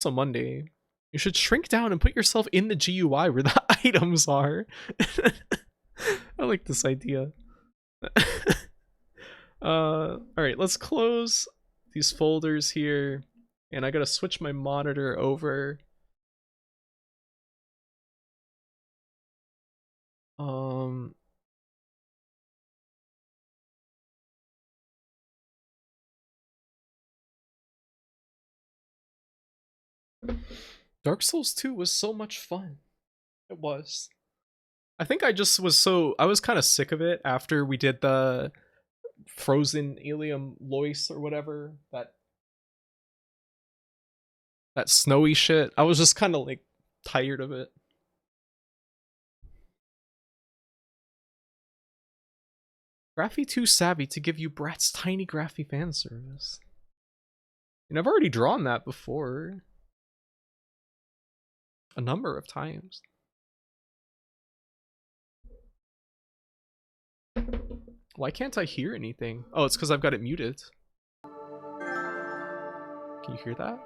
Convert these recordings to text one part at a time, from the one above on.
It's a Monday. You should shrink down and put yourself in the GUI where the items are. I like this idea. Alright, let's close these folders here. And I gotta switch my monitor over. Dark Souls 2 was so much fun. It was. I think I just was I was kind of sick of it after we did the Frozen Ilium Lois or whatever, that snowy shit. I was just kind of like tired of it. Graphy too savvy to give you Brat's tiny Graphy fan service. And I've already drawn that before. A number of times. Why can't I hear anything? Oh, it's because I've got it muted. Can you hear that?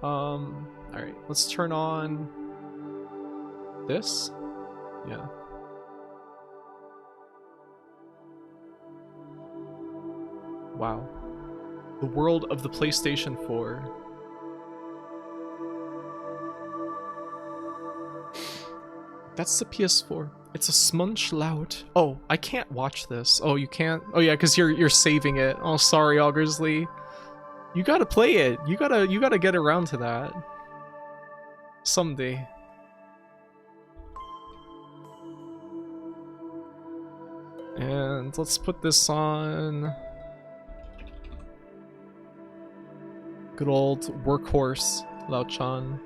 Alright, let's turn on this. Yeah. Wow. The world of the PlayStation 4. That's the PS4. It's a smudge loud. Oh, I can't watch this. Oh, you can't? Oh yeah, because you're saving it. Oh, sorry, Augersley. You gotta play it. You gotta get around to that. Someday. And let's put this on. Good old workhorse, Lao Chan.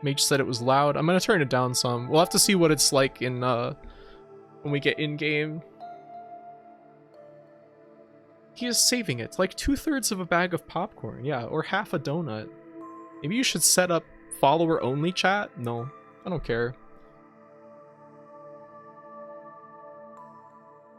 Mage said it was loud. I'm gonna turn it down some. We'll have to see what it's like in when we get in game. He is saving it, like 2/3 of a bag of popcorn, yeah, or half a donut. Maybe you should set up follower only chat? No, I don't care.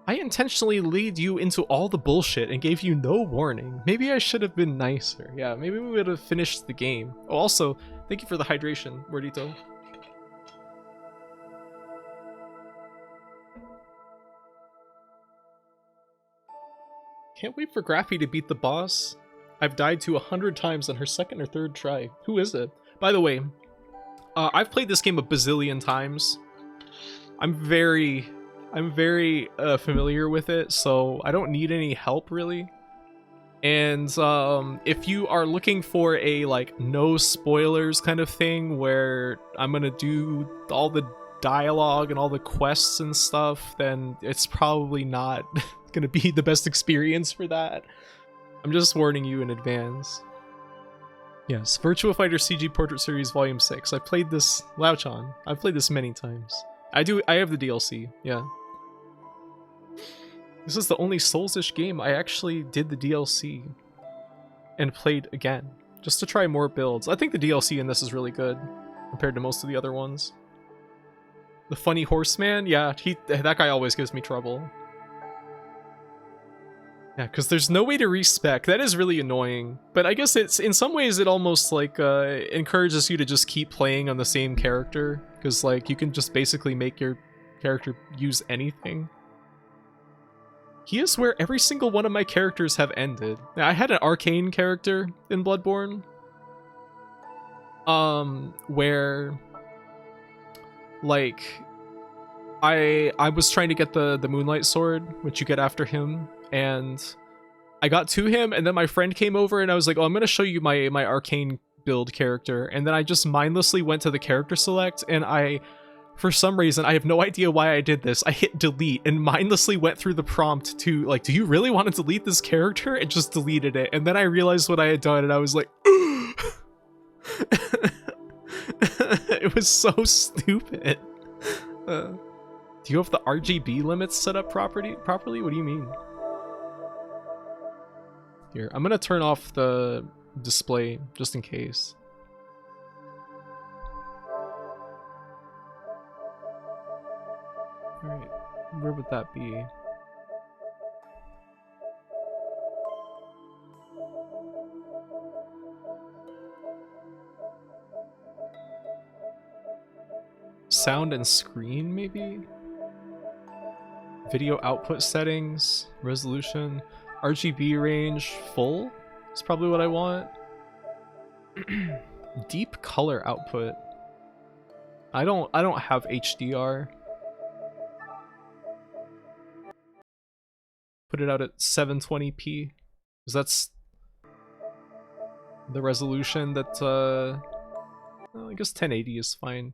I intentionally lead you into all the bullshit and gave you no warning. Maybe I should have been nicer. Yeah, maybe we would have finished the game. Oh, also, thank you for the hydration, Wordito. Can't wait for Graphy to beat the boss. I've died to 100 times on her second or third try. Who is it? By the way, I've played this game a bazillion times. I'm very familiar with it, so I don't need any help really. And if you are looking for a like no spoilers kind of thing where I'm gonna do all the dialogue and all the quests and stuff, then it's probably not gonna be the best experience for that. I'm just warning you in advance. Yes, Virtua Fighter CG Portrait Series Volume 6. I played this, Lao-chan. I've played this many times. I have the DLC, yeah. This is the only Souls-ish game I actually did the DLC and played again, just to try more builds. I think the DLC in this is really good compared to most of the other ones. The funny horseman, yeah, that guy always gives me trouble. Yeah, because there's no way to respec. That is really annoying. But I guess it's in some ways it almost like encourages you to just keep playing on the same character, because like you can just basically make your character use anything. He is where every single one of my characters have ended. Now, I had an arcane character in Bloodborne, where like I was trying to get the Moonlight Sword, which you get after him, and I got to him, and then my friend came over, and I was like, oh, I'm gonna show you my arcane build character, and then I just mindlessly went to the character select, and for some reason, I have no idea why I did this, I hit delete and mindlessly went through the prompt to like, do you really want to delete this character? And just deleted it, and then I realized what I had done, and I was like, it was so stupid. Do you have the RGB limits set up properly? What do you mean? Here, I'm gonna turn off the display just in case. Alright, where would that be? Sound and screen, maybe? Video output settings, resolution, RGB range, full is probably what I want. Deep color output. I don't have HDR. Put it out at 720p, because that's the resolution that well, I guess 1080 is fine.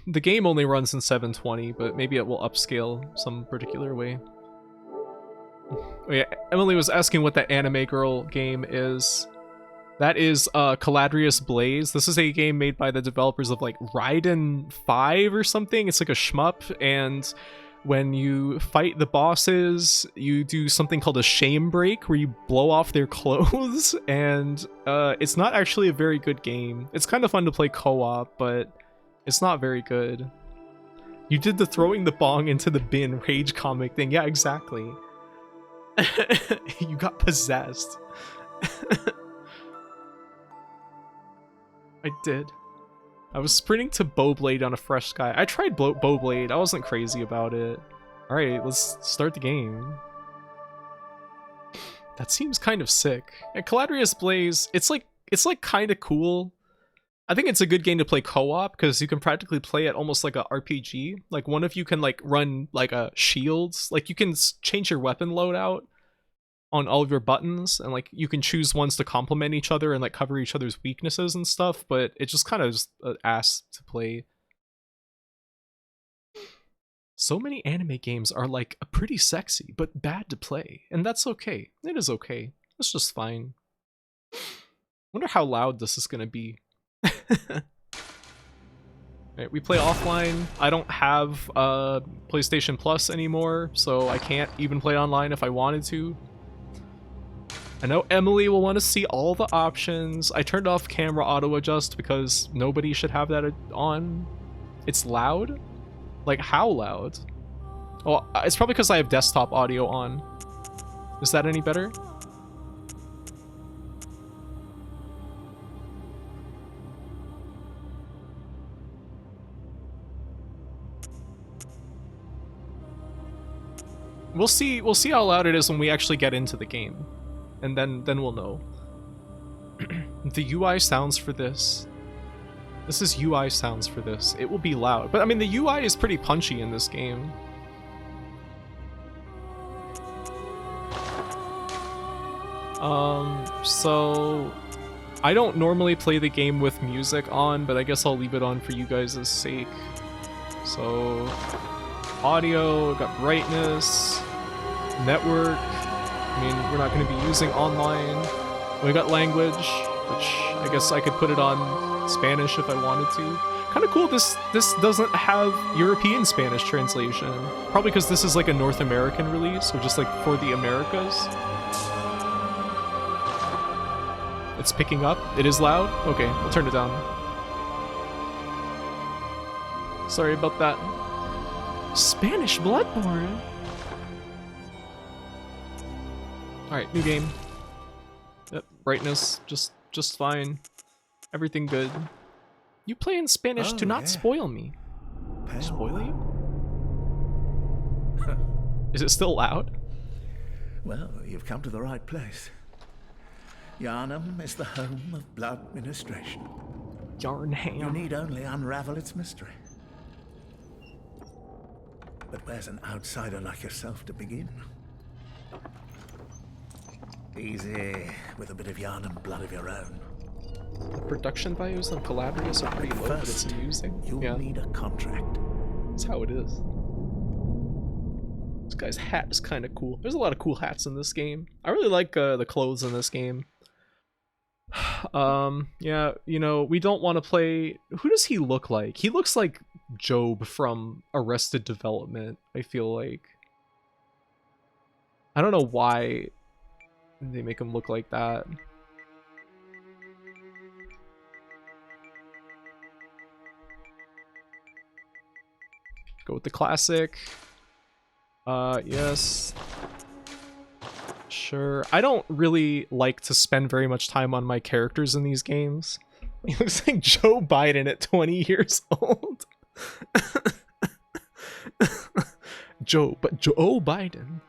The game only runs in 720, but maybe it will upscale some particular way. Oh yeah, Emily was asking what that anime girl game is. That is Caladrius Blaze. This is a game made by the developers of like Raiden 5 or something. It's like a shmup, and when you fight the bosses, you do something called a shame break, where you blow off their clothes, and it's not actually a very good game. It's kind of fun to play co-op, but it's not very good. You did the throwing the bong into the bin rage comic thing. Yeah, exactly. You got possessed. I did. I was sprinting to Bowblade on a fresh sky. I tried Bowblade. I wasn't crazy about it. Alright, let's start the game. That seems kind of sick. And Caladrius Blaze, it's like kind of cool. I think it's a good game to play co-op because you can practically play it almost like a RPG. Like one of you can like run like a shields. Like you can change your weapon loadout on all of your buttons, and like you can choose ones to complement each other and like cover each other's weaknesses and stuff, but it just kind of is an ass to play. So many anime games are like pretty sexy but bad to play, and that's okay. It is okay. It's just fine. Wonder how loud this is gonna be. Right, we play offline. I don't have PlayStation Plus anymore, so I can't even play online if I wanted to. I know Emily will want to see all the options. I turned off camera auto adjust because nobody should have that on. It's loud? Like how loud? Oh, it's probably because I have desktop audio on. Is that any better? We'll see how loud it is when we actually get into the game. And then we'll know. The UI sounds for this. This is UI sounds for this. It will be loud. But I mean, the UI is pretty punchy in this game. So I don't normally play the game with music on, but I guess I'll leave it on for you guys' sake. So audio, got brightness, network. I mean, we're not going to be using online. We got language, which I guess I could put it on Spanish if I wanted to. Kind of cool this doesn't have European Spanish translation. Probably because this is like a North American release, or just like for the Americas. It's picking up. It is loud? Okay, I'll turn it down. Sorry about that. Spanish Bloodborne? Alright, new game. Yep, brightness, just fine. Everything good. You play in Spanish, do not spoil me. Spoil you? Is it still loud? Well, you've come to the right place. Yharnam is the home of blood ministration. Yharnam. You need only unravel its mystery. But where's an outsider like yourself to begin? Easy, with a bit of Yharnam blood of your own. The production values on Caladrius are pretty low, but it's amusing. You'll need a contract. That's how it is. This guy's hat is kind of cool. There's a lot of cool hats in this game. I really like the clothes in this game. Yeah, you know, we don't want to play... Who does he look like? He looks like Job from Arrested Development, I feel like. I don't know why they make him look like that. Go with the classic. Yes. Sure. I don't really like to spend very much time on my characters in these games. He looks like Joe Biden at 20 years old. Joe Biden.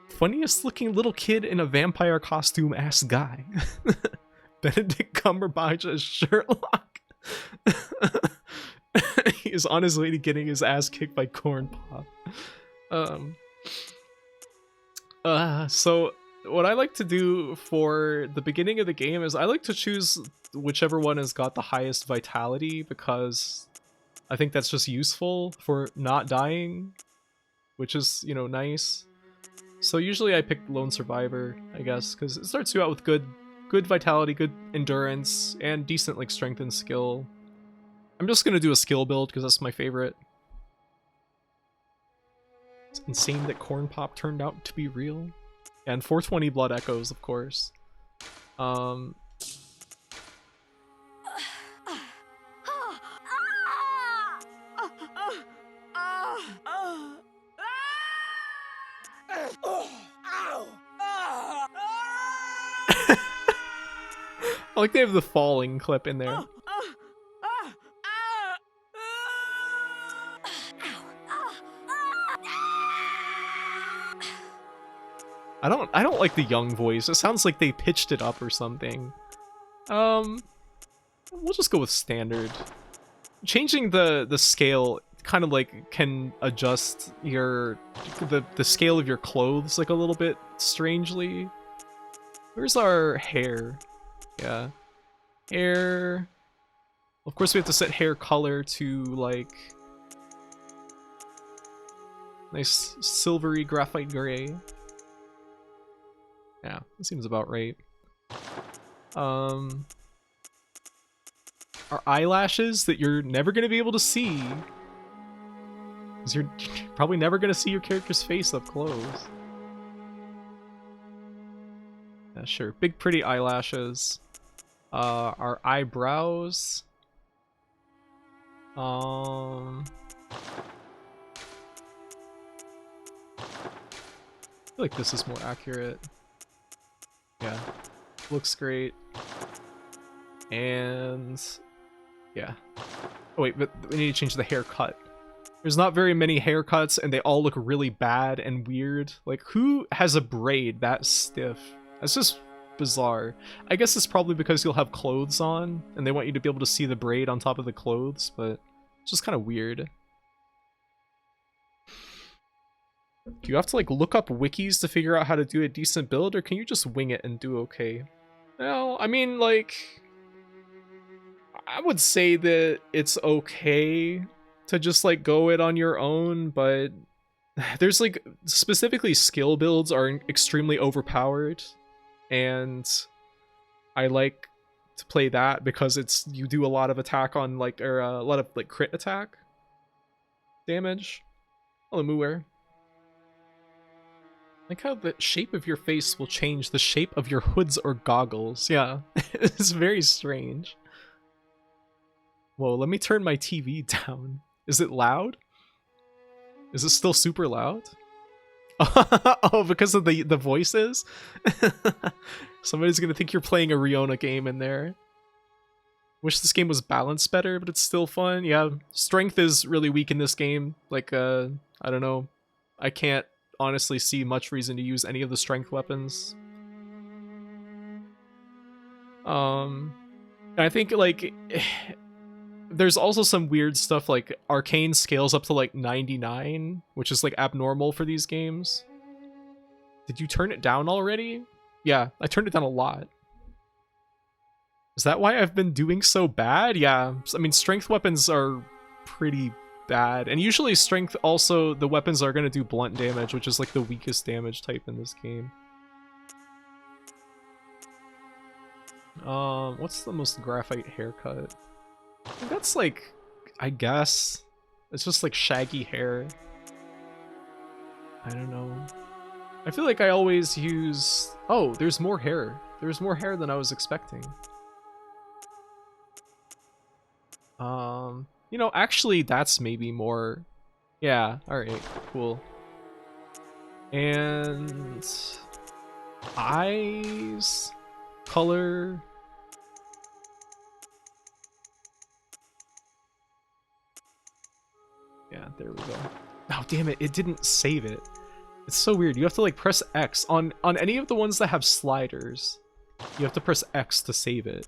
Funniest looking little kid in a vampire costume ass guy. Benedict Cumberbatch as Sherlock. He is on his way to getting his ass kicked by Corn Pop. So what I like to do for the beginning of the game is I like to choose whichever one has got the highest vitality, because I think that's just useful for not dying, which is, you know, nice. So usually I pick Lone Survivor, I guess, because it starts you out with good vitality, good endurance, and decent like strength and skill. I'm just gonna do a skill build because that's my favorite. It's insane that Corn Pop turned out to be real. And 420 Blood Echoes, of course. I like they have the falling clip in there. I don't like the young voice. It sounds like they pitched it up or something. We'll just go with standard. Changing the scale kind of like can adjust your the scale of your clothes like a little bit strangely. Where's our hair? Yeah. Hair. Of course we have to set hair color to like nice silvery graphite gray. Yeah, that seems about right. Our eyelashes that you're never going to be able to see, because you're probably never going to see your character's face up close. Yeah, sure. Big pretty eyelashes. Our eyebrows. I feel like this is more accurate. Yeah, looks great. And yeah. Oh wait, but we need to change the haircut. There's not very many haircuts and they all look really bad and weird. Like, who has a braid that stiff? That's just bizarre. I guess it's probably because you'll have clothes on and they want you to be able to see the braid on top of the clothes, but it's just kind of weird. Do you have to like look up wikis to figure out how to do a decent build, or can you just wing it and do okay? Well, I mean, like, I would say that it's okay to just like go it on your own, but there's like specifically skill builds are extremely overpowered, and I like to play that because it's you do a lot of attack on like, or a lot of like crit attack damage. Hello, Muwer. Like how the shape of your face will change the shape of your hoods or goggles. Yeah, it's very strange. Whoa, let me turn my TV down. Is it loud? Is it still super loud? Oh, because of the voices? Somebody's gonna think you're playing a Riona game in there. Wish this game was balanced better, but it's still fun. Yeah, strength is really weak in this game. Like, I don't know. I can't honestly see much reason to use any of the strength weapons. I think like there's also some weird stuff like arcane scales up to like 99, which is like abnormal for these games. Did you turn it down already? Yeah, I turned it down a lot. Is that why I've been doing so bad? Yeah, I mean strength weapons are pretty bad, and usually strength also the weapons are going to do blunt damage, which is like the weakest damage type in this game. What's the most graphite haircut? I think that's like, I guess it's just like shaggy hair. I don't know. I feel like I always use, oh, there's more hair. There's more hair than I was expecting. You know, actually that's maybe more, yeah, alright, cool. And eyes, color, there we go. Oh, damn it. It didn't save it. It's so weird. You have to like press X on any of the ones that have sliders. You have to press X to save it.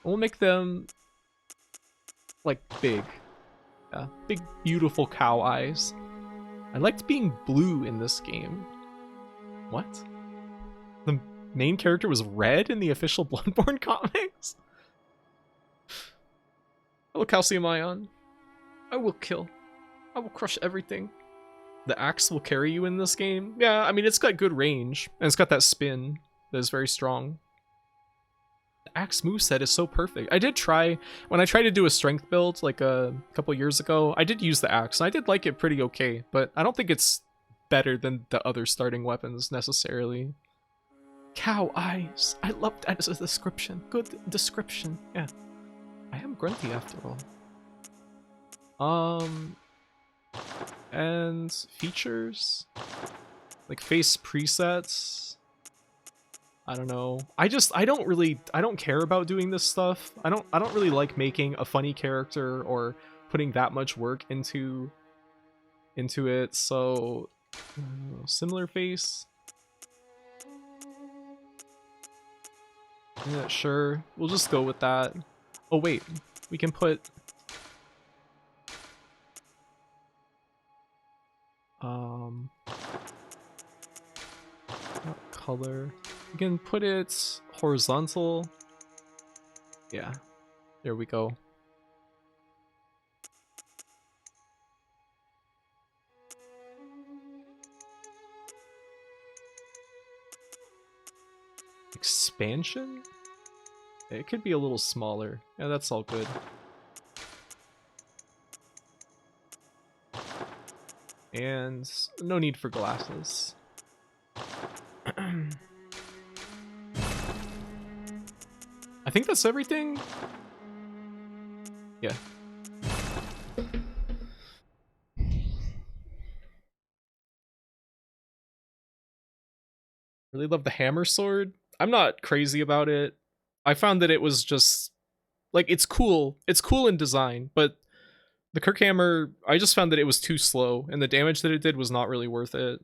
We'll make them like big. Yeah, big, beautiful cow eyes. I liked being blue in this game. What? The main character was red in the official Bloodborne comics? Hello, Calcium Ion. I will kill. I will crush everything. The axe will carry you in this game. Yeah, I mean, it's got good range. And it's got that spin that is very strong. The axe moveset is so perfect. I did try, when I tried to do a strength build like a couple years ago, I did use the axe. And I did like it pretty okay, but I don't think it's better than the other starting weapons necessarily. Cow eyes. I love that as a description. Good description. Yeah. I am grunty after all. And features? Like face presets? I don't know. I don't care about doing this stuff. I don't really like making a funny character or putting that much work into it, so similar face. Yeah, sure. We'll just go with that. Oh wait, we can put not color. We can put it horizontal. Yeah, there we go. Expansion? It could be a little smaller. Yeah, that's all good. And no need for glasses. I think that's everything. Yeah. Really love the hammer sword. I'm not crazy about it. I found that it was just like, it's cool. It's cool in design, but the Kirkhammer, I just found that it was too slow, and the damage that it did was not really worth it.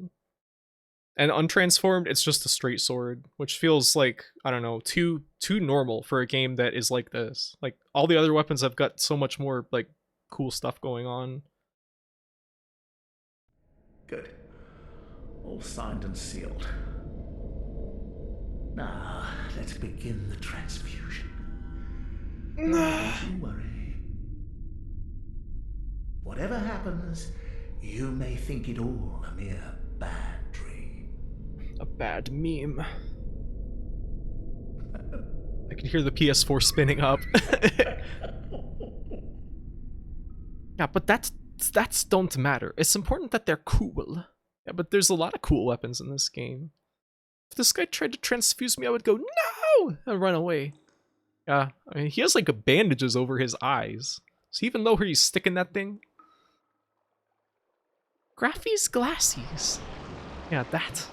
And untransformed, it's just a straight sword, which feels like, I don't know, too normal for a game that is like this. Like, all the other weapons have got so much more, like, cool stuff going on. Good. All signed and sealed. Now, let's begin the transfusion. Don't you worry. Whatever happens, you may think it all a mere bad dream. A bad meme. I can hear the PS4 spinning up. Yeah, but that's don't matter. It's important that they're cool. Yeah, but there's a lot of cool weapons in this game. If this guy tried to transfuse me, I would go, no! And run away. Yeah, I mean, he has like bandages over his eyes. So even though he's sticking that thing. Graphy's glassies. Yeah, that.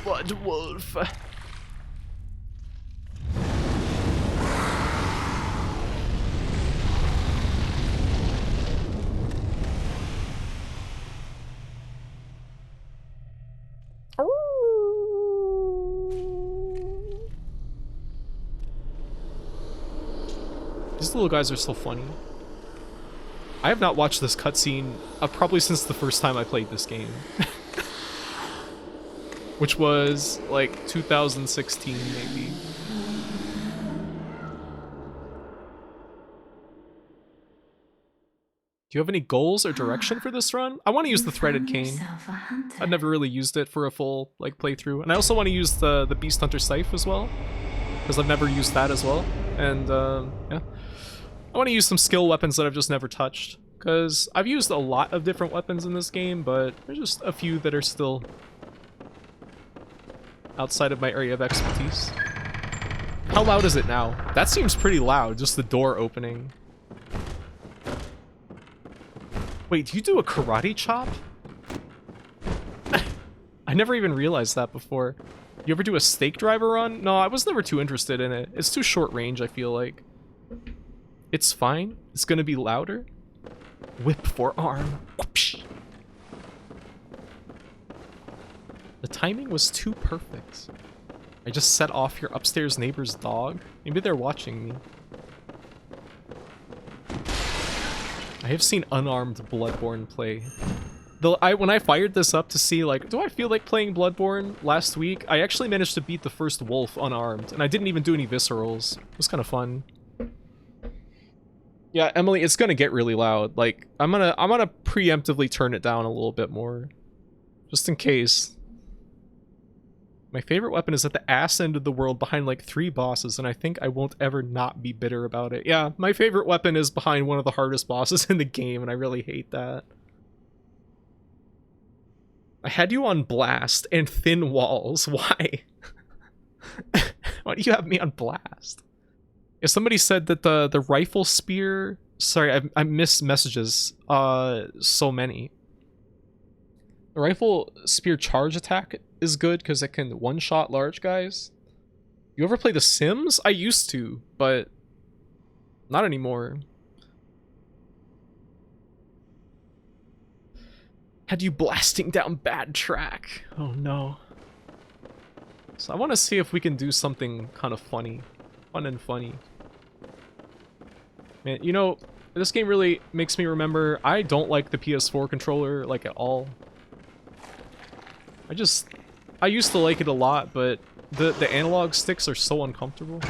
Blood wolf. These little guys are so funny. I have not watched this cutscene probably since the first time I played this game. Which was like 2016 maybe. Do you have any goals or direction for this run? I want to use the threaded cane. I've never really used it for a full like playthrough, and I also want to use the Beast Hunter Scythe as well, because I've never used that as well. And yeah, I want to use some skill weapons that I've just never touched, because I've used a lot of different weapons in this game, but there's just a few that are still outside of my area of expertise. How loud is it now? That seems pretty loud, just the door opening. Wait, do you do a karate chop? I never even realized that before. You ever do a stake driver run? No, I was never too interested in it. It's too short range, I feel like. It's fine. It's gonna be louder. Whip forearm. Whoopsh. The timing was too perfect. I just set off your upstairs neighbor's dog. Maybe they're watching me. I have seen unarmed Bloodborne play. Though when I fired this up to see, like, do I feel like playing Bloodborne last week, I actually managed to beat the first wolf unarmed, and I didn't even do any viscerals. It was kind of fun. Yeah, Emily, it's gonna get really loud. Like, I'm gonna preemptively turn it down a little bit more, just in case. My favorite weapon is at the ass end of the world behind like 3 bosses, and I think I won't ever not be bitter about it. Yeah, my favorite weapon is behind one of the hardest bosses in the game, and I really hate that. I had you on blast and thin walls. Why? Why do you have me on blast? If somebody said that the rifle spear... Sorry, I missed messages. So many. The rifle spear charge attack is good because it can one-shot large guys. You ever play The Sims? I used to, but not anymore. Had you blasting down bad track. Oh no. So I want to see if we can do something kind of funny. Fun and funny. Man, you know, this game really makes me remember I don't like the PS4 controller, like, at all. I used to like it a lot, but the analog sticks are so uncomfortable.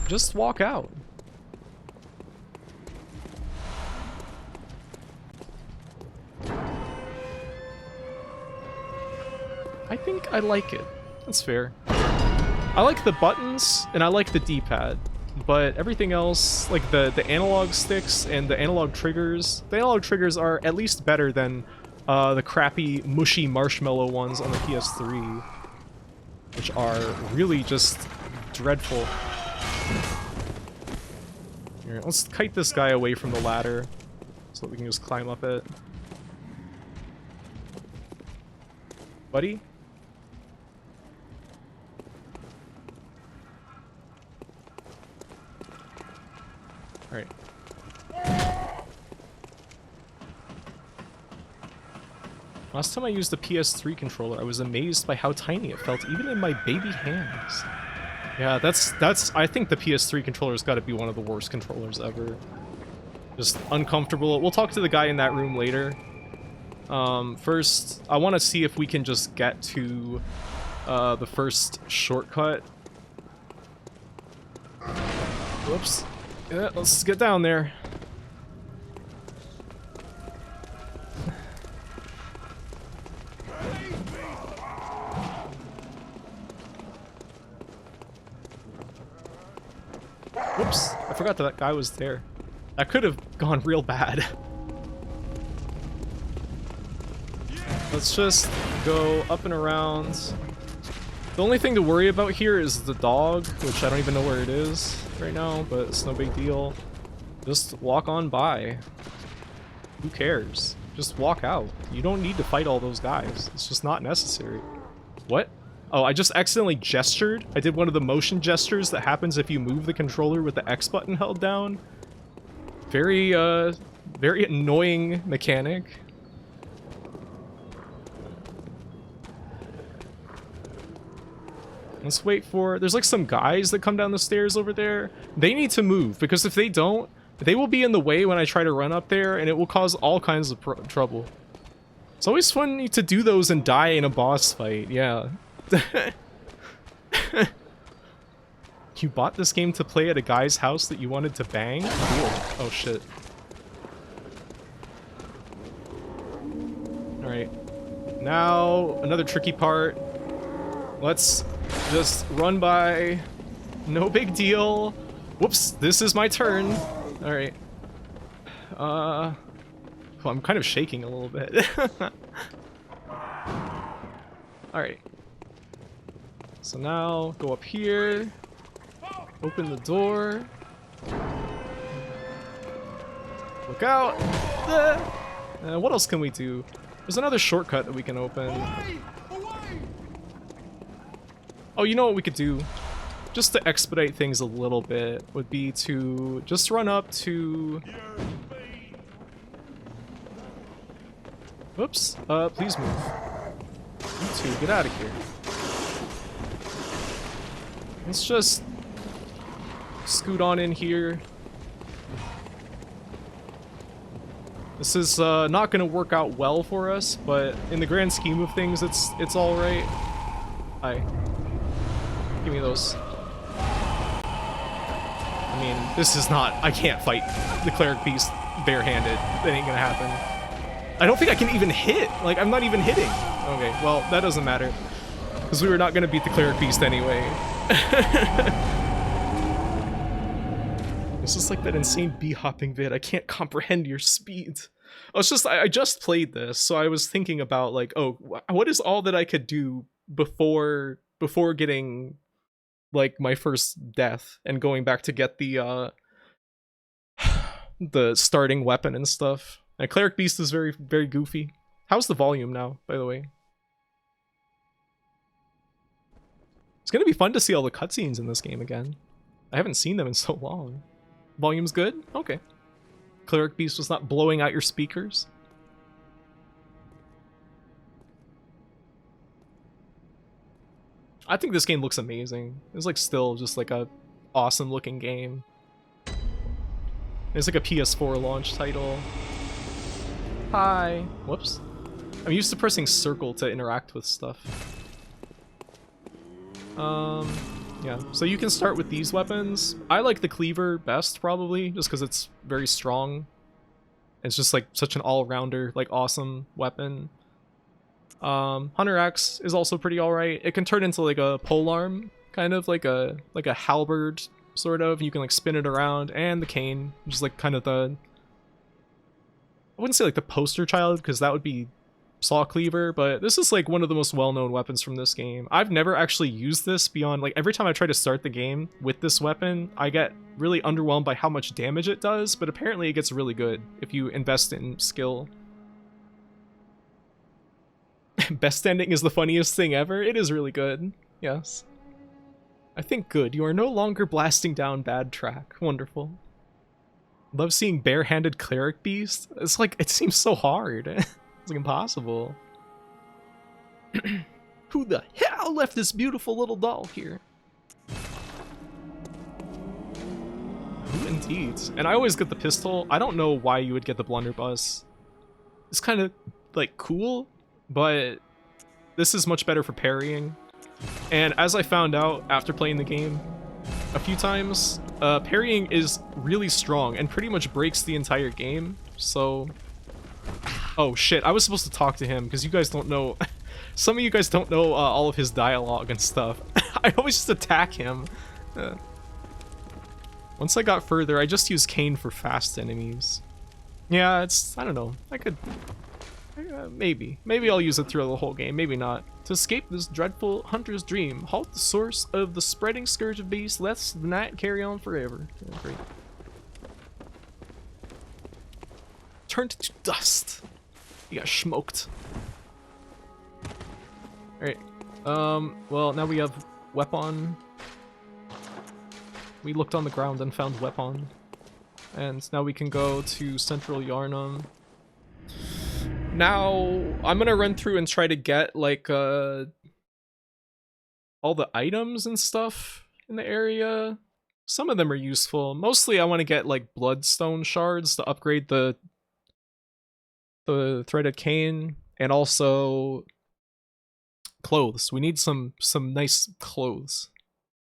Just walk out. I think I like it. That's fair. I like the buttons, and I like the D-pad. But everything else, like the analog sticks and the analog triggers are at least better than the crappy, mushy marshmallow ones on the PS3. Which are really just dreadful. Here, let's kite this guy away from the ladder so that we can just climb up it. Buddy? Alright. Last time I used the PS3 controller, I was amazed by how tiny it felt, even in my baby hands. Yeah, that's I think the PS3 controller's gotta be one of the worst controllers ever. Just uncomfortable. We'll talk to the guy in that room later. First, I want to see if we can just get to the first shortcut. Whoops. Yeah, let's get down there. Whoops, I forgot that guy was there. That could have gone real bad. Let's just go up and around. The only thing to worry about here is the dog, which I don't even know where it is right now, but it's no big deal. Just walk on by. Who cares? Just walk out. You don't need to fight all those guys. It's just not necessary. What? Oh, I just accidentally gestured. I did one of the motion gestures that happens if you move the controller with the X button held down. Very annoying mechanic. Let's wait for... There's like some guys that come down the stairs over there. They need to move, because if they don't, they will be in the way when I try to run up there, and it will cause all kinds of trouble. It's always fun to do those and die in a boss fight, yeah. You bought this game to play at a guy's house that you wanted to bang? Cool. Oh shit. Alright. Now, another tricky part. Let's just run by. No big deal. Whoops, this is my turn. Alright. Well, I'm kind of shaking a little bit. Alright. So now, go up here. Open the door. Look out! What else can we do? There's another shortcut that we can open. Oh, you know what we could do? Just to expedite things a little bit would be to just run up to... Whoops. Please move. You two, get out of here. Let's just scoot on in here. This is not going to work out well for us, but in the grand scheme of things, it's all right. Hi. Give me those. I mean, this is not... I can't fight the cleric beast barehanded. That ain't gonna happen. I don't think I can even hit. Like, I'm not even hitting. Okay, well, that doesn't matter. Because we were not gonna beat the cleric beast anyway. This is like that insane bee-hopping vid. I can't comprehend your speed. Oh, it's just... I just played this, so I was thinking about, like, oh, what is all that I could do before getting... like my first death and going back to get the starting weapon and stuff. And cleric beast is very, very goofy. How's the volume now, by the way? It's gonna be fun to see all the cutscenes in this game again. I haven't seen them in so long. Volume's good? Okay. Cleric beast was not blowing out your speakers. I think this game looks amazing. It's like still just like a awesome looking game. It's like a PS4 launch title. Hi. Whoops. I'm used to pressing circle to interact with stuff. Yeah. So you can start with these weapons. I like the cleaver best probably, just because it's very strong. It's just like such an all-rounder, like awesome weapon. Hunter Axe is also pretty alright. It can turn into like a polearm, kind of like a halberd, sort of. You can like spin it around, and the cane, which is like kind of the... I wouldn't say like the poster child, because that would be Saw Cleaver, but this is like one of the most well-known weapons from this game. I've never actually used this beyond, like every time I try to start the game with this weapon, I get really underwhelmed by how much damage it does, but apparently it gets really good if you invest in skill. Best ending is the funniest thing ever. It is really good. Yes. I think good. You are no longer blasting down bad track. Wonderful. Love seeing barehanded cleric beast. It's like, it seems so hard. It's like impossible. Who the hell left this beautiful little doll here? Who indeed. And I always get the pistol. I don't know why you would get the blunderbuss. It's kind of like cool, but this is much better for parrying. And as I found out after playing the game a few times, parrying is really strong and pretty much breaks the entire game. So, oh shit, I was supposed to talk to him because you guys don't know, some of you guys don't know all of his dialogue and stuff. I always just attack him. Once I got further, I just used Cane for fast enemies. Yeah, it's, I don't know, I could... maybe I'll use it through the whole game, maybe not. To escape this dreadful hunter's dream, halt the source of the spreading scourge of beasts, let the night carry on forever. Yeah, great. Turned to dust. You got smoked. Alright. Well, now we have weapon. We looked on the ground and found weapon. And now we can go to Central Yharnam. Now, I'm gonna run through and try to get, like, all the items and stuff in the area. Some of them are useful. Mostly I want to get, like, bloodstone shards to upgrade the threaded cane, and also clothes. We need some nice clothes.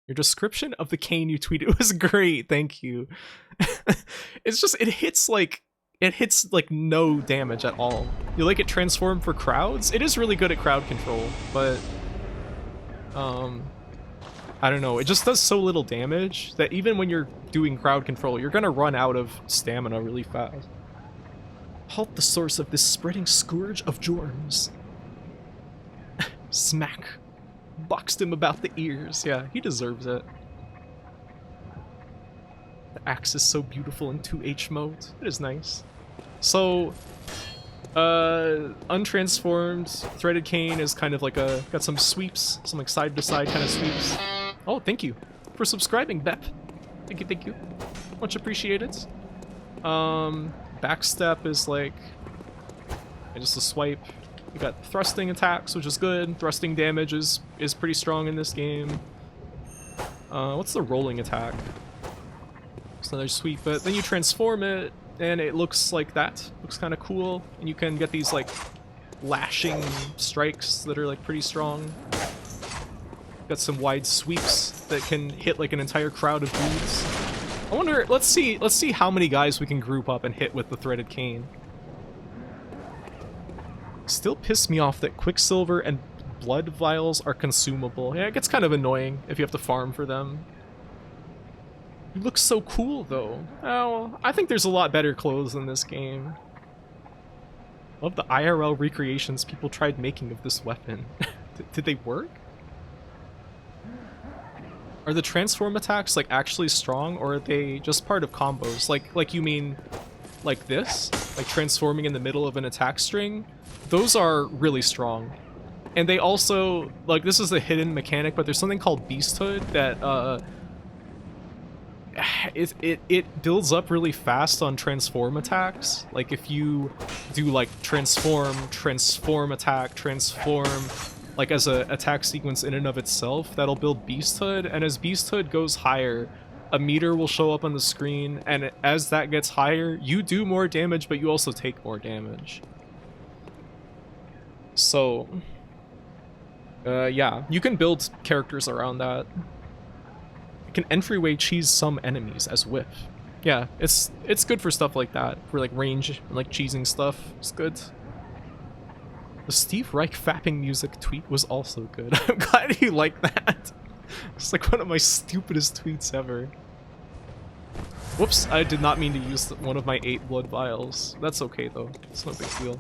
Your description of the cane you tweeted was great, thank you. It's just, it hits like no damage at all. You like it transformed for crowds? It is really good at crowd control, but I don't know, it just does so little damage that even when you're doing crowd control, you're gonna run out of stamina really fast. Halt the source of this spreading scourge of germs. Smack. Boxed him about the ears. Yeah, he deserves it. The axe is so beautiful in 2H mode. It is nice. So, untransformed threaded cane is kind of like got some sweeps, some like side to side kind of sweeps. Oh, thank you for subscribing, Bep. Thank you. Much appreciated. Backstep is like just a swipe. You got thrusting attacks, which is good. Thrusting damage is pretty strong in this game. What's the rolling attack? It's another sweep, but then you transform it, and it looks like that. Looks kind of cool, and you can get these like lashing strikes that are like pretty strong. Got some wide sweeps that can hit like an entire crowd of dudes. I wonder. Let's see how many guys we can group up and hit with the threaded cane. Still piss me off that Quicksilver and blood vials are consumable. Yeah, it gets kind of annoying if you have to farm for them. You look so cool, though. Oh, I think there's a lot better clothes in this game. Love the IRL recreations people tried making of this weapon. Did they work? Are the transform attacks like actually strong, or are they just part of combos? Like you mean like this? Like transforming in the middle of an attack string? Those are really strong. And they also, like, this is a hidden mechanic, but there's something called Beasthood that it builds up really fast on transform attacks. Like if you do like transform attack, transform like as a attack sequence in and of itself, that'll build Beasthood, and as Beasthood goes higher, a meter will show up on the screen, and as that gets higher, you do more damage, but you also take more damage. So yeah, you can build characters around that. You can entryway cheese some enemies as whip. Yeah, it's good for stuff like that, for like range and like cheesing stuff. It's good. The Steve Reich fapping music tweet was also good. I'm glad you like that. It's like one of my stupidest tweets ever. Whoops, I did not mean to use one of my 8 blood vials. That's okay though. It's no big deal.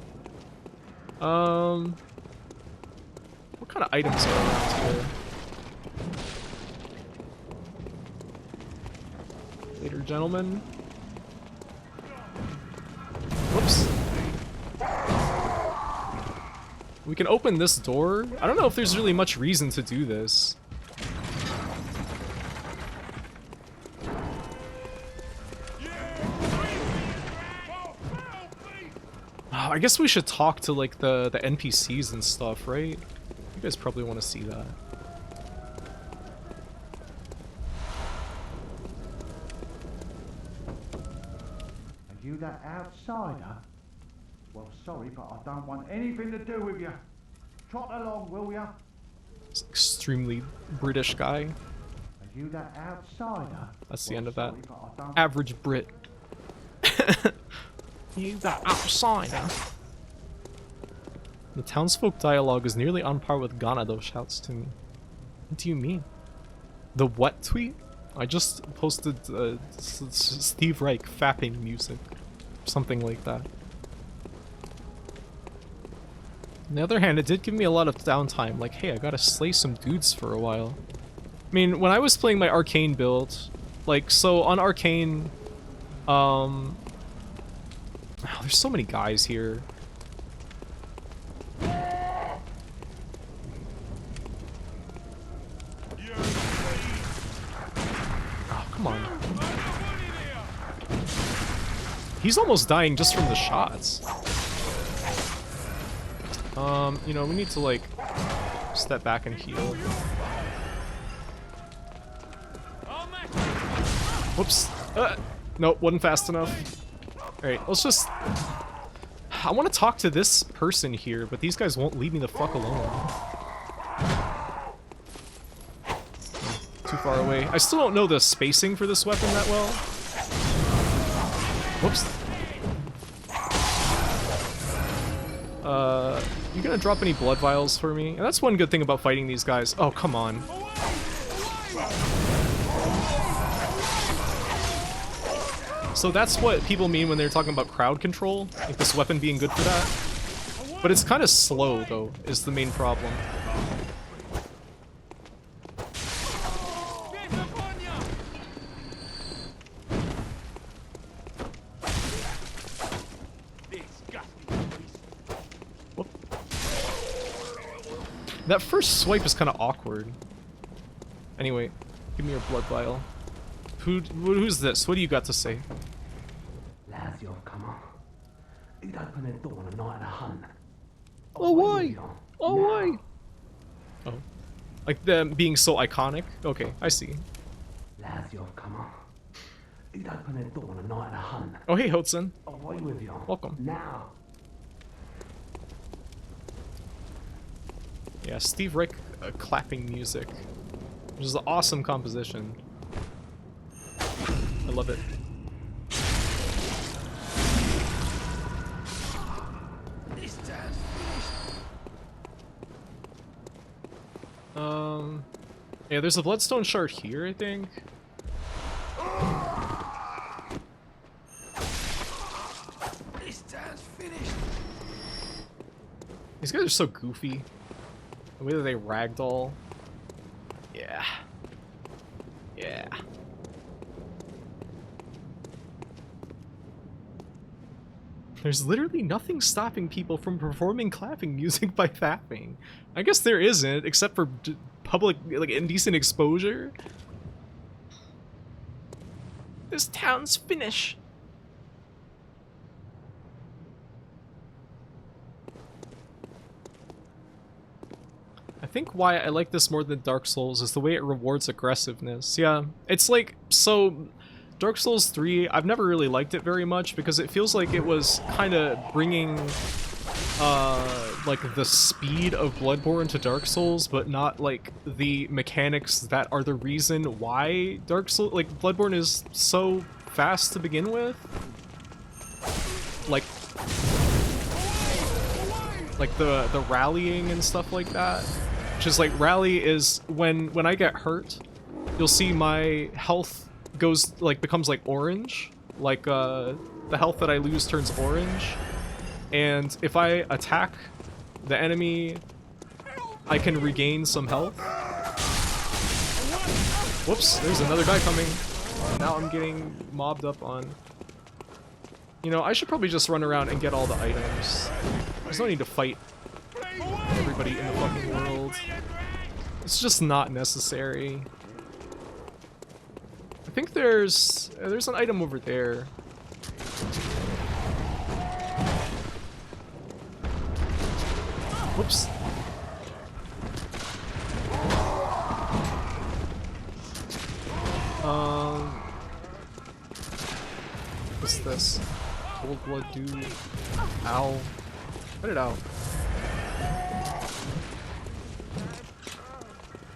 What kind of items are around here? Later, gentlemen. Whoops. We can open this door. I don't know if there's really much reason to do this. Oh, I guess we should talk to like the NPCs and stuff, right? You guys probably want to see that. Are you that outsider? Well, sorry, but I don't want anything to do with you. Trot along, will ya? It's extremely British guy. Are you that outsider? That's the end of that. Sorry, but I don't... Average Brit. You that outsider. The townsfolk dialogue is nearly on par with Ganado shouts to me. What do you mean? The what tweet? I just posted Steve Reich fapping music. Something like that. On the other hand, it did give me a lot of downtime. Like, hey, I gotta slay some dudes for a while. I mean, when I was playing my Arcane build, like, so on Arcane, oh, there's so many guys here. Oh, come on. He's almost dying just from the shots. You know, we need to, like, step back and heal. Whoops. Nope, wasn't fast enough. Alright, let's just... I want to talk to this person here, but these guys won't leave me the fuck alone. Too far away. I still don't know the spacing for this weapon that well. Whoops. You gonna drop any blood vials for me? And that's one good thing about fighting these guys. Oh, come on. So that's what people mean when they're talking about crowd control, like this weapon being good for that. But it's kind of slow, though, is the main problem. That first swipe is kind of awkward. Anyway, give me your blood vial. Who's this? What do you got to say? Lads, you've come on. You'd open the door on a night of the hunt. Oh, why? Oh, why? Oh. Like them being so iconic? Okay, I see. Lads, you've come on. You'd open the door on a night of the hunt. Oh, hey, Hudson. Away with you. Welcome. Now. Yeah, Steve Rick clapping music. Which is an awesome composition. I love it. Yeah, there's a bloodstone shard here, I think. This time's finished. These guys are so goofy. The way that they ragdoll. Yeah. Yeah. There's literally nothing stopping people from performing clapping music by fapping. I guess there isn't, except for public, like, indecent exposure. This town's finished. I think why I like this more than Dark Souls is the way it rewards aggressiveness. Yeah, it's like, so Dark Souls 3, I've never really liked it very much because it feels like it was kind of bringing like the speed of Bloodborne to Dark Souls, but not like the mechanics that are the reason why Dark Souls, like Bloodborne is so fast to begin with. Like the rallying and stuff like that. Which is like, rally is when I get hurt, you'll see my health goes, like, becomes like orange. Like the health that I lose turns orange. And if I attack the enemy, I can regain some health. Whoops, there's another guy coming. Now I'm getting mobbed up on. You know, I should probably just run around and get all the items. There's no need to fight everybody in the fucking world. It's just not necessary. I think there's an item over there. Whoops. What's this? Cold blood dude. Ow. Put it out.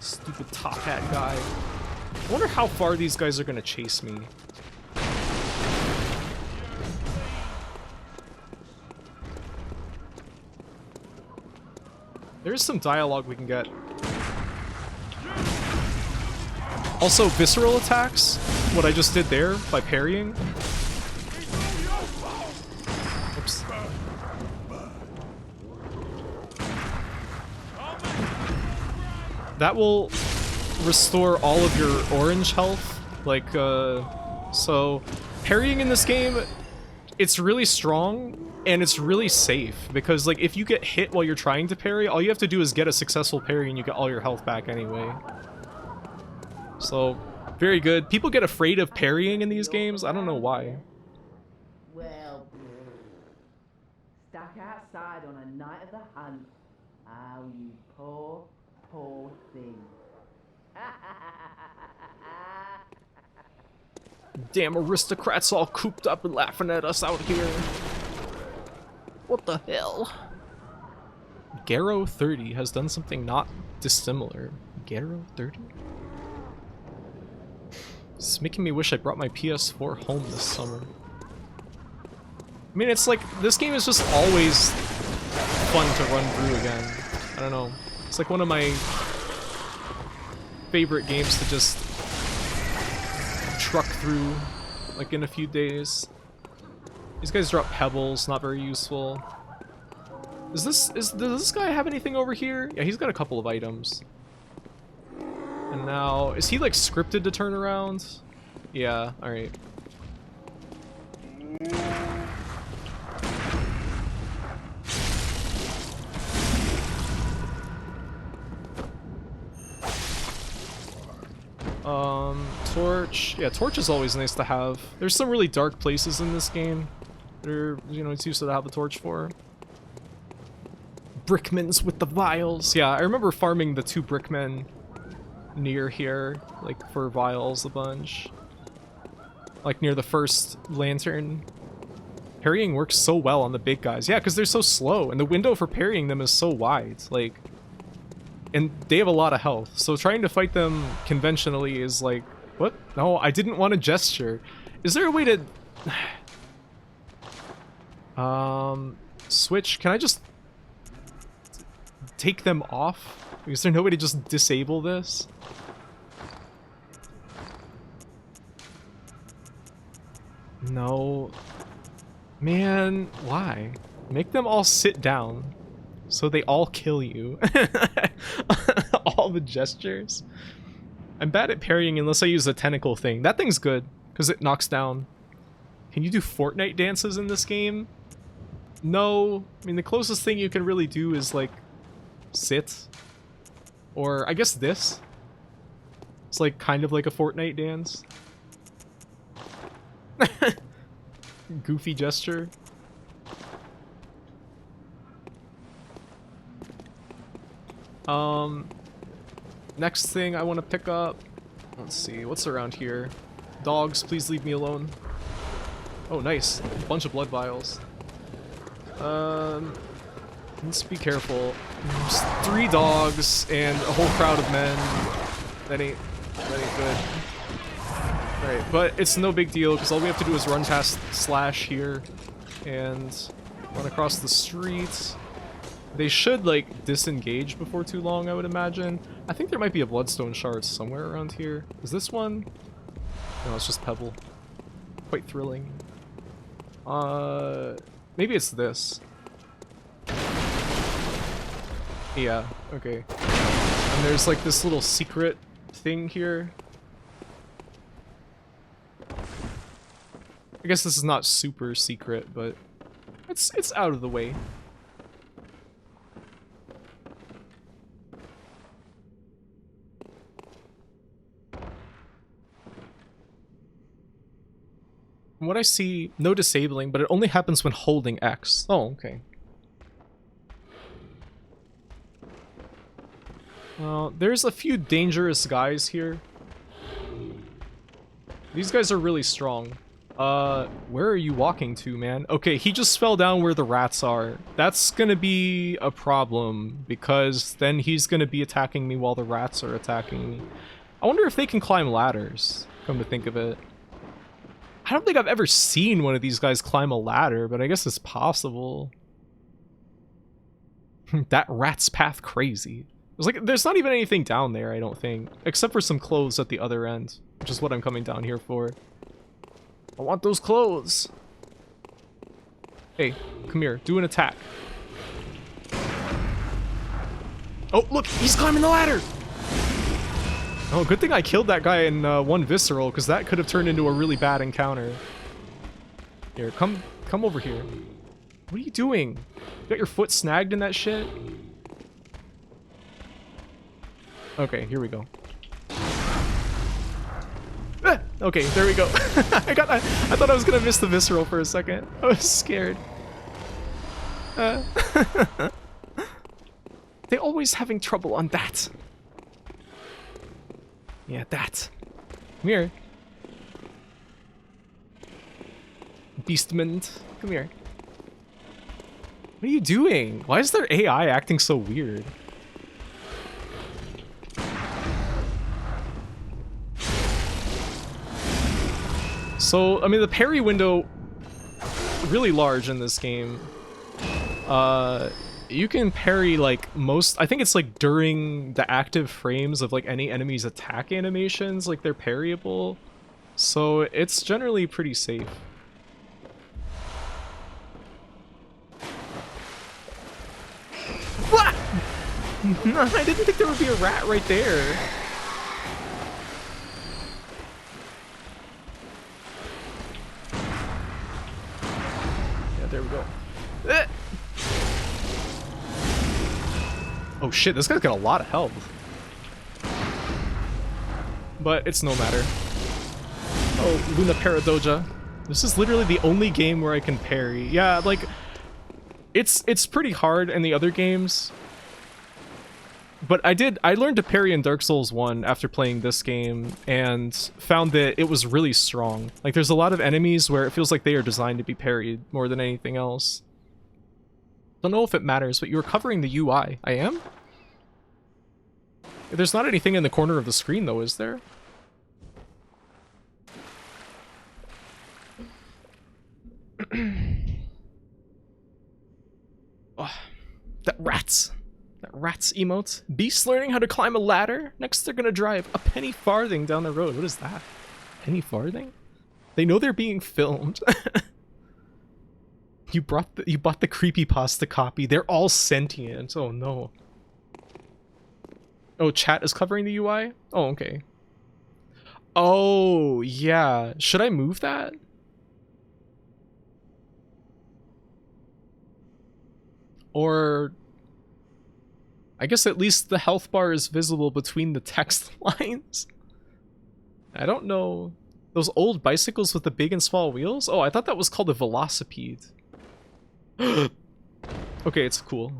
Stupid top hat guy. I wonder how far these guys are gonna chase me. There's some dialogue we can get. Also, visceral attacks, what I just did there by parrying. Oops. That will restore all of your orange health. Like, so parrying in this game, it's really strong and it's really safe because, like, if you get hit while you're trying to parry, all you have to do is get a successful parry and you get all your health back anyway. So, very good. People get afraid of parrying in these games. I don't know why. Well, stuck outside on a night of the hunt. Oh, you poor, poor thing. Damn aristocrats all cooped up and laughing at us out here. What the hell? Garrow 30 has done something not dissimilar. Garrow 30? It's making me wish I brought my PS4 home this summer. I mean, it's like, this game is just always fun to run through again. I don't know. It's like one of my favorite games to just truck through, like, in a few days. These guys drop pebbles, not very useful. Does this guy have anything over here? Yeah, he's got a couple of items. And now, is he like scripted to turn around? Yeah, alright. Torch. Yeah, torch is always nice to have. There's some really dark places in this game that are, you know, it's useful to have a torch for. Brickmans with the vials. Yeah, I remember farming the 2 brickmen near here, like, for vials a bunch. Like, near the first lantern. Parrying works so well on the big guys. Yeah, because they're so slow, and the window for parrying them is so wide. Like, and they have a lot of health, so trying to fight them conventionally is like, what? No, I didn't want to gesture. Is there a way to... switch? Can I just take them off? Is there no way to just disable this? No. Man, why? Make them all sit down so they all kill you. All the gestures. I'm bad at parrying unless I use the tentacle thing. That thing's good because it knocks down. Can you do Fortnite dances in this game? No. I mean, the closest thing you can really do is like sit. Or I guess this. It's like kind of like a Fortnite dance. Goofy gesture. Next thing I want to pick up. Let's see, what's around here? Dogs, please leave me alone. Oh, nice. A bunch of blood vials. Let's be careful. There's 3 dogs and a whole crowd of men. That ain't good. Alright, but it's no big deal because all we have to do is run past Slash here and run across the street. They should, like, disengage before too long, I would imagine. I think there might be a bloodstone shard somewhere around here. Is this one? No, it's just pebble. Quite thrilling. Maybe it's this. Yeah, okay. And there's, like, this little secret thing here. I guess this is not super secret, but it's out of the way. From what I see, no disabling, but it only happens when holding X. Oh, okay. Well, there's a few dangerous guys here. These guys are really strong. Where are you walking to, man? Okay, he just fell down where the rats are. That's gonna be a problem, because then he's gonna be attacking me while the rats are attacking me. I wonder if they can climb ladders, come to think of it. I don't think I've ever seen one of these guys climb a ladder, but I guess it's possible. That rat's path crazy. There's not even anything down there, I don't think. Except for some clothes at the other end, which is what I'm coming down here for. I want those clothes. Hey, come here, do an attack. Oh, look, he's climbing the ladder! Oh, good thing I killed that guy in one visceral, because that could have turned into a really bad encounter. Here, come over here. What are you doing? You got your foot snagged in that shit? Okay, here we go. Ah, okay, there we go. I thought I was gonna miss the visceral for a second. I was scared. They always having trouble on that. Yeah, that. Come here. Beastman, come here. What are you doing? Why is their AI acting so weird? So, I mean, the parry window, really large in this game. You can parry, like, I think it's, like, during the active frames of, like, any enemy's attack animations, like, they're parryable. So, it's generally pretty safe. What? I didn't think there would be a rat right there. Yeah, there we go. Oh shit, this guy's got a lot of health. but it's no matter. Oh, Luna Paradoja. This is literally the only game where I can parry. Yeah, like, it's pretty hard in the other games. But I learned to parry in Dark Souls 1 after playing this game, and found that it was really strong. Like, there's a lot of enemies where it feels like they are designed to be parried more than anything else. Don't know if it matters, but you were covering the UI. I am? There's not anything in the corner of the screen, though, is there? Oh, that rats emote. Beasts learning how to climb a ladder. Next they're gonna drive a penny farthing down the road. What is that? Penny farthing? They know they're being filmed. You bought the creepypasta copy. They're all sentient. Oh no. Oh, chat is covering the UI? Oh, okay. Oh, yeah. Should I move that? Or I guess at least the health bar is visible between the text lines. I don't know. Those old bicycles with the big and small wheels? Oh, I thought that was called a velocipede. Okay, it's cool.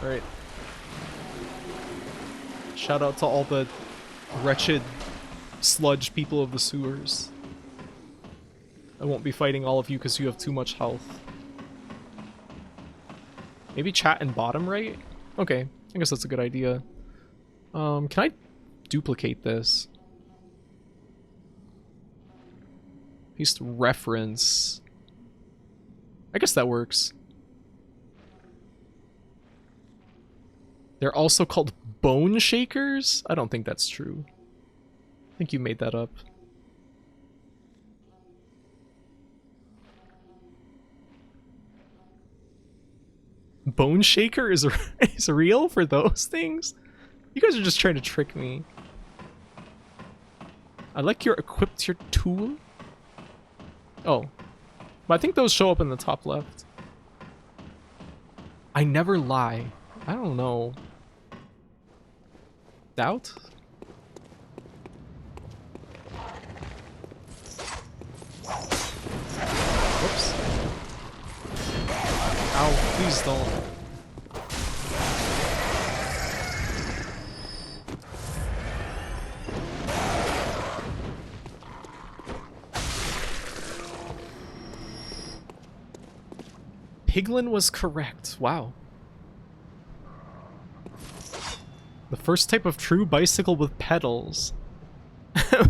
Alright. Shout out to all the wretched sludge people of the sewers. I won't be fighting all of you because you have too much health. Maybe chat in bottom right? Okay, I guess that's a good idea. Can I duplicate this? Paste reference. I guess that works. They're also called bone shakers? I don't think that's true. I think you made that up. Bone shaker is real for those things? You guys are just trying to trick me. I like your equipped your tool. Oh. But I think those show up in the top left. I never lie. I don't know. Doubt? Whoops. Ow, please don't. Piglin was correct. Wow. The first type of true bicycle with pedals.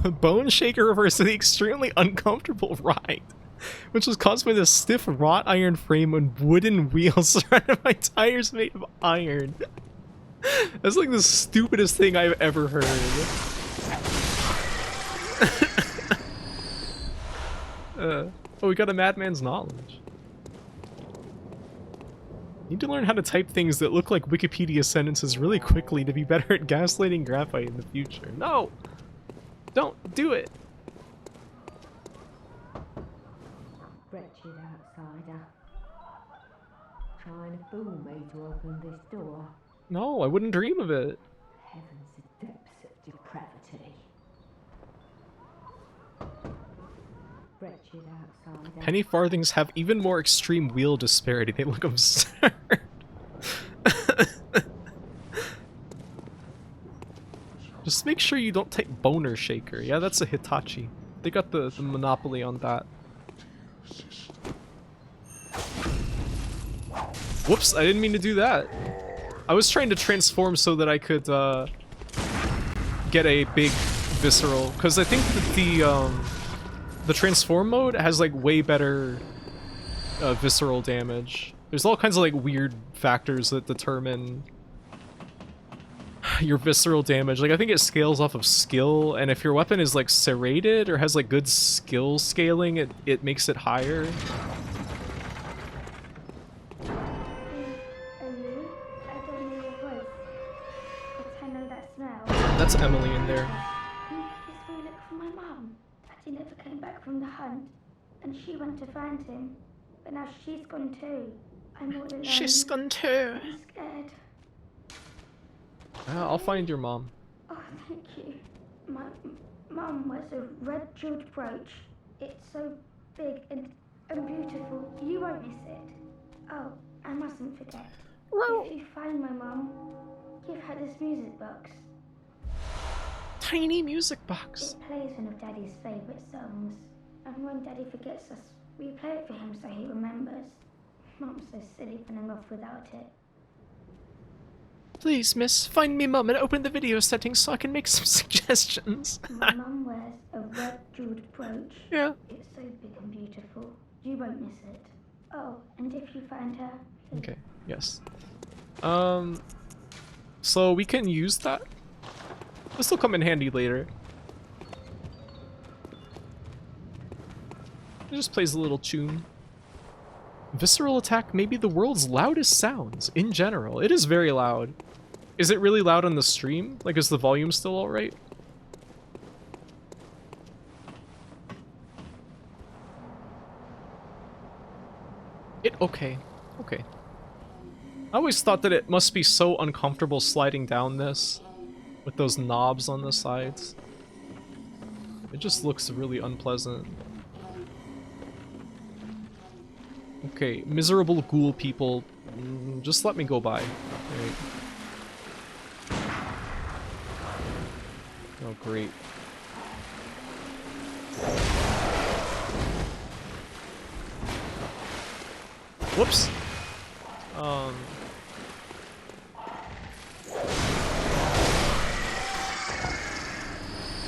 Bone shaker refers to the extremely uncomfortable ride, which was caused by the stiff wrought iron frame and wooden wheels surrounded by tires made of iron. That's like the stupidest thing I've ever heard. Oh, we got a madman's knowledge. Need to learn how to type things that look like Wikipedia sentences really quickly to be better at gaslighting graphite in the future. No! Don't do it! Wretched outsider. Trying to fool me to open this door. No, I wouldn't dream of it. Heavens, the depths of depravity. Wretched outsider. Penny farthings have even more extreme wheel disparity. They look absurd. Just make sure you don't type boner shaker. Yeah, that's a Hitachi. They got the monopoly on that. Whoops, I didn't mean to do that. I was trying to transform so that I could get a big visceral, because I think that the transform mode has like way better visceral damage. There's all kinds of like weird factors that determine your visceral damage. Like I think it scales off of skill, and if your weapon is like serrated or has like good skill scaling, it makes it higher. That's Emily in there. Just go look for my mum. Daddy never came back from the hunt, and she went to find him. But now she's gone too. I'm all alone. She's gone too. I'm scared. I'll find your mom. Oh, thank you. My mum wears a red jeweled brooch. It's so big and beautiful. You won't miss it. Oh, I mustn't forget. If you find my mum, give her this music box. Tiny music box. It plays one of Daddy's favourite songs. And when Daddy forgets us, we play it for him so he remembers. Mum's so silly running off without it. Please, miss, find me mum and open the video settings so I can make some suggestions. My mum wears a red jeweled brooch. Yeah. It's so big and beautiful. You won't miss it. Oh, and if you find her... Okay, yes. So we can use that? This will come in handy later. It just plays a little tune. Visceral attack may be the world's loudest sounds, in general. It is very loud. Is it really loud on the stream? Like, is the volume still alright? Okay. Okay. I always thought that it must be so uncomfortable sliding down this with those knobs on the sides. It just looks really unpleasant. Okay, miserable ghoul people, just let me go by. Right. Oh, great. Whoops.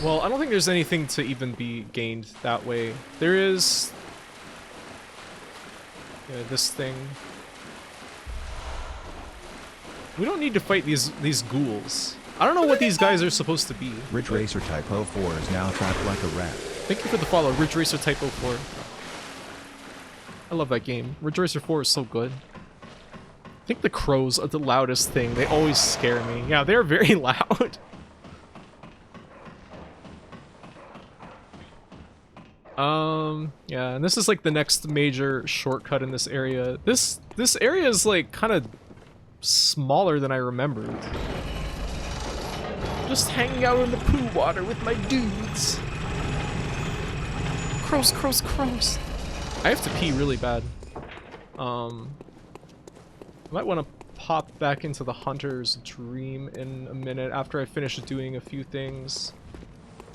Well, I don't think there's anything to even be gained that way. There is... yeah, this thing. We don't need to fight these ghouls. I don't know what these guys are supposed to be. Ridge Racer Type 04 is now trapped like a rat. Thank you for the follow, Ridge Racer Type 04. I love that game. Ridge Racer 4 is so good. I think the crows are the loudest thing. They always scare me. Yeah, they're very loud. Yeah, and this is like the next major shortcut in this area. This area is like kind of smaller than I remembered. Just hanging out in the poo water with my dudes. Crows, crows, crows. I have to pee really bad. I might want to pop back into the Hunter's Dream in a minute after I finish doing a few things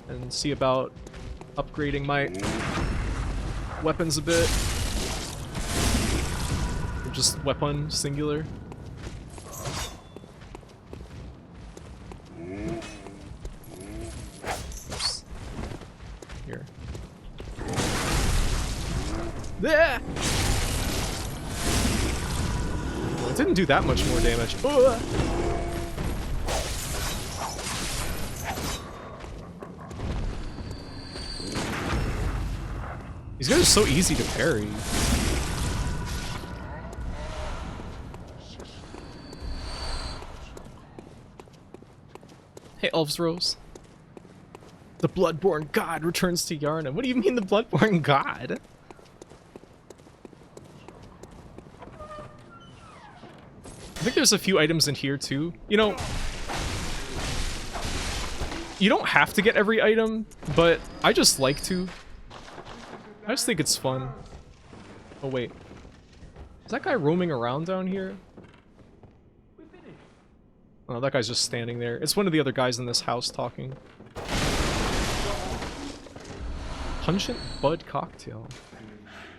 and see about upgrading my weapons a bit. Or just weapon singular. Oops. Here. There! Well, it didn't do that much more damage. Ugh. These guys are so easy to parry. Hey, Elves Rose. The Bloodborne God returns to Yharnam. What do you mean the Bloodborne God? I think there's a few items in here too. You know, you don't have to get every item, but I just like to. I just think it's fun. Oh wait. Is that guy roaming around down here? Oh, that guy's just standing there. It's one of the other guys in this house talking. Pungent Bud Cocktail.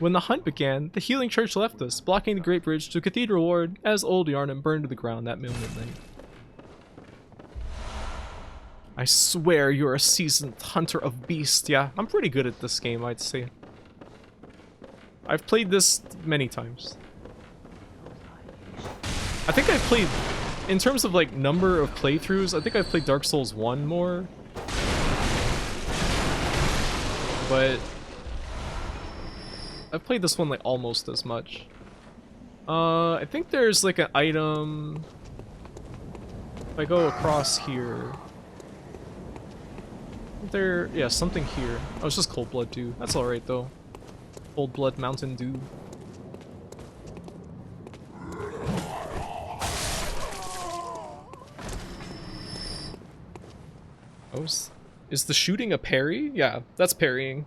When the hunt began, the healing church left us, blocking the Great Bridge to Cathedral Ward as old Yharnam burned to the ground that midnight. I swear you're a seasoned hunter of beasts. Yeah, I'm pretty good at this game, I'd say. I've played this many times. I think I've played, in terms of like number of playthroughs, I think I've played Dark Souls 1 more. But I've played this one like almost as much. I think there's like an item. If I go across here. There, yeah, something here. Oh, it's just Cold Blood Dew. That's alright though. Cold Blood Mountain Dew. Oh, is the shooting a parry? Yeah, that's parrying.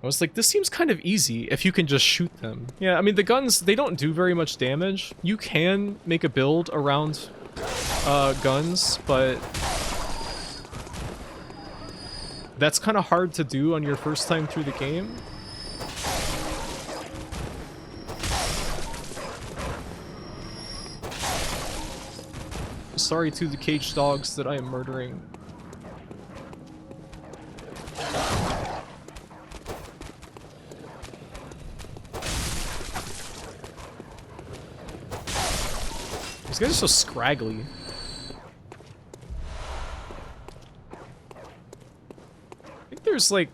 I was like, this seems kind of easy if you can just shoot them. Yeah, I mean, the guns, they don't do very much damage. You can make a build around guns, but that's kind of hard to do on your first time through the game. Sorry to the caged dogs that I am murdering. These guys are so scraggly. I think there's like...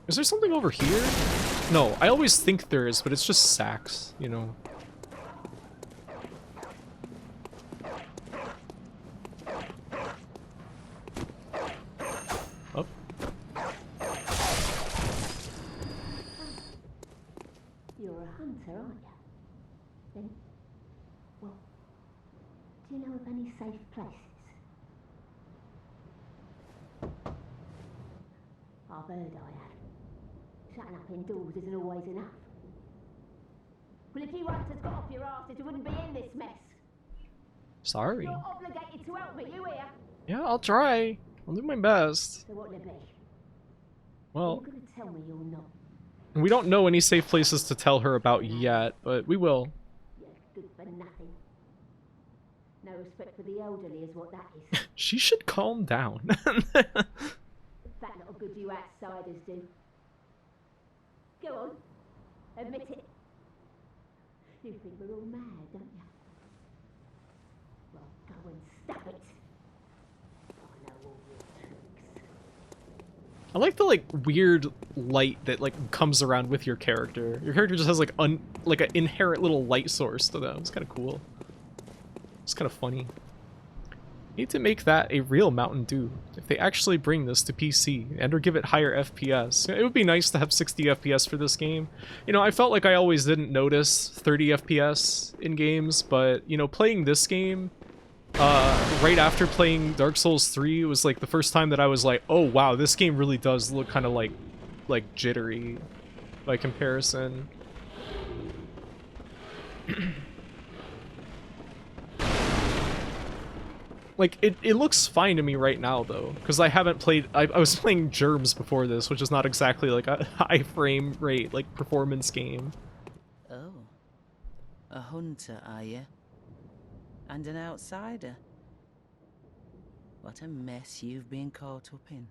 Is there something over here? No, I always think there is, but it's just sacks, you know. Up. You're a hunter, aren't you? Then, well, do you know of any safe places? I've heard I have. Shutting up indoors isn't always enough. Well, if you hunters got off your asses, you wouldn't be in this mess. Sorry. You're obligated to help me, you hear? Yeah, I'll try. I'll do my best. So what'll it be? Well, You're gonna tell me you're not. we don't know any safe places to tell her about yet, but we will. You're good for nothing. No respect for the elderly is what that is. She should calm down. That lot of good you outsiders do. Go on, admit it. You think we're all mad, don't you? Well, go and stop it. I know all your tricks. I like the like weird light that like comes around with your character. Your character just has like an inherent little light source to them. It's kind of cool. It's kind of funny. Need to make that a real Mountain Dew if they actually bring this to PC and or give it higher FPS. It would be nice to have 60 FPS for this game. You know, I felt like I always didn't notice 30 FPS in games, but you know, playing this game right after playing Dark Souls 3 was like the first time that I was like, oh wow, this game really does look kind of like jittery by comparison. Like, it looks fine to me right now, though, because I haven't played... I was playing Germs before this, which is not exactly, like, a high frame rate, like, performance game. Oh. A hunter, are you? And an outsider? What a mess you've been caught up in.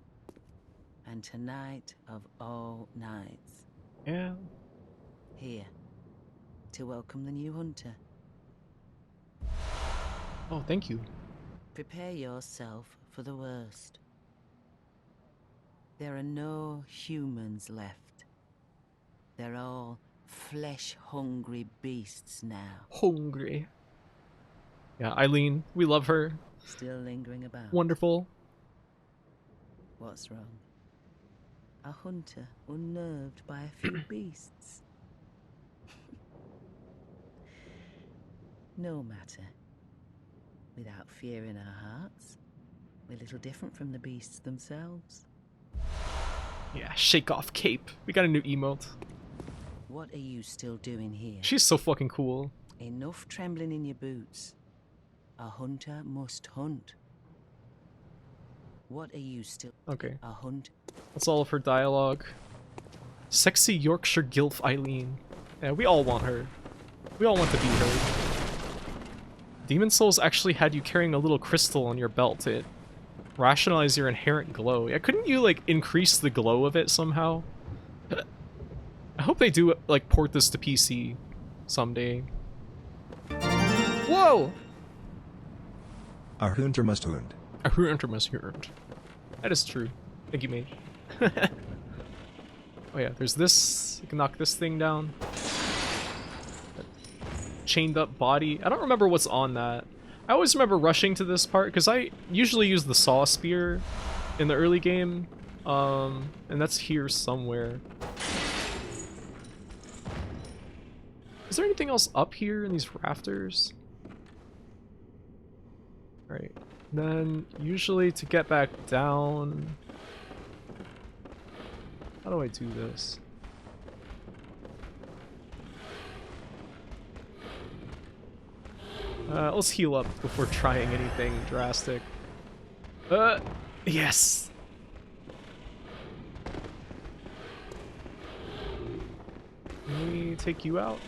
And tonight of all nights. Yeah. Here. To welcome the new hunter. Oh, thank you. Prepare yourself for the worst. There are no humans left. They're all flesh-hungry beasts now. Hungry. Yeah, Eileen, we love her. Still lingering about. Wonderful. What's wrong? A hunter unnerved by a few beasts. No matter. Without fear in our hearts, we're little different from the beasts themselves. Yeah, shake off cape. We got a new emote. What are you still doing here? She's so fucking cool. Enough trembling in your boots. A hunter must hunt. What are you still... Okay. A hunt... That's all of her dialogue. Sexy Yorkshire Gilf Eileen. Yeah, we all want her. We all want to be her. Demon Souls actually had you carrying a little crystal on your belt to rationalize your inherent glow. Yeah, couldn't you, like, increase the glow of it somehow? I hope they do, like, port this to PC someday. Whoa! A hunter must hunt. A hunter must hunt. That is true. Thank you, mate. Oh yeah, there's this. You can knock this thing down. Chained up body. I don't remember what's on that. I always remember rushing to this part because I usually use the saw spear in the early game. And that's here somewhere. Is there anything else up here in these rafters? Alright. Then usually to get back down, how do I do this? Let's heal up before trying anything drastic. Yes! Can we take you out?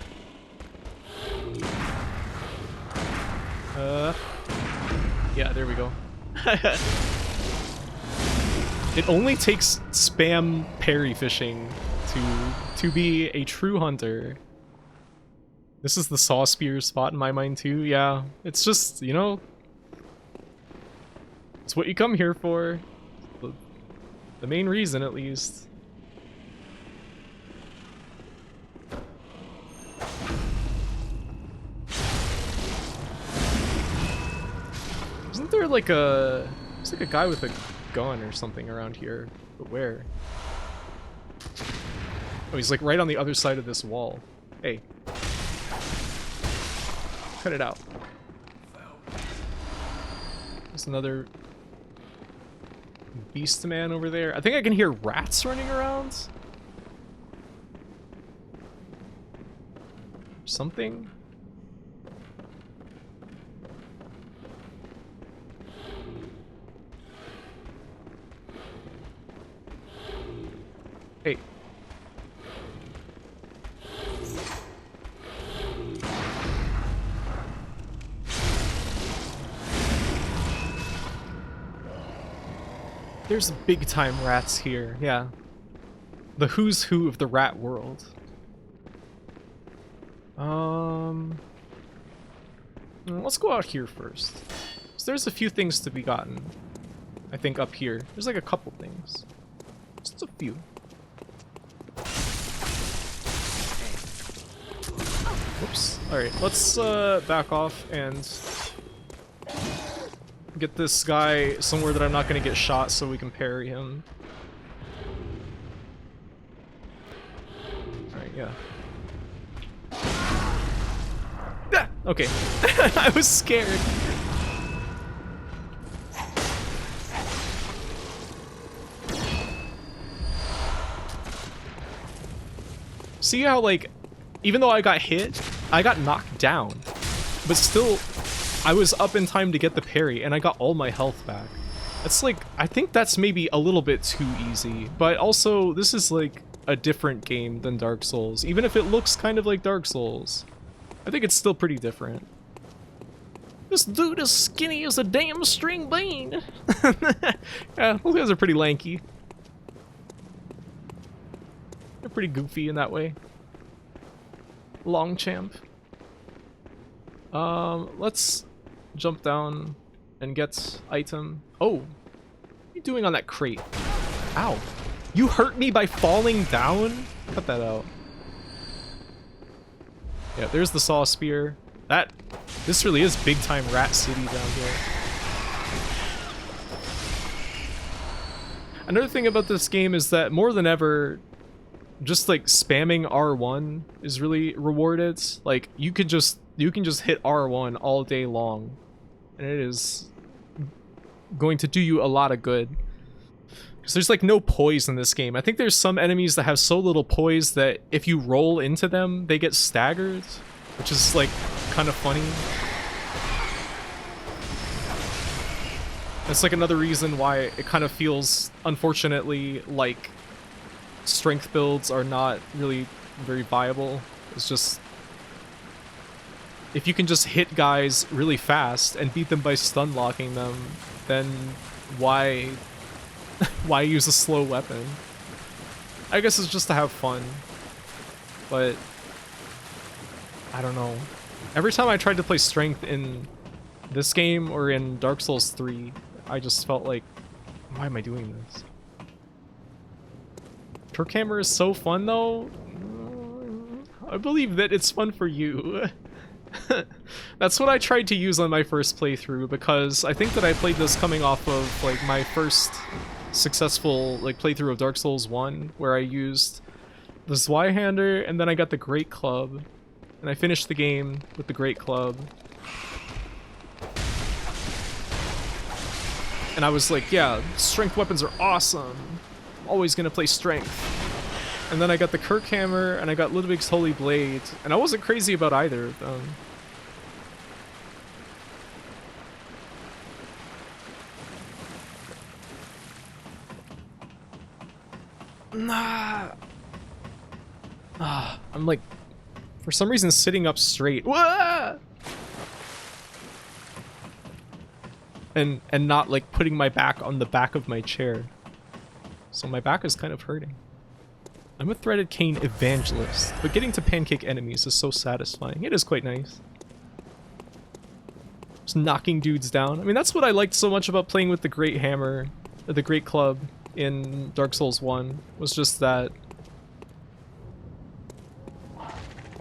Yeah, there we go. It only takes spam parry fishing to be a true hunter. This is the saw spear spot in my mind too. Yeah, it's just, you know, it's what you come here for. The main reason, at least. Isn't there like a... There's like a guy with a gun or something around here. But where? Oh, he's like right on the other side of this wall. Hey. Cut it out. There's another beast man over there. I think I can hear rats running around. Something? Hey. There's big time rats here, yeah. The who's who of the rat world. Let's go out here first. So there's a few things to be gotten. I think up here. There's like a couple things. Just a few. Whoops. Alright, let's back off and get this guy somewhere that I'm not going to get shot so we can parry him. Alright, yeah. Ah! Okay. I was scared. See how, like, even though I got hit, I got knocked down. But still, I was up in time to get the parry, and I got all my health back. That's like, I think that's maybe a little bit too easy. But also, this is like a different game than Dark Souls. Even if it looks kind of like Dark Souls, I think it's still pretty different. This dude is skinny as a damn string bean. Yeah, those guys are pretty lanky. They're pretty goofy in that way. Long champ. Let's jump down and get item. Oh, what are you doing on that crate? Ow. You hurt me by falling down? Cut that out. Yeah, there's the saw spear. This really is big time rat city down here. Another thing about this game is that more than ever, just like spamming R1 is really rewarded. Like you can just hit R1 all day long, and it is going to do you a lot of good. Because there's like no poise in this game. I think there's some enemies that have so little poise that if you roll into them, they get staggered, which is like kind of funny. That's like another reason why it kind of feels, unfortunately, like strength builds are not really very viable. It's just, if you can just hit guys really fast and beat them by stun locking them, then why use a slow weapon? I guess it's just to have fun, but I don't know. Every time I tried to play strength in this game or in Dark Souls 3, I just felt like, why am I doing this? Turk Hammer is so fun though. I believe that it's fun for you. That's what I tried to use on my first playthrough, because I think that I played this coming off of like my first successful like playthrough of Dark Souls 1, where I used the Zweihander and then I got the Great Club, and I finished the game with the Great Club. And I was like, yeah, strength weapons are awesome. Always gonna play strength. And then I got the Kirk Hammer, and I got Ludwig's Holy Blade, and I wasn't crazy about either of them. Nah. I'm like, for some reason, sitting up straight. Wah! And not like putting my back on the back of my chair. So my back is kind of hurting. I'm a threaded cane evangelist, but getting to pancake enemies is so satisfying. It is quite nice. Just knocking dudes down. I mean, that's what I liked so much about playing with the Great Hammer, or the Great Club in Dark Souls 1, was just that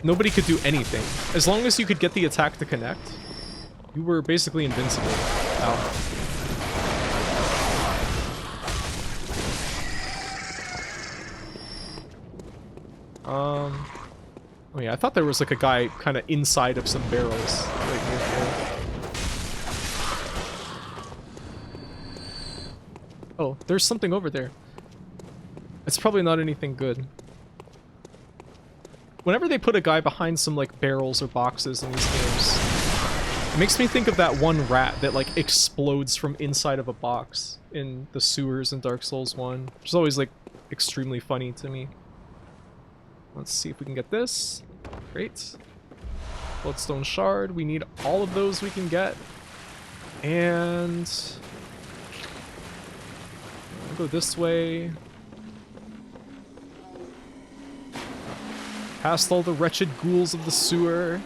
nobody could do anything. As long as you could get the attack to connect, you were basically invincible. Ow. Oh yeah, I thought there was like a guy kind of inside of some barrels right near here. Oh, there's something over there. It's probably not anything good. Whenever they put a guy behind some like barrels or boxes in these games, it makes me think of that one rat that like explodes from inside of a box in the sewers in Dark Souls 1, which is always like extremely funny to me. Let's see if we can get this. Great. Bloodstone shard. We need all of those we can get. And I'll go this way. Past all the wretched ghouls of the sewer,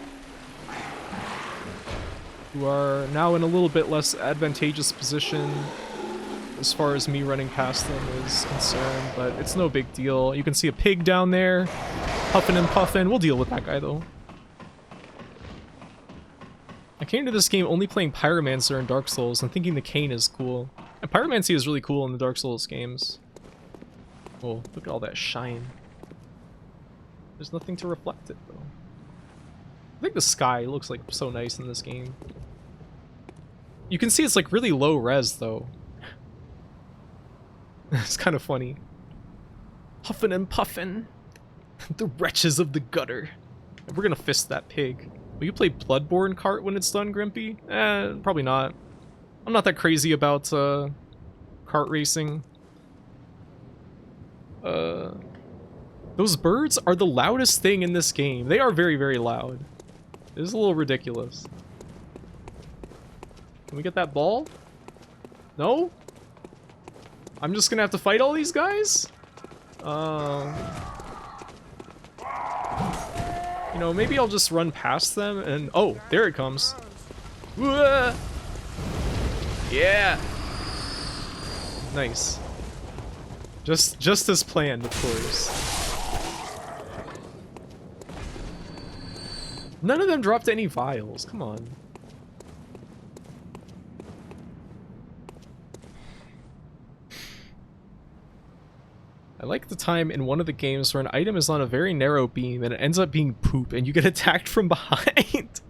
who are now in a little bit less advantageous position as far as me running past them is concerned, but it's no big deal. You can see a pig down there, huffing and puffing. We'll deal with that guy, though. I came to this game only playing Pyromancer in Dark Souls and thinking the cane is cool. And Pyromancy is really cool in the Dark Souls games. Oh, look at all that shine. There's nothing to reflect it, though. I think the sky looks like so nice in this game. You can see it's like really low res, though. It's kind of funny. Huffin' and puffin'. The wretches of the gutter. We're gonna fist that pig. Will you play Bloodborne kart when it's done, Grimpy? Probably not. I'm not that crazy about kart racing. Those birds are the loudest thing in this game. They are very, very loud. It is a little ridiculous. Can we get that ball? No? I'm just gonna have to fight all these guys? You know, maybe I'll just run past them and... Oh, there it comes. Whoa! Yeah! Nice. Just as planned, of course. None of them dropped any vials. Come on. I like the time in one of the games where an item is on a very narrow beam and it ends up being poop and you get attacked from behind.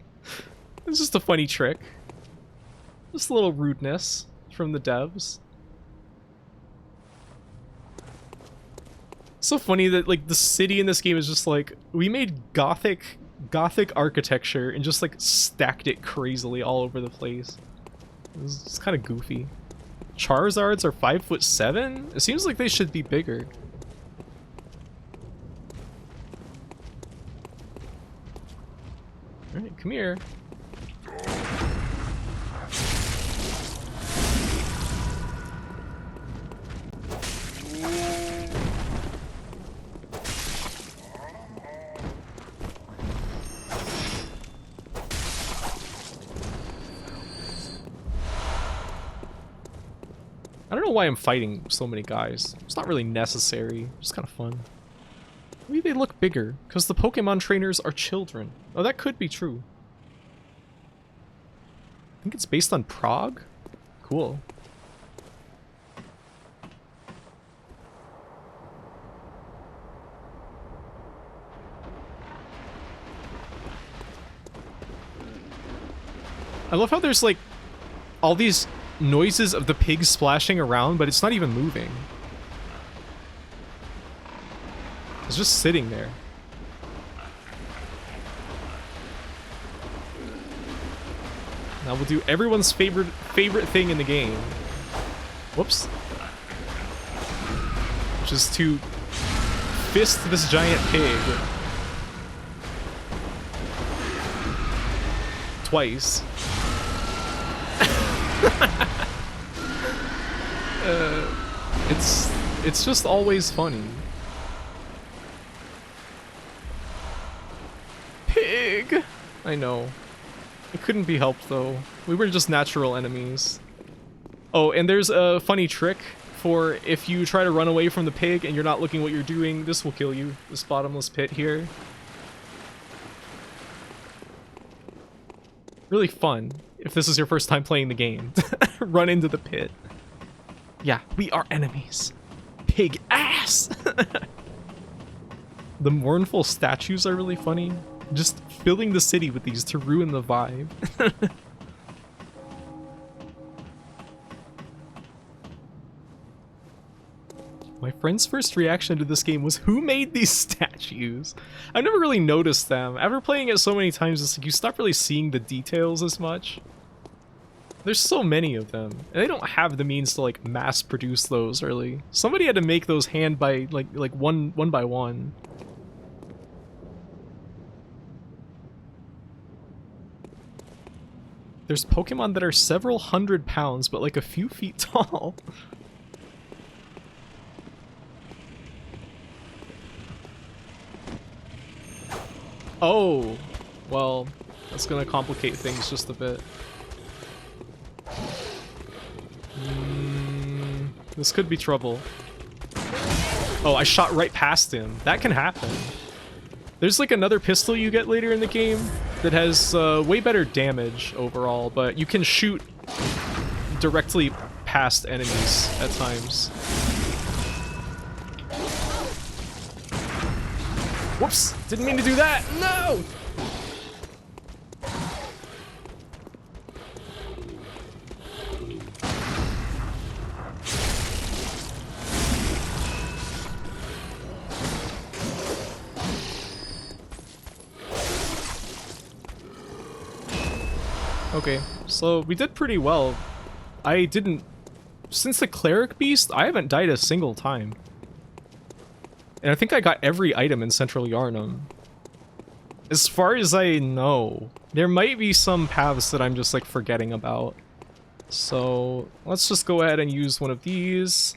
It's just a funny trick. Just a little rudeness from the devs. So funny that like the city in this game is just like, we made gothic architecture and just like stacked it crazily all over the place. It's kind of goofy. Charizards are 5'7"? It seems like they should be bigger. Alright, come here. I don't know why I'm fighting so many guys. It's not really necessary. It's kind of fun. Maybe they look bigger, because the Pokemon trainers are children. Oh, that could be true. I think it's based on Prague? Cool. I love how there's like all these noises of the pigs splashing around, but it's not even moving. It's just sitting there. Now we'll do everyone's favorite thing in the game. Whoops. Which is to fist this giant pig. Twice. It's just always funny. Pig! I know. It couldn't be helped though. We were just natural enemies. Oh, and there's a funny trick for if you try to run away from the pig and you're not looking what you're doing, this will kill you. This bottomless pit here. Really fun if this is your first time playing the game. Run into the pit. Yeah, we are enemies. Pig ass! The mournful statues are really funny. Just filling the city with these to ruin the vibe. My friend's first reaction to this game was, who made these statues? I've never really noticed them. After playing it so many times, it's like you stop really seeing the details as much. There's so many of them, and they don't have the means to like mass produce those really. Somebody had to make those hand by like one by one. There's Pokemon that are several hundred pounds, but like a few feet tall. Oh, well, that's gonna complicate things just a bit. This could be trouble. Oh, I shot right past him. That can happen. There's like another pistol you get later in the game that has way better damage overall, but you can shoot directly past enemies at times. Whoops! Didn't mean to do that! No! Okay, so we did pretty well. Since the Cleric Beast, I haven't died a single time. And I think I got every item in Central Yharnam. As far as I know. There might be some paths that I'm just like forgetting about. So let's just go ahead and use one of these.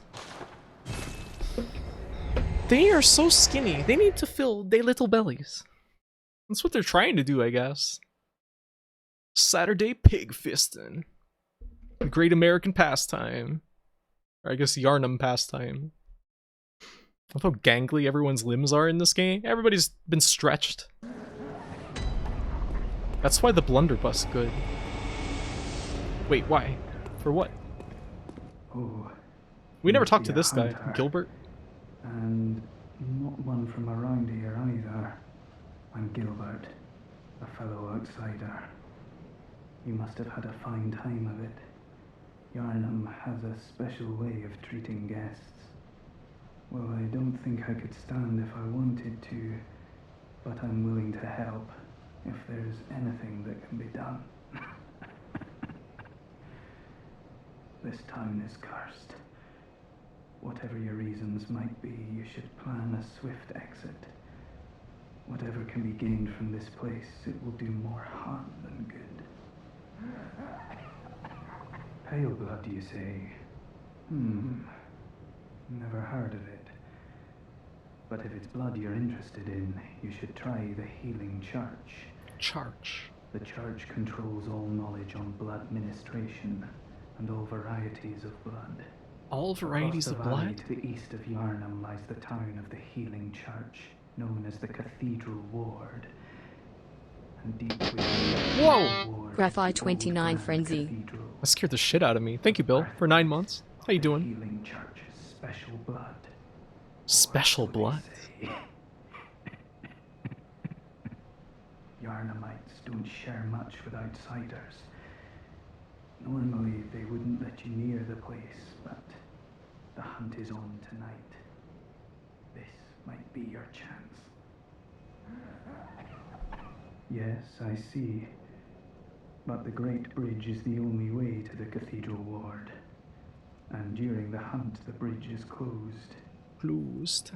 They are so skinny. They need to fill their little bellies. That's what they're trying to do, I guess. Saturday pig fisting. The great American pastime. Or I guess Yharnam pastime. I love how gangly everyone's limbs are in this game. Everybody's been stretched. That's why the blunderbuss good. Wait, why? For what? Oh, We never talked to this guy, hunter. Gilbert. And not one from around here either. I'm Gilbert, a fellow outsider. You must have had a fine time of it. Yharnam has a special way of treating guests. Well, I don't think I could stand if I wanted to, but I'm willing to help if there's anything that can be done. This town is cursed. Whatever your reasons might be, you should plan a swift exit. Whatever can be gained from this place, it will do more harm than good. Pale blood, you say? Never heard of it. But if it's blood you're interested in, you should try the Healing Church. Church. The church controls all knowledge on blood ministration and all varieties of blood. All varieties of Across the valley blood? to the east of Yharnam lies the town of the Healing Church, known as the Cathedral Ward. And deep within Whoa! the ward Graphite is the 29 old frenzy. cathedral. That scared the shit out of me. Thank you, Bill, for 9 months. How you doing? Healing Church's special blood. Special So they blood? say. Yharnamites don't share much with outsiders. Normally, they wouldn't let get you near the place, but the hunt is on tonight. This might be your chance. Yes, I see. But the Great Bridge is the only way to the Cathedral Ward. And during the hunt, the bridge is closed. Closed.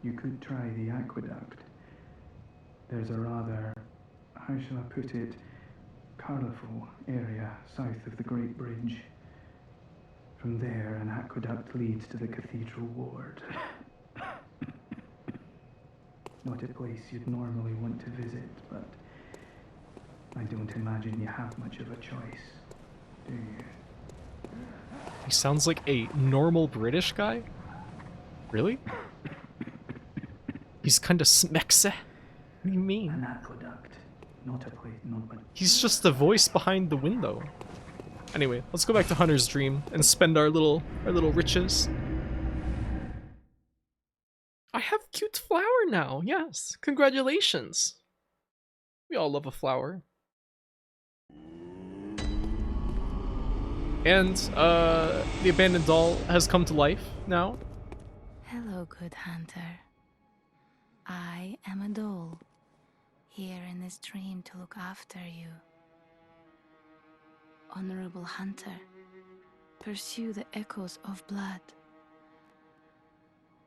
You could try the aqueduct. There's a rather, how shall I put it, colourful area south of the Great Bridge. From there, an aqueduct leads to the Cathedral Ward. Not a place you'd normally want to visit, but I don't imagine you have much of a choice, do you? He sounds like a normal British guy? Really? He's kind of smexe. What do you mean? An aqueduct, not a place, He's just the voice behind the window. Anyway, let's go back to Hunter's Dream and spend our little riches. I have cute flower now, yes. Congratulations. We all love a flower. And, the abandoned doll has come to life now. Hello, good hunter. I am a doll, here in this dream to look after you. Honorable hunter, pursue the echoes of blood,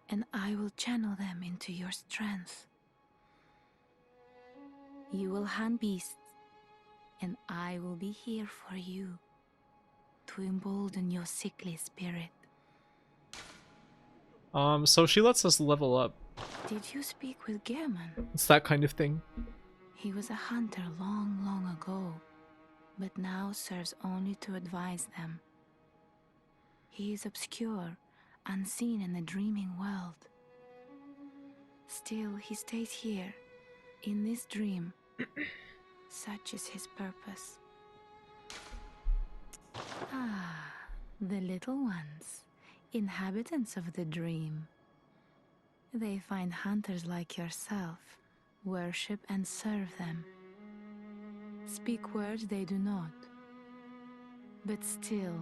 and I will channel them into your strength. You will hunt beasts, and I will be here for you, to embolden your sickly spirit. So she lets us level up. Did you speak with Gehrman? It's that kind of thing. He was a hunter long, long ago, but now serves only to advise them. He is obscure, unseen in the dreaming world. Still, he stays here, in this dream. Such is his purpose. Ah, the little ones, inhabitants of the dream. They find hunters like yourself, worship and serve them. Speak words they do not. But still,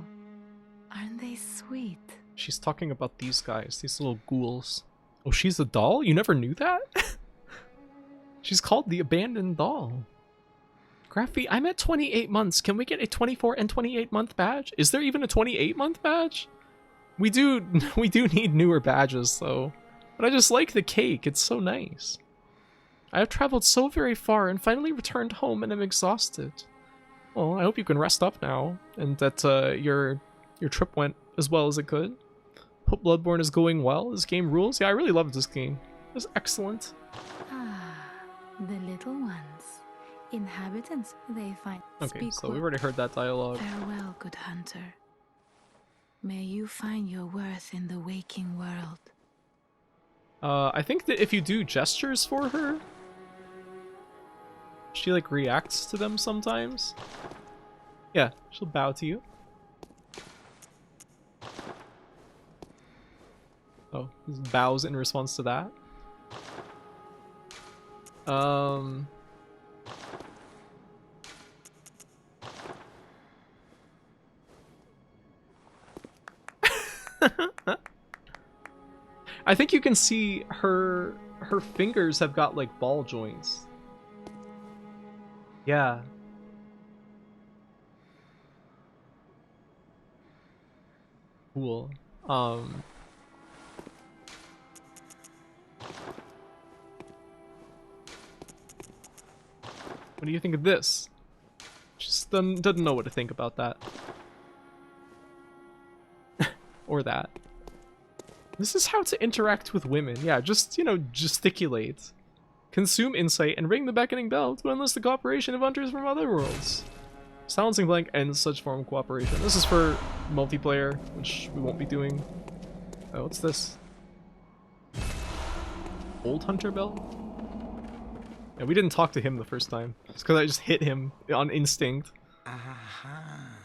aren't they sweet? She's talking about these guys, these little ghouls. Oh, she's a doll? You never knew that? She's called the Abandoned Doll. Graphie, I'm at 28 months. Can we get a 24 and 28 month badge? Is there even a 28 month badge? We do need newer badges though. But I just like the cake, it's so nice. I have traveled so very far and finally returned home and am exhausted. Well, I hope you can rest up now and that your trip went as well as it could. Hope Bloodborne is going well. This game rules. Yeah, I really loved this game. It was excellent. Ah, the little ones, inhabitants they find. Okay, so we've already heard that dialogue. Farewell, good hunter. May you find your worth in the waking world. I think that if you do gestures for her, she like reacts to them sometimes. Yeah, she'll bow to you. Oh, bows in response to that. I think you can see her fingers have got like ball joints. Yeah. Cool. What do you think of this? Just doesn't know what to think about that. Or that. This is how to interact with women. Yeah, just, you know, gesticulate. Consume insight and ring the beckoning bell to enlist the cooperation of hunters from other worlds. Silencing blank ends such form of cooperation. This is for multiplayer, which we won't be doing. Oh, what's this? Old hunter bell? Yeah, we didn't talk to him the first time. It's because I just hit him on instinct. Aha!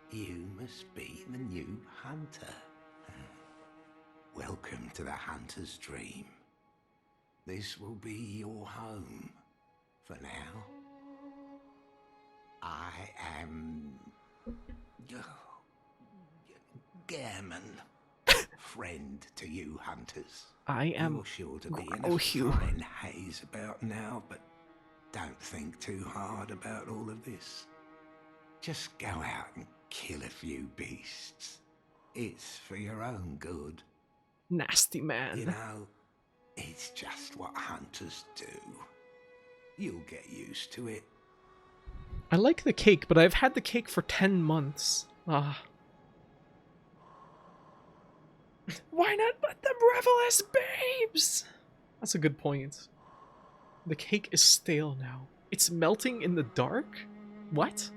You must be the new hunter. Welcome to the hunter's dream. This will be your home for now. I am Gammon. Friend to you hunters. I am You're sure to be in a Grohue. fine haze about now, but don't think too hard about all of this. Just go out and kill a few beasts. It's for your own good. Nasty man. You know, it's just what hunters do. You'll get used to it. I like the cake, but I've had the cake for 10 months. Ah. Why not let them revel as babes? That's a good point. The cake is stale now. It's melting in the dark? What?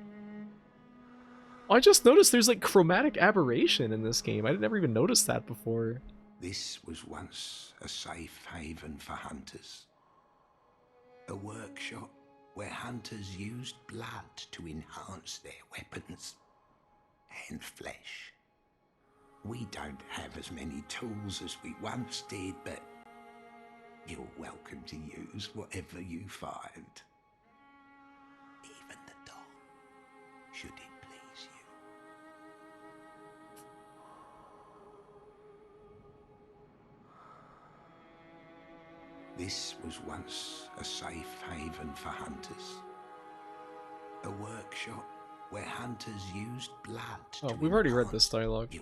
Oh, I just noticed there's like chromatic aberration in this game. I never even noticed that before. This was once a safe haven for hunters. A workshop where hunters used blood to enhance their weapons and flesh. We don't have as many tools as we once did, but you're welcome to use whatever you find. Even the doll, should it please you. This was once a safe haven for hunters. A workshop where hunters used blood. Oh, we've already read this dialogue.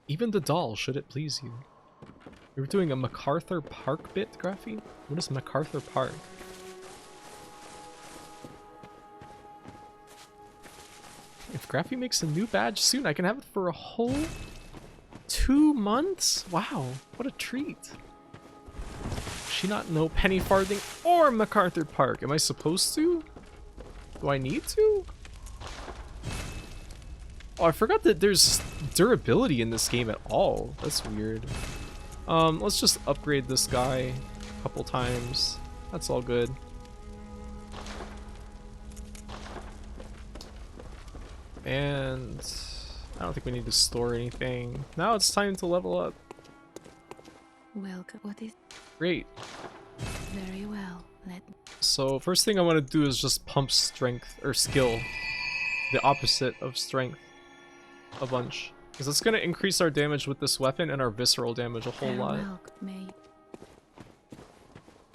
Even the doll, should it please you. We were doing a MacArthur Park bit, Graffy? What is MacArthur Park? If Graffy makes a new badge soon, I can have it for a whole 2 months? Wow, what a treat. She not know Penny Farthing or MacArthur Park. Am I supposed to? Do I need to? Oh, I forgot that there's durability in this game at all. That's weird. Let's just upgrade this guy a couple times. That's all good. And I don't think we need to store anything. Now it's time to level up. Welcome. What is? Great. Very well. So first thing I want to do is just pump strength or skill, the opposite of strength, a bunch, because it's going to increase our damage with this weapon and our visceral damage a whole lot. Mate.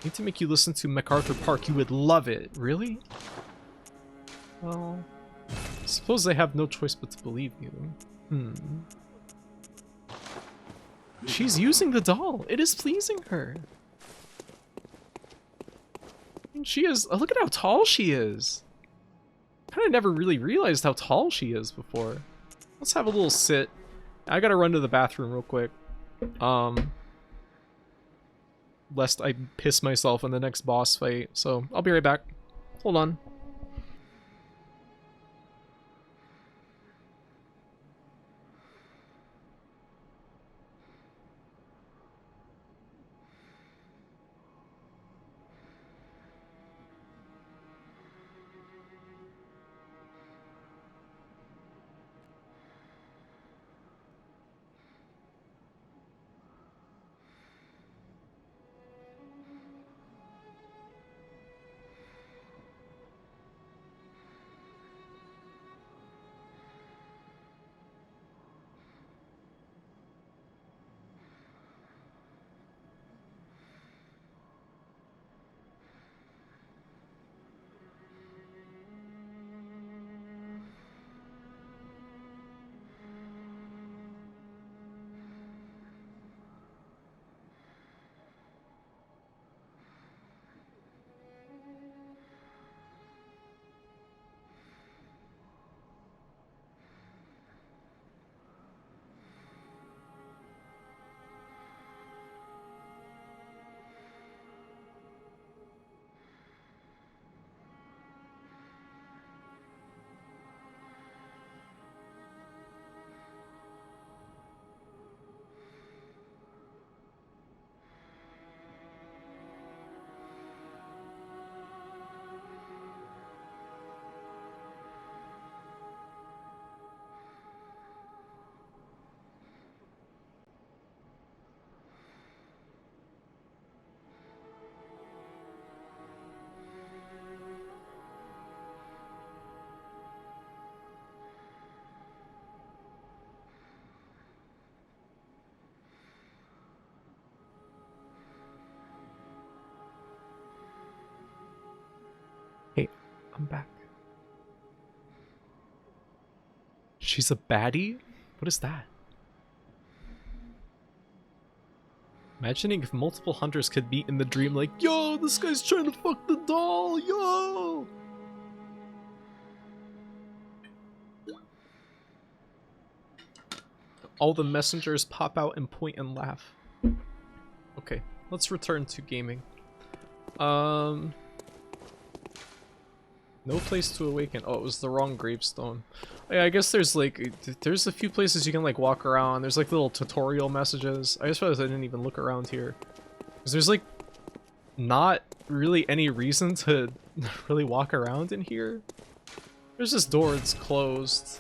Need to make you listen to MacArthur Park. You would love it. Really? Well, I suppose they have no choice but to believe you. She's using the doll. It is pleasing her. She is. Look at how tall she is. Kind of never really realized how tall she is before. Let's have a little sit. I gotta run to the bathroom real quick. Lest I piss myself in the next boss fight. So I'll be right back. Hold on. I'm back. She's a baddie? What is that? Imagining if multiple hunters could meet in the dream like, yo, this guy's trying to fuck the doll, yo! All the messengers pop out and point and laugh. Okay, let's return to gaming. No place to awaken. Oh, it was the wrong gravestone. Yeah, I guess there's like, there's a few places you can like walk around. There's like little tutorial messages. I just realized I didn't even look around here. Because there's like not really any reason to really walk around in here. There's this door that's closed.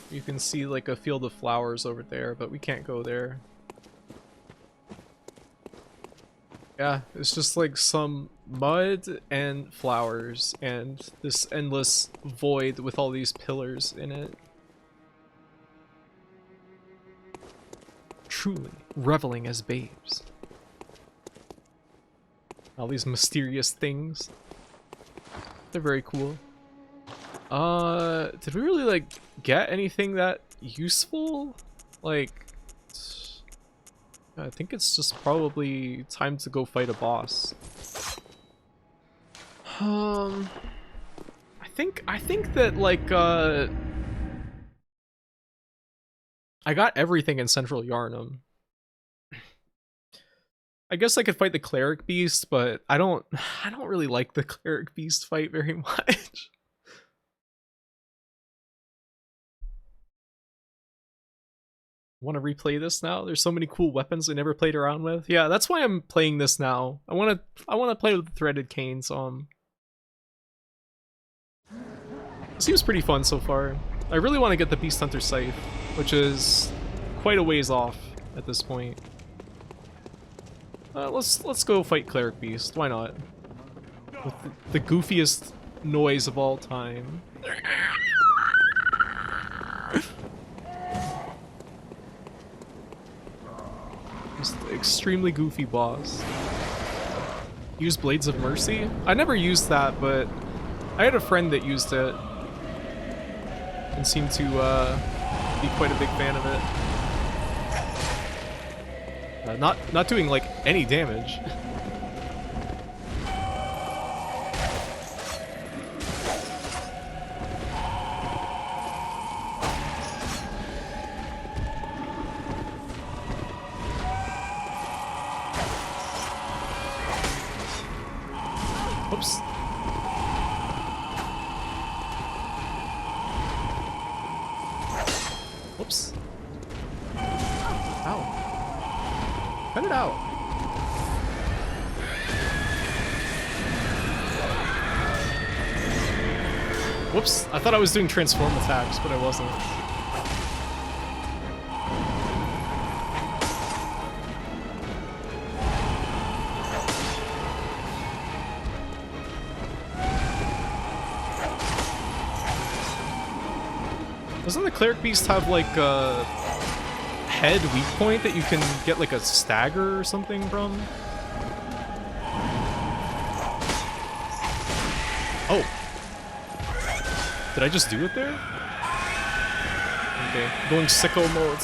You can see like a field of flowers over there, but we can't go there. Yeah, it's just like some mud and flowers and this endless void with all these pillars in it. Truly reveling as babes. All these mysterious things. They're very cool. Did we really like get anything that useful? Like, I think it's just probably time to go fight a boss. I think that like I got everything in Central Yharnam. I guess I could fight the cleric beast, but I don't really like the cleric beast fight very much. Want to replay this now? There's so many cool weapons I never played around with. Yeah, that's why I'm playing this now. I want to play with the threaded canes. It seems pretty fun so far. I really want to get the Beast Hunter Scythe, which is quite a ways off at this point. Let's go fight Cleric Beast. Why not? With the goofiest noise of all time. Just extremely goofy boss. Use Blades of Mercy? I never used that, but I had a friend that used it and seemed to be quite a big fan of it. Not doing like any damage. Oops. Whoops. Ow. Cut it out. Whoops. I thought I was doing transform attacks, but I wasn't. Doesn't the Cleric Beast have like a head weak point that you can get like a stagger or something from? Oh. Did I just do it there? Okay, going sicko mode.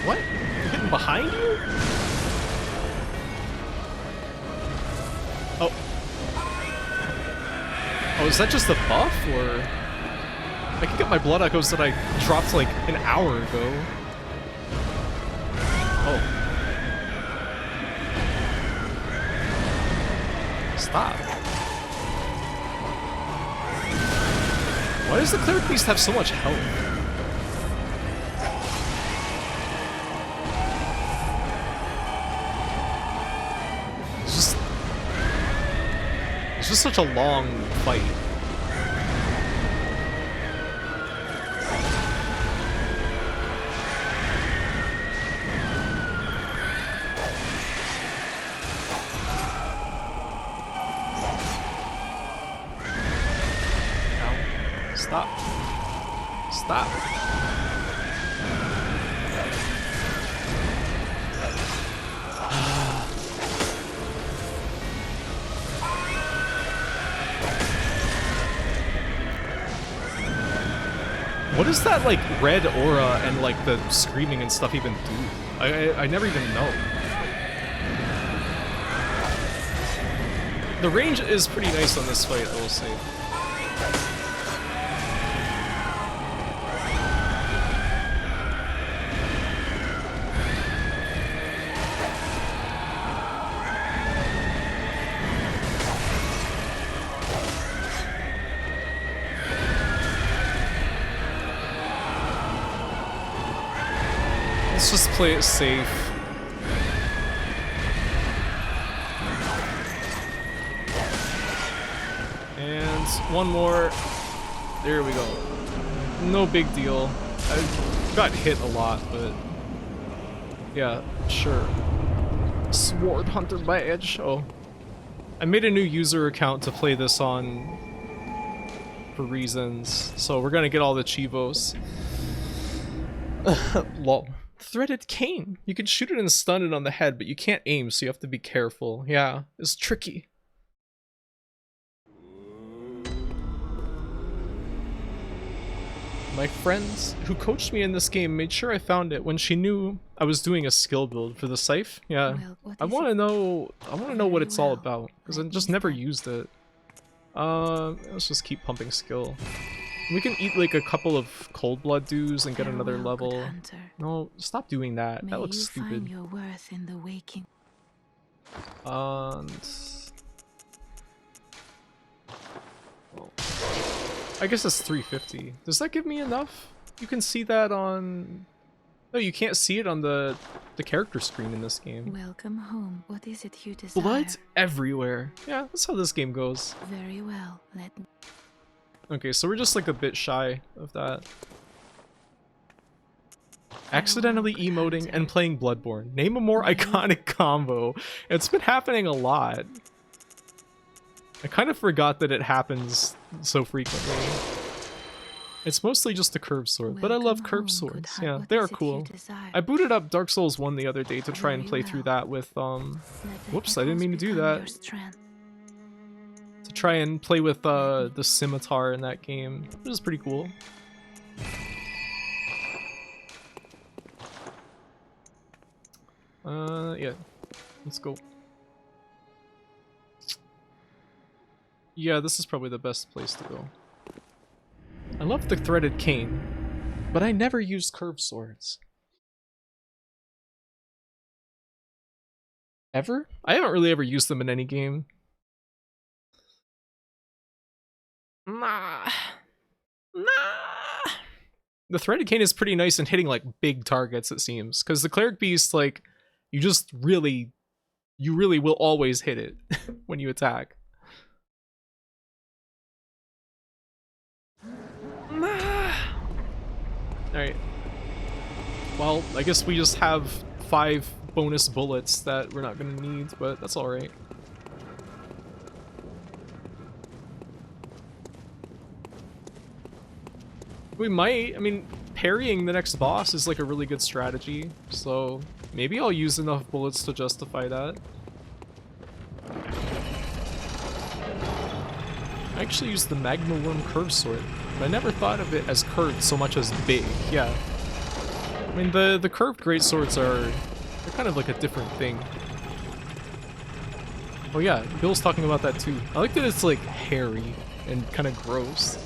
What? You're hitting behind you? Oh. Oh, is that just a buff, or? I can get my blood echoes that I dropped like an hour ago. Oh. Stop. Why does the Cleric Beast have so much health? It's just such a long fight. Stop. What does that, like, red aura and, like, the screaming and stuff even do? I never even know. The range is pretty nice on this fight, I will say. Let's just play it safe. And one more. There we go. No big deal. I got hit a lot, but yeah, sure. Sword Hunter badge. Oh. I made a new user account to play this on for reasons, so we're gonna get all the Chivos. Lol. Threaded cane. You can shoot it and stun it on the head, but you can't aim, so you have to be careful. Yeah, it's tricky. My friends who coached me in this game made sure I found it when she knew I was doing a skill build for the scythe. Yeah, Well, I want to know. I want to know what it's all about because I just never used it. Let's just keep pumping skill. We can eat like a couple of cold blood dews and get another level. No, stop doing that. That looks stupid. Find your worth in the waking. And well, I guess it's 350. Does that give me enough? You can see that on... No, you can't see it on the character screen in this game. Welcome home. What is it you desire? Blood everywhere. Yeah, that's how this game goes. Very well. Let me... Okay, so we're just like a bit shy of that. Accidentally emoting and playing Bloodborne. Name a more iconic combo. It's been happening a lot. I kind of forgot that it happens so frequently. It's mostly just a curved sword, but I love curved swords. Yeah, they are cool. I booted up Dark Souls 1 the other day to try and play through that with, whoops, I didn't mean to do that. To try and play with, the scimitar in that game, which is pretty cool. Yeah. Let's go. Yeah, this is probably the best place to go. I love the threaded cane, but I never used curved swords. Ever? I haven't really ever used them in any game. Nah. The threaded cane is pretty nice in hitting like big targets, it seems, because the cleric beast, like, you really will always hit it when you attack. Alright. Well, I guess we just have 5 bonus bullets that we're not gonna need, but that's alright. We might. I mean, parrying the next boss is like a really good strategy, so maybe I'll use enough bullets to justify that. I actually used the Magma Worm curved sword, but I never thought of it as curved so much as big. Yeah. I mean, the curved greatswords they're kind of like a different thing. Oh yeah, Bill's talking about that too. I like that it's like hairy and kind of gross.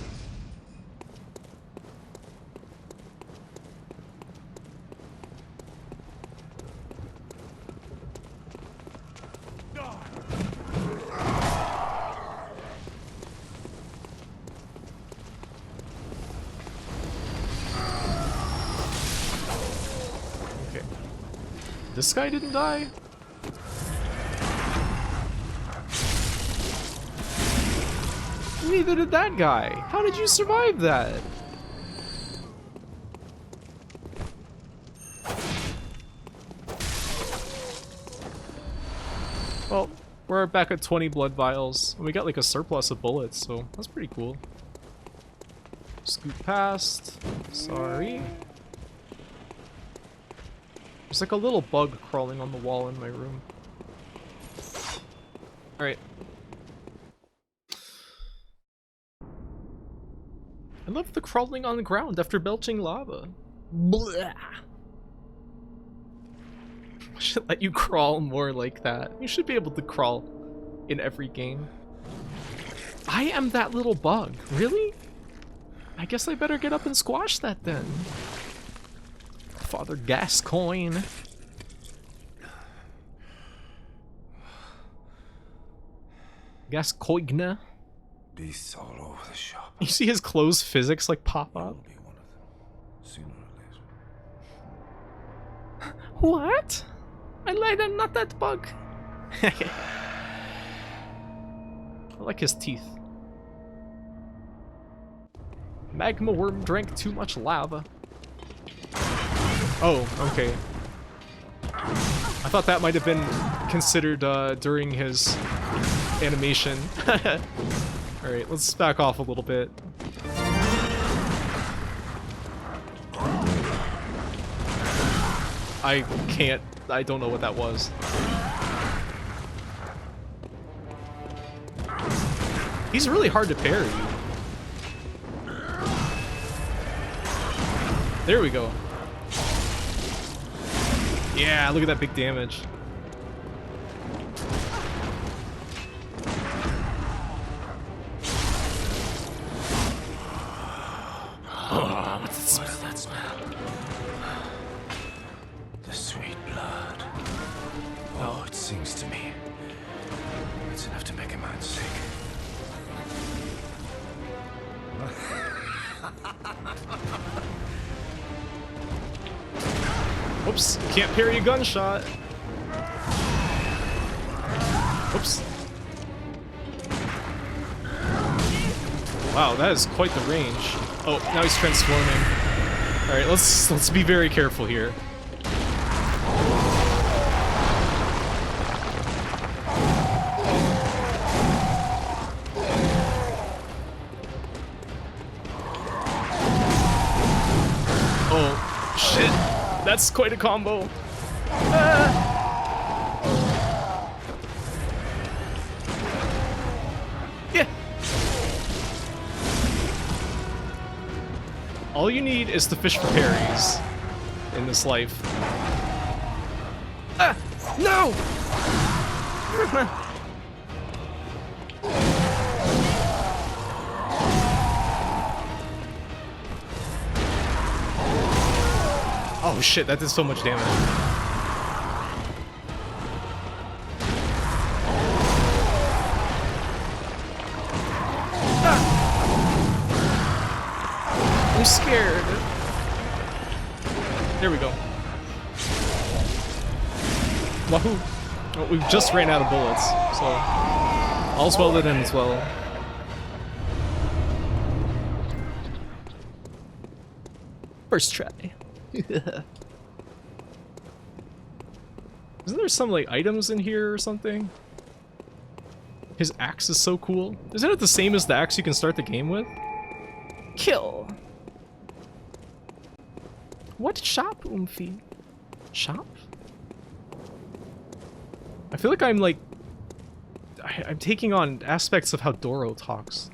This guy didn't die? Neither did that guy. How did you survive that? Well, we're back at 20 blood vials, and we got like a surplus of bullets, so that's pretty cool. Scoot past. Sorry. There's like a little bug crawling on the wall in my room. Alright. I love the crawling on the ground after belching lava. Blah. I should let you crawl more like that. You should be able to crawl in every game. I am that little bug. Really? I guess I better get up and squash that then. Father Gascoigne. Gascoigne. Beasts all over the shop. You see his clothes physics like pop up? You'll be one of them, sooner or later. What? I lied, I'm not that bug. I like his teeth. Magma worm drank too much lava. Oh, okay. I thought that might have been considered during his animation. Alright, let's back off a little bit. I don't know what that was. He's really hard to parry. There we go. Yeah, look at that big damage. Oh, what's the smell? That smell? The sweet blood. Oh, it sings to me. It's enough to make a man sick. Oops, can't parry a gunshot. Oops. Wow, that is quite the range. Oh, now he's transforming. Alright, let's be very careful here. Oh, shit. That's quite a combo. Yeah. All you need is to fish for parries in this life. No! Oh shit, that did so much damage. I'm scared. There we go. Wahoo. Oh, we just ran out of bullets, so all's well that ends well. First try. Isn't there some like items in here or something? His axe is so cool. Isn't it the same as the axe you can start the game with? Kill. What shop, Oomphy? Shop? I feel like I'm like... I'm taking on aspects of how Doro talks.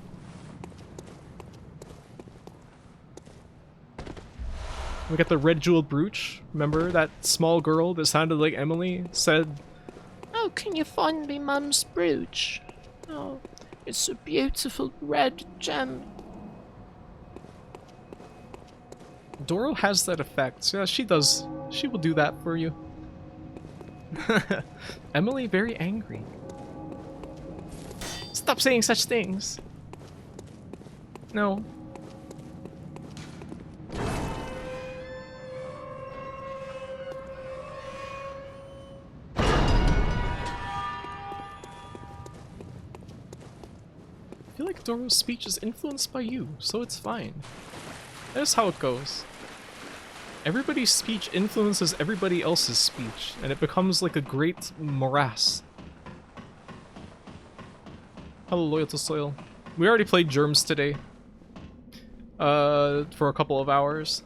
We got the red jeweled brooch. Remember that small girl that sounded like Emily said, "Oh, can you find me Mum's brooch? Oh, it's a beautiful red gem." Doro has that effect. Yeah, she does. She will do that for you. Emily very angry. Stop saying such things. No. I feel like Doro's speech is influenced by you, so it's fine. That's how it goes. Everybody's speech influences everybody else's speech, and it becomes like a great morass. Hello, Loyal to Soil. We already played Germs today. for a couple of hours.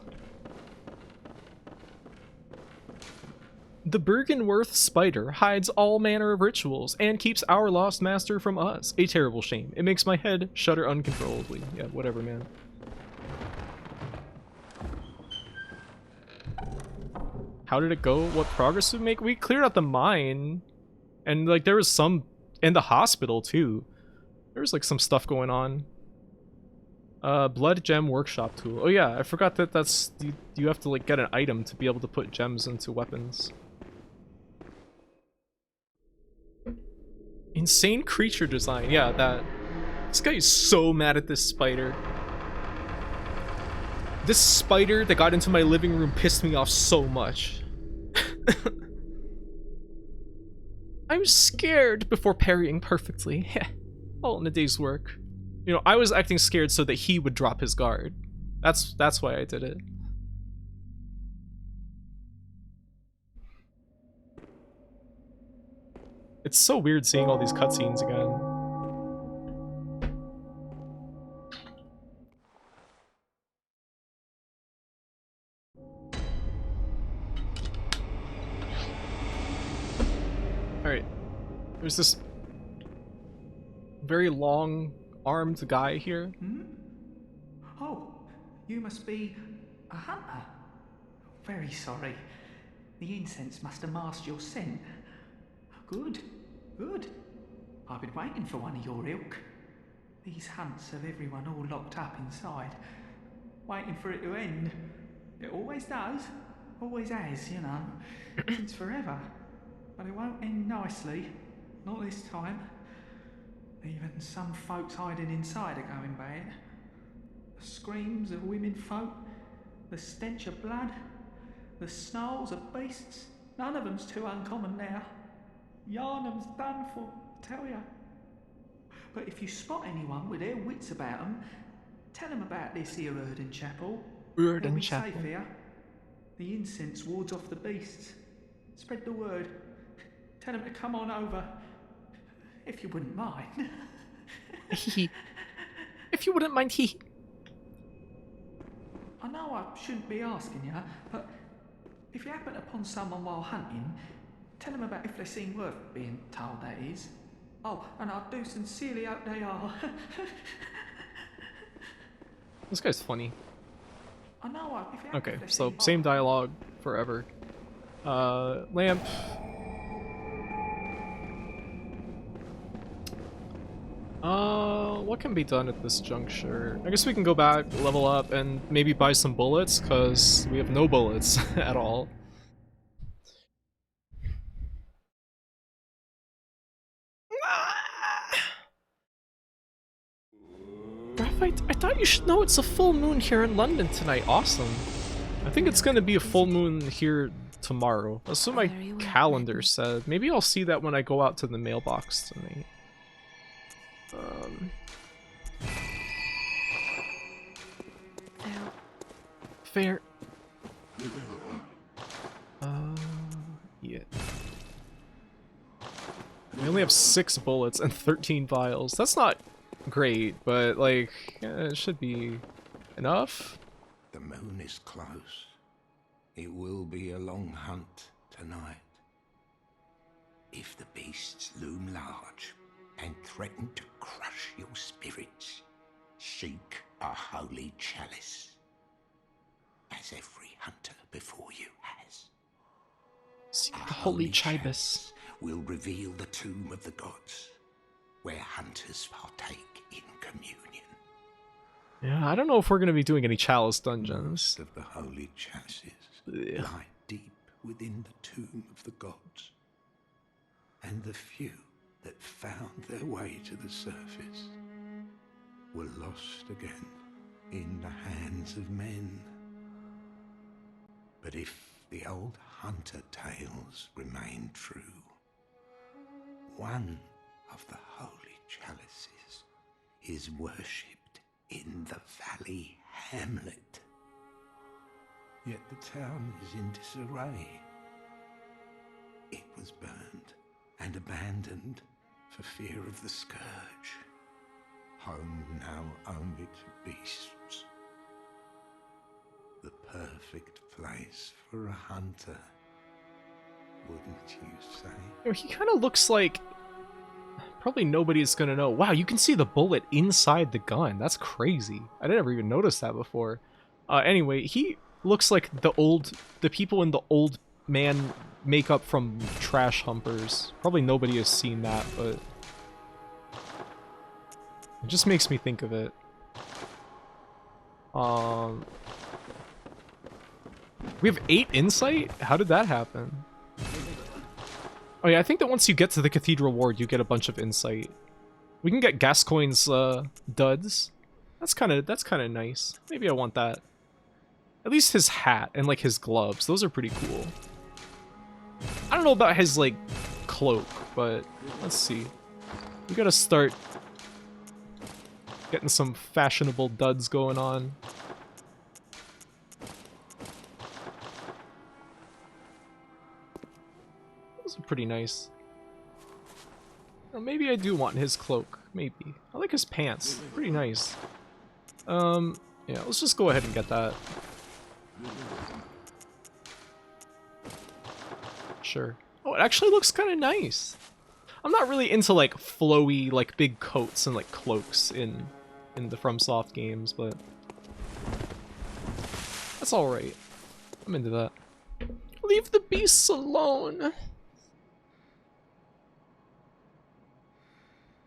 The Bergenworth spider hides all manner of rituals and keeps our lost master from us. A terrible shame. It makes my head shudder uncontrollably. Yeah, whatever, man. How did it go? What progress did we make? We cleared out the mine. And, like, there was some in the hospital, too. There was, like, some stuff going on. Blood gem workshop tool. Oh, yeah, I forgot that that's... You have to, like, get an item to be able to put gems into weapons. Insane creature design. Yeah, that... This guy is so mad at this spider. This spider that got into my living room pissed me off so much. I'm scared before parrying perfectly. All in a day's work. You know, I was acting scared so that he would drop his guard. That's why I did it. It's so weird seeing all these cutscenes again. Alright. There's this very long-armed guy here. Hmm? Oh, you must be a hunter. Very sorry. The incense must have masked your scent. Good, good. I've been waiting for one of your ilk. These hunts have everyone all locked up inside, waiting for it to end. It always does, always has, you know, since forever. But it won't end nicely, not this time. Even some folks hiding inside are going bad. The screams of women folk, the stench of blood, the snarls of beasts, none of them's too uncommon now. Yharnam's done for, I tell ya. But if you spot anyone with their wits about them, tell them about this here Erden Chapel. They'll be safe here. The incense wards off the beasts. Spread the word. Tell them to come on over. If you wouldn't mind. If you wouldn't mind, I know I shouldn't be asking you, but if you happen upon someone while hunting, tell them about if they seem worth being told, that is. Oh, and I do sincerely hope they are. This guy's funny. I know Okay, so same dialogue forever. Lamp. What can be done at this juncture? I guess we can go back, level up, and maybe buy some bullets, because we have no bullets at all. Graphite, I thought you should know it's a full moon here in London tonight. Awesome. I think it's gonna be a full moon here tomorrow. That's what my calendar said. Maybe I'll see that when I go out to the mailbox tonight. Fair. Yeah. We only have 6 bullets and 13 vials. That's not great, but like, it should be enough. The moon is close. It will be a long hunt tonight. If the beasts loom large and threaten to crush your spirits, seek a holy chalice, as every hunter before you has. Seek the holy chalice will reveal the tomb of the gods, where hunters partake in communion. Yeah, I don't know if we're gonna be doing any chalice dungeons. Most of the holy chalices lie deep within the tomb of the gods, and the few that found their way to the surface were lost again in the hands of men. But if the old hunter tales remain true, one of the holy chalices is worshipped in the valley hamlet. Yet the town is in disarray. It was burned and abandoned for fear of the scourge. Home now only to beasts perfect place for a hunter, wouldn't you say? You know, he kind of looks like... Probably nobody's gonna know. Wow, you can see the bullet inside the gun. That's crazy. I never even noticed that before. Anyway, he looks like the people in the old man makeup from Trash Humpers. Probably nobody has seen that, but... It just makes me think of it. We have 8 insight? How did that happen? Oh yeah, I think that once you get to the Cathedral Ward, you get a bunch of insight. We can get Gascoigne's duds. That's kind of nice. Maybe I want that. At least his hat and like his gloves. Those are pretty cool. I don't know about his like cloak, but let's see. We gotta start getting some fashionable duds going on. Pretty nice. Or maybe I do want his cloak. Maybe. I like his pants. Pretty nice. Yeah, let's just go ahead and get that. Sure. Oh, it actually looks kind of nice. I'm not really into like flowy, like big coats and like cloaks in the FromSoft games, but that's all right. I'm into that. Leave the beasts alone.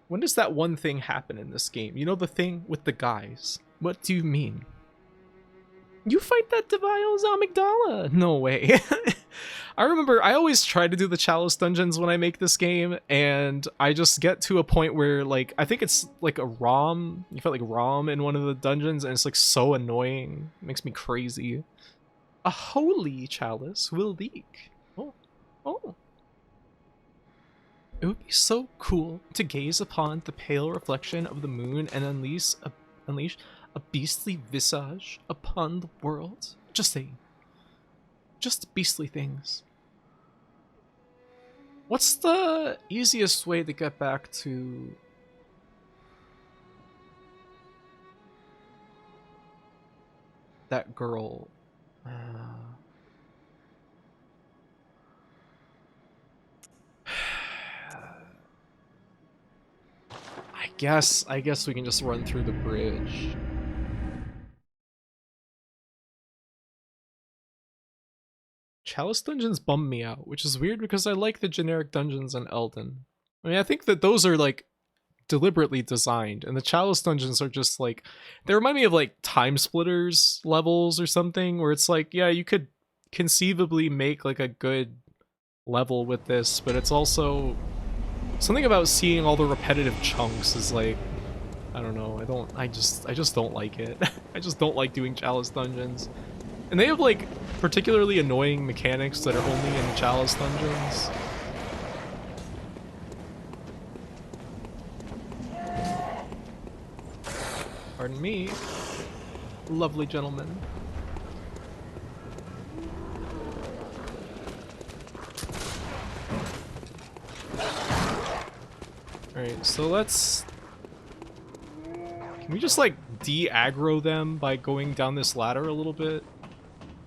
When does that one thing happen in this game? You know, the thing with the guys. What do you mean? You fight that Devile's amygdala! No way. I remember I always try to do the Chalice dungeons when I make this game, and I just get to a point where, like, I think it's like a ROM. You fight like ROM in one of the dungeons, and it's like so annoying. It makes me crazy. A holy chalice will leak. Oh. Oh. It would be so cool to gaze upon the pale reflection of the moon and unleash a beastly visage upon the world. Just saying. Just beastly things. What's the easiest way to get back to... that girl? I guess we can just run through the bridge. Chalice dungeons bum me out, which is weird because I like the generic dungeons in Elden. I mean, I think that those are like deliberately designed, and the Chalice dungeons are just like, they remind me of like Time Splitters levels or something, where it's like, yeah, you could conceivably make like a good level with this, but it's also something about seeing all the repetitive chunks is like, I don't know, I just don't like it. I just don't like doing Chalice dungeons. And they have like particularly annoying mechanics that are only in Chalice dungeons. Pardon me, lovely gentleman. Alright, so let's... Can we just, like, de-aggro them by going down this ladder a little bit?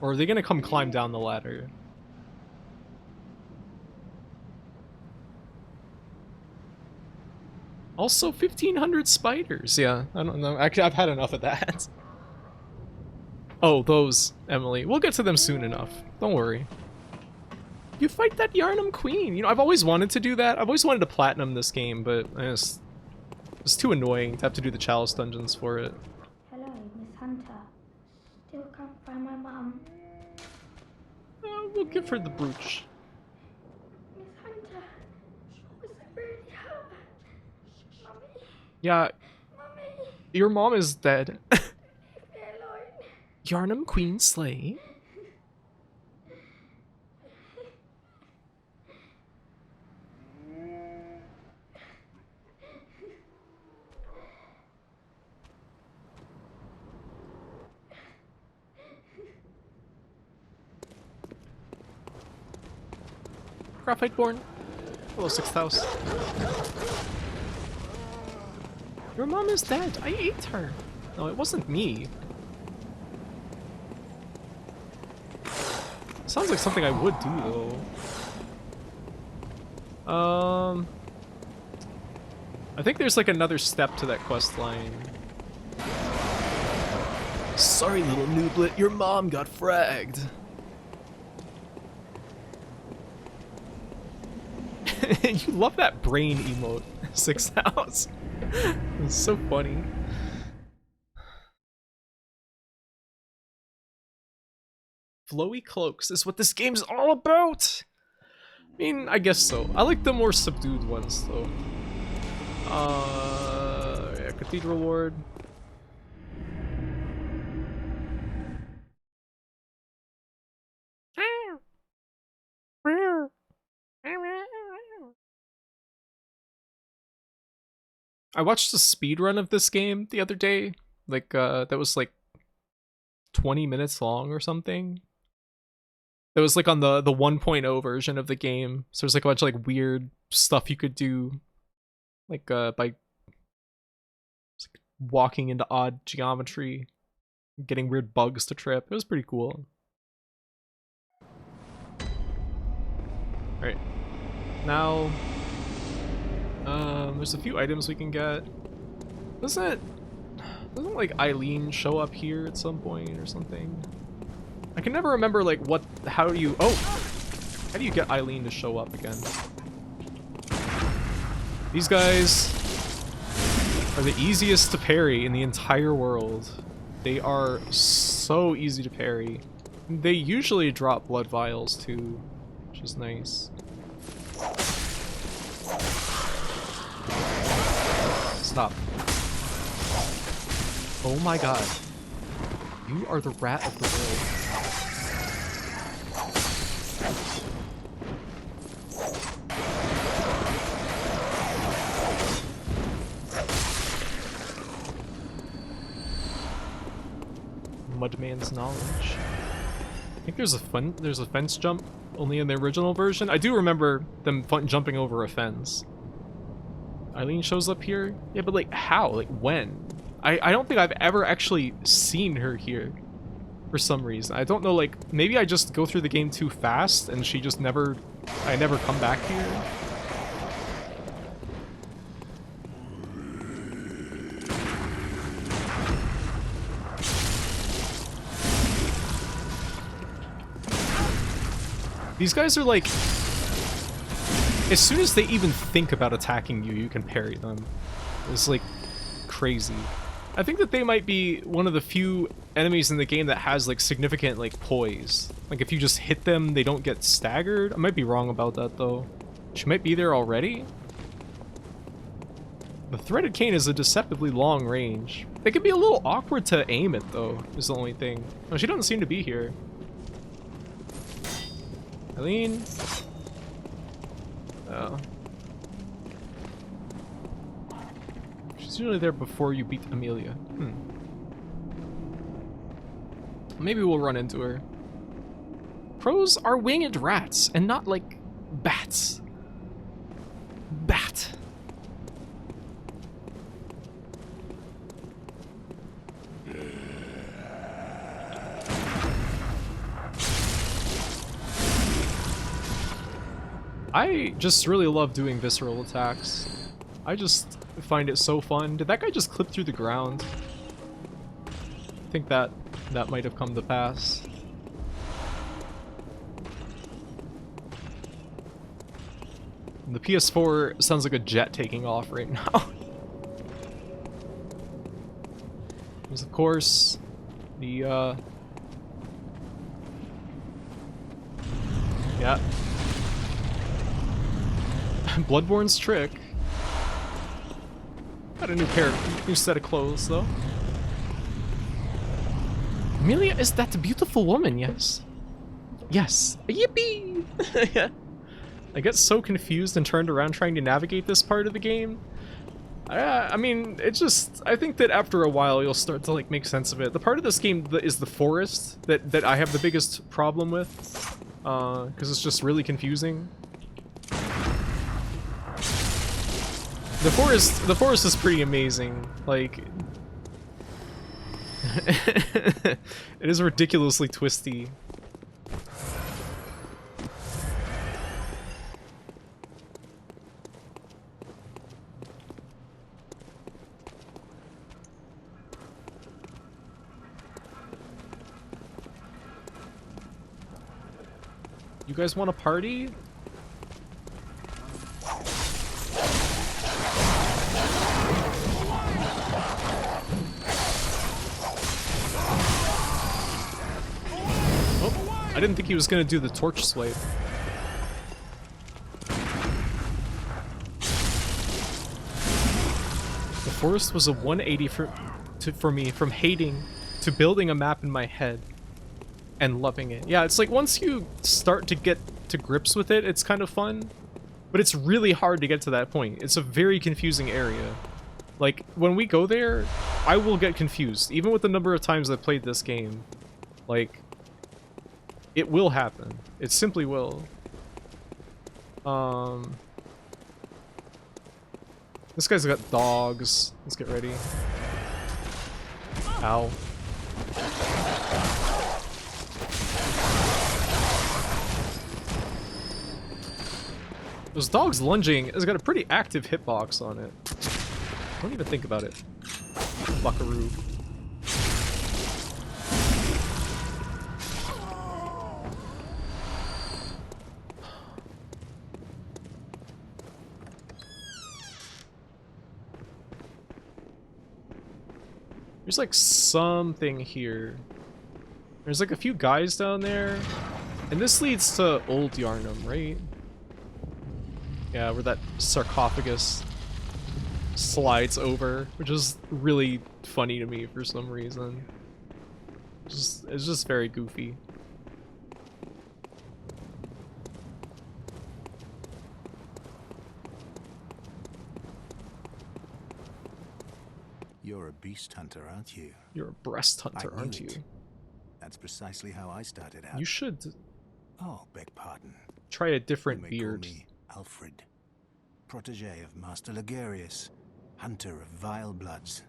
Or are they gonna come climb down the ladder? Also, 1,500 spiders. Yeah, I don't know. Actually, I've had enough of that. Oh, those, Emily. We'll get to them soon enough. Don't worry. You fight that Yharnam queen. You know, I've always wanted to do that. I've always wanted to platinum this game, but it's too annoying to have to do the Chalice dungeons for it. Hello, Miss Hunter. Still can't find my mum. We'll give her the brooch. Miss Hunter, was it really her? Mummy? Yeah. Mummy? Your mom is dead. Leave me alone. Yharnam queen slay. Graphite-born. Hello, 6th house. Your mom is dead. I ate her. No, it wasn't me. Sounds like something I would do, though. I think there's like another step to that quest line. Sorry, little nooblet, your mom got fragged. You love that brain emote, 6 House. It's so funny. Flowy cloaks is what this game's all about. I mean, I guess so. I like the more subdued ones, though. Yeah, Cathedral Ward. I watched a speed run of this game the other day. Like, that was like 20 minutes long or something. It was like on the 1.0 version of the game. So there's like a bunch of like weird stuff you could do. Like, by walking into odd geometry, getting weird bugs to trip. It was pretty cool. Alright. Now, there's a few items we can get. Doesn't like Eileen show up here at some point or something? I can never remember like how do you get Eileen to show up again? These guys are the easiest to parry in the entire world. They are so easy to parry. They usually drop blood vials too, which is nice. Stop. Oh my god. You are the rat of the world. Mudman's knowledge. I think there's a fence jump only in the original version. I do remember them jumping over a fence. Eileen shows up here? Yeah, but like how? Like when? I don't think I've ever actually seen her here for some reason. I don't know, like maybe I just go through the game too fast and she just I never come back here. These guys are like, as soon as they even think about attacking you, you can parry them. It's like crazy. I think that they might be one of the few enemies in the game that has like significant like poise. Like if you just hit them, they don't get staggered. I might be wrong about that though. She might be there already. The threaded cane is a deceptively long range. It can be a little awkward to aim it though, is the only thing. Oh, she doesn't seem to be here. Eileen? Oh. She's usually there before you beat Amelia. Maybe we'll run into her. Crows are winged rats, and not like bats. Bat. I just really love doing visceral attacks. I just find it so fun. Did that guy just clip through the ground? I think that might have come to pass. The PS4 sounds like a jet taking off right now. There's of course the yeah. Bloodborne's trick. Got a new set of clothes though. Amelia is that beautiful woman, yes. Yes. Yippee! Yeah. I get so confused and turned around trying to navigate this part of the game. I mean, it just, I think that after a while you'll start to like make sense of it. The part of this game that is the forest that I have the biggest problem with, because it's just really confusing. The forest is pretty amazing. Like, it is ridiculously twisty. You guys want to party? Oh, I didn't think he was gonna do the torch swipe. The forest was a 180 for me, from hating to building a map in my head and loving it. Yeah, it's like once you start to get to grips with it, it's kind of fun, but it's really hard to get to that point. It's a very confusing area. Like, when we go there, I will get confused, even with the number of times I've played this game. Like, it will happen. It simply will. This guy's got dogs. Let's get ready. Ow. Those dogs lunging has got a pretty active hitbox on it. Don't even think about it. Buckaroo. There's like something here. There's like a few guys down there. And this leads to Old Yharnam, right? Yeah, where that sarcophagus slides over, which is really funny to me for some reason. It's just very goofy. You're a beast hunter, aren't you? You're a breast hunter, aren't you? That's precisely how I started out. You should... Oh, beg pardon. Try a different You may beard. Call me Alfred, protege of Master Ligarius, hunter of vile bloods.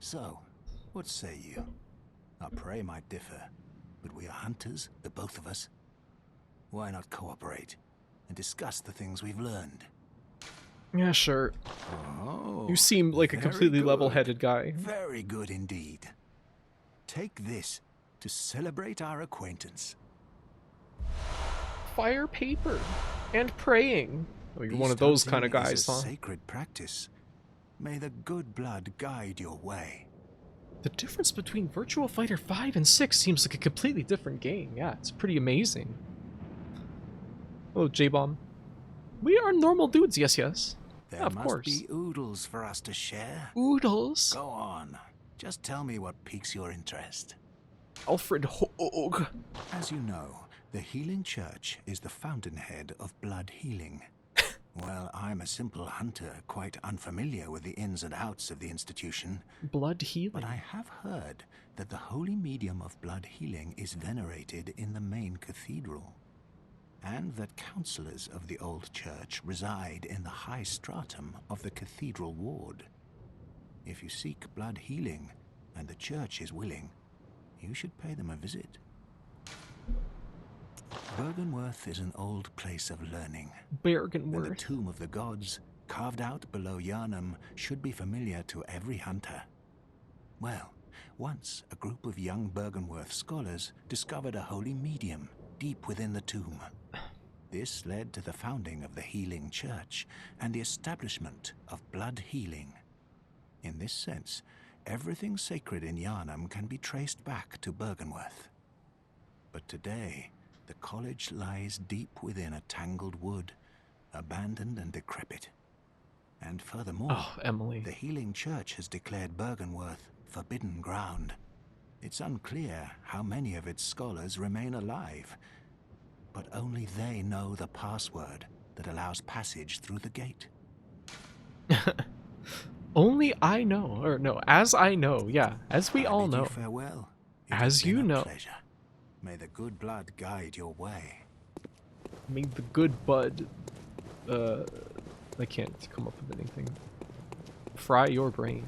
So, what say you? Our prey might differ, but we are hunters, the both of us. Why not cooperate and discuss the things we've learned? Yeah, sure. Oh, You seem like a completely good. level-headed guy. Very good indeed. Take this to celebrate our acquaintance. Fire paper and praying. Oh, you're one of those kind of guys, is a huh? Sacred practice. May the good blood guide your way. The difference between Virtua Fighter 5 and 6 seems like a completely different game. Yeah, it's pretty amazing. Hello, J-Bomb. We are normal dudes, yes, yes. There Yeah, of must course. be oodles for us to share. Oodles? Go on. Just tell me what piques your interest. Alfred Hogue. As you know, the Healing Church is the fountainhead of blood healing. Well, I'm a simple hunter, quite unfamiliar with the ins and outs of the institution. Blood healing? But I have heard that the holy medium of blood healing is venerated in the main cathedral, and that counselors of the old church reside in the high stratum of the cathedral ward. If you seek blood healing, and the church is willing, you should pay them a visit. Byrgenwerth is an old place of learning. Byrgenwerth. And the tomb of the gods, carved out below Yharnam, should be familiar to every hunter. Well, once a group of young Byrgenwerth scholars discovered a holy medium deep within the tomb. This led to the founding of the Healing Church and the establishment of blood healing. In this sense, everything sacred in Yharnam can be traced back to Byrgenwerth. But today, the college lies deep within a tangled wood, abandoned and decrepit. And furthermore, Emily. The Healing Church has declared Byrgenwerth forbidden ground. It's unclear how many of its scholars remain alive, but only they know the password that allows passage through the gate. Only I know, or no, as I know, yeah, as we all know. Farewell. As you know. Pleasure. May the good blood guide your way. May the good bud, I can't come up with anything. Fry your brain.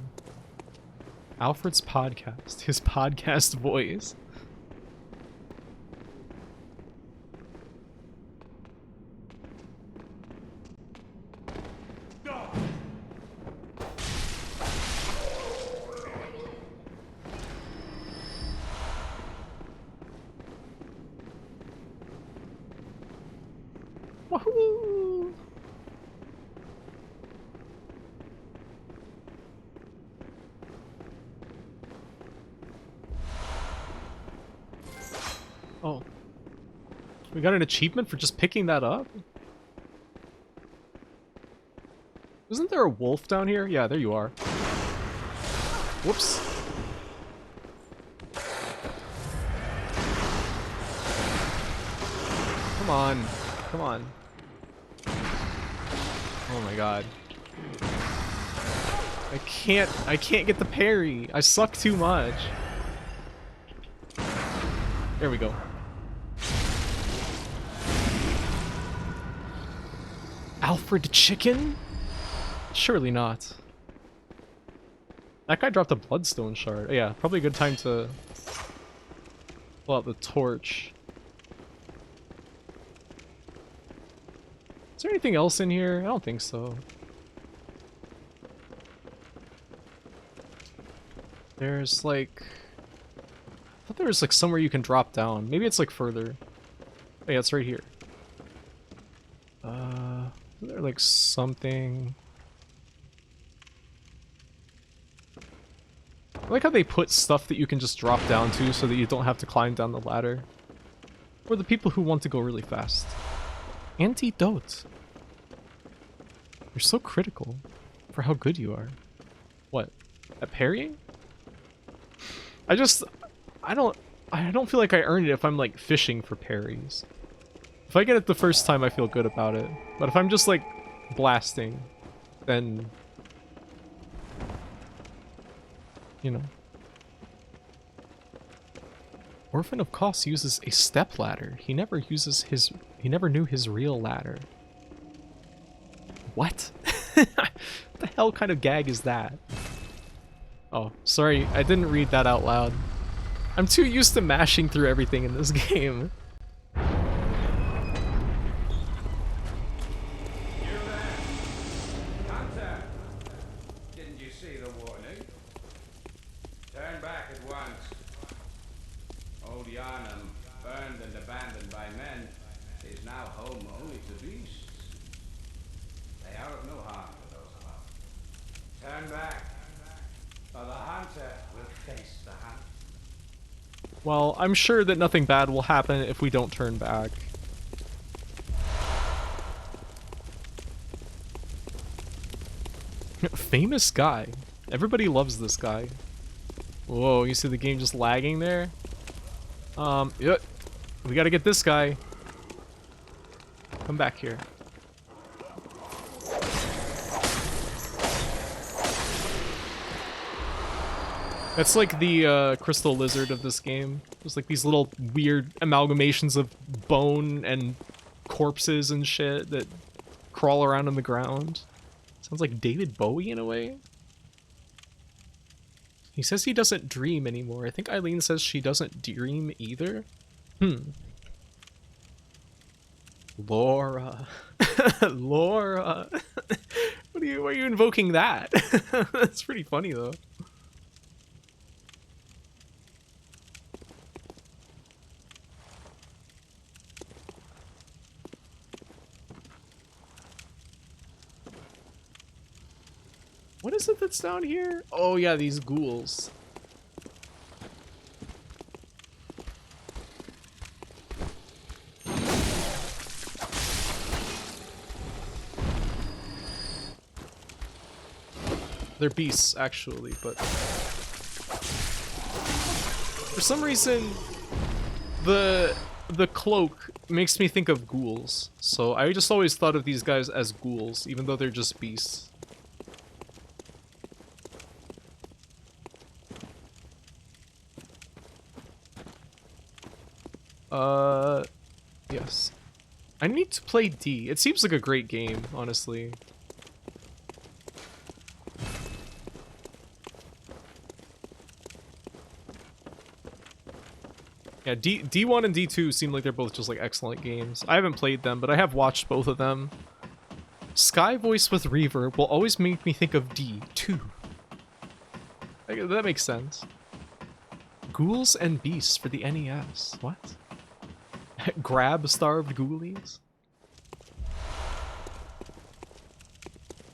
Alfred's podcast, his podcast voice. We got an achievement for just picking that up? Isn't there a wolf down here? Yeah, there you are. Whoops. Come on. Come on. Oh my god. I can't get the parry. I suck too much. There we go. Alfred Chicken? Surely not. That guy dropped a bloodstone shard. Oh, yeah, probably a good time to pull out the torch. Is there anything else in here? I don't think so. There's like... I thought there was like somewhere you can drop down. Maybe it's like further. Oh yeah, it's right here. Is there like something... I like how they put stuff that you can just drop down to so that you don't have to climb down the ladder. For the people who want to go really fast. Antidote. You're so critical for how good you are. What? At parrying? I don't feel like I earned it if I'm like fishing for parries. If I get it the first time, I feel good about it. But if I'm just like blasting, then you know. Orphan of Kos uses a step ladder. He never knew his real ladder. What? What the hell kind of gag is that? Oh, sorry, I didn't read that out loud. I'm too used to mashing through everything in this game. Hunter! Didn't you see the warning? Turn back at once. Old Yharnam, burned and abandoned by men, is now home only to beasts. They are of no harm to those above. Turn back, or the hunter will face the hunt. Well, I'm sure that nothing bad will happen if we don't turn back. Famous guy. Everybody loves this guy. Whoa, you see the game just lagging there? Yeah, we gotta get this guy. Come back here. That's like the crystal lizard of this game. There's like these little weird amalgamations of bone and corpses and shit that crawl around on the ground. Sounds like David Bowie in a way. He says he doesn't dream anymore. I think Eileen says she doesn't dream either. Laura. Laura. Why are you invoking that? That's pretty funny though. What is it that's down here? Oh yeah, these ghouls. They're beasts, actually, but... For some reason, the cloak makes me think of ghouls. So I just always thought of these guys as ghouls, even though they're just beasts. Yes. I need to play D. It seems like a great game, honestly. Yeah, D1 and D2 seem like they're both just like excellent games. I haven't played them, but I have watched both of them. Sky voice with reverb will always make me think of D2. That makes sense. Ghouls and beasts for the NES. What? Grab starved ghoulies?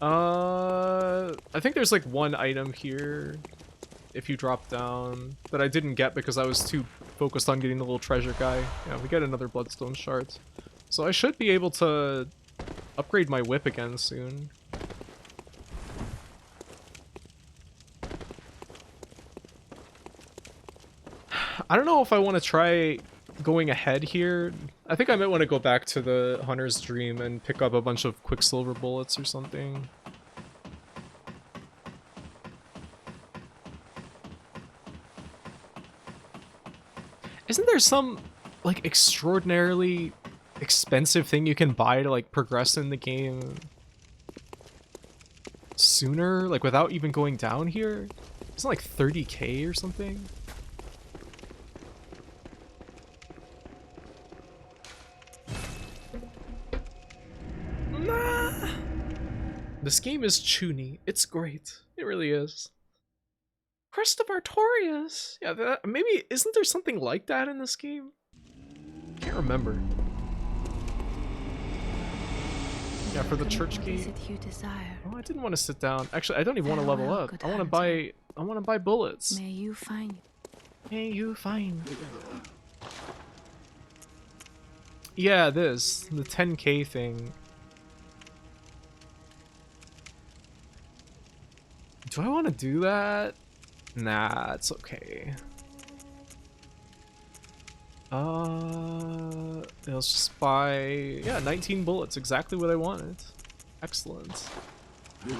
I think there's like one item here if you drop down that I didn't get because I was too focused on getting the little treasure guy. Yeah, we get another bloodstone shard. So I should be able to upgrade my whip again soon. I don't know if I want to try going ahead here. I think I might want to go back to the Hunter's Dream and pick up a bunch of Quicksilver bullets or something. Isn't there some, like, extraordinarily expensive thing you can buy to, like, progress in the game sooner? Like, without even going down here? Isn't it like 30k or something? Nah. This game is chuny. It's great. It really is. Crest of Artorias. Yeah, that, maybe isn't there something like that in this game? Can't remember. Yeah, for the church key. Oh, I didn't want to sit down. Actually, I don't even want to level up. I want to buy bullets. May you find. May you find. Yeah, the 10k thing. Do I want to do that? Nah, it's okay. Let's just buy, yeah, 19 bullets, exactly what I wanted. Excellent. I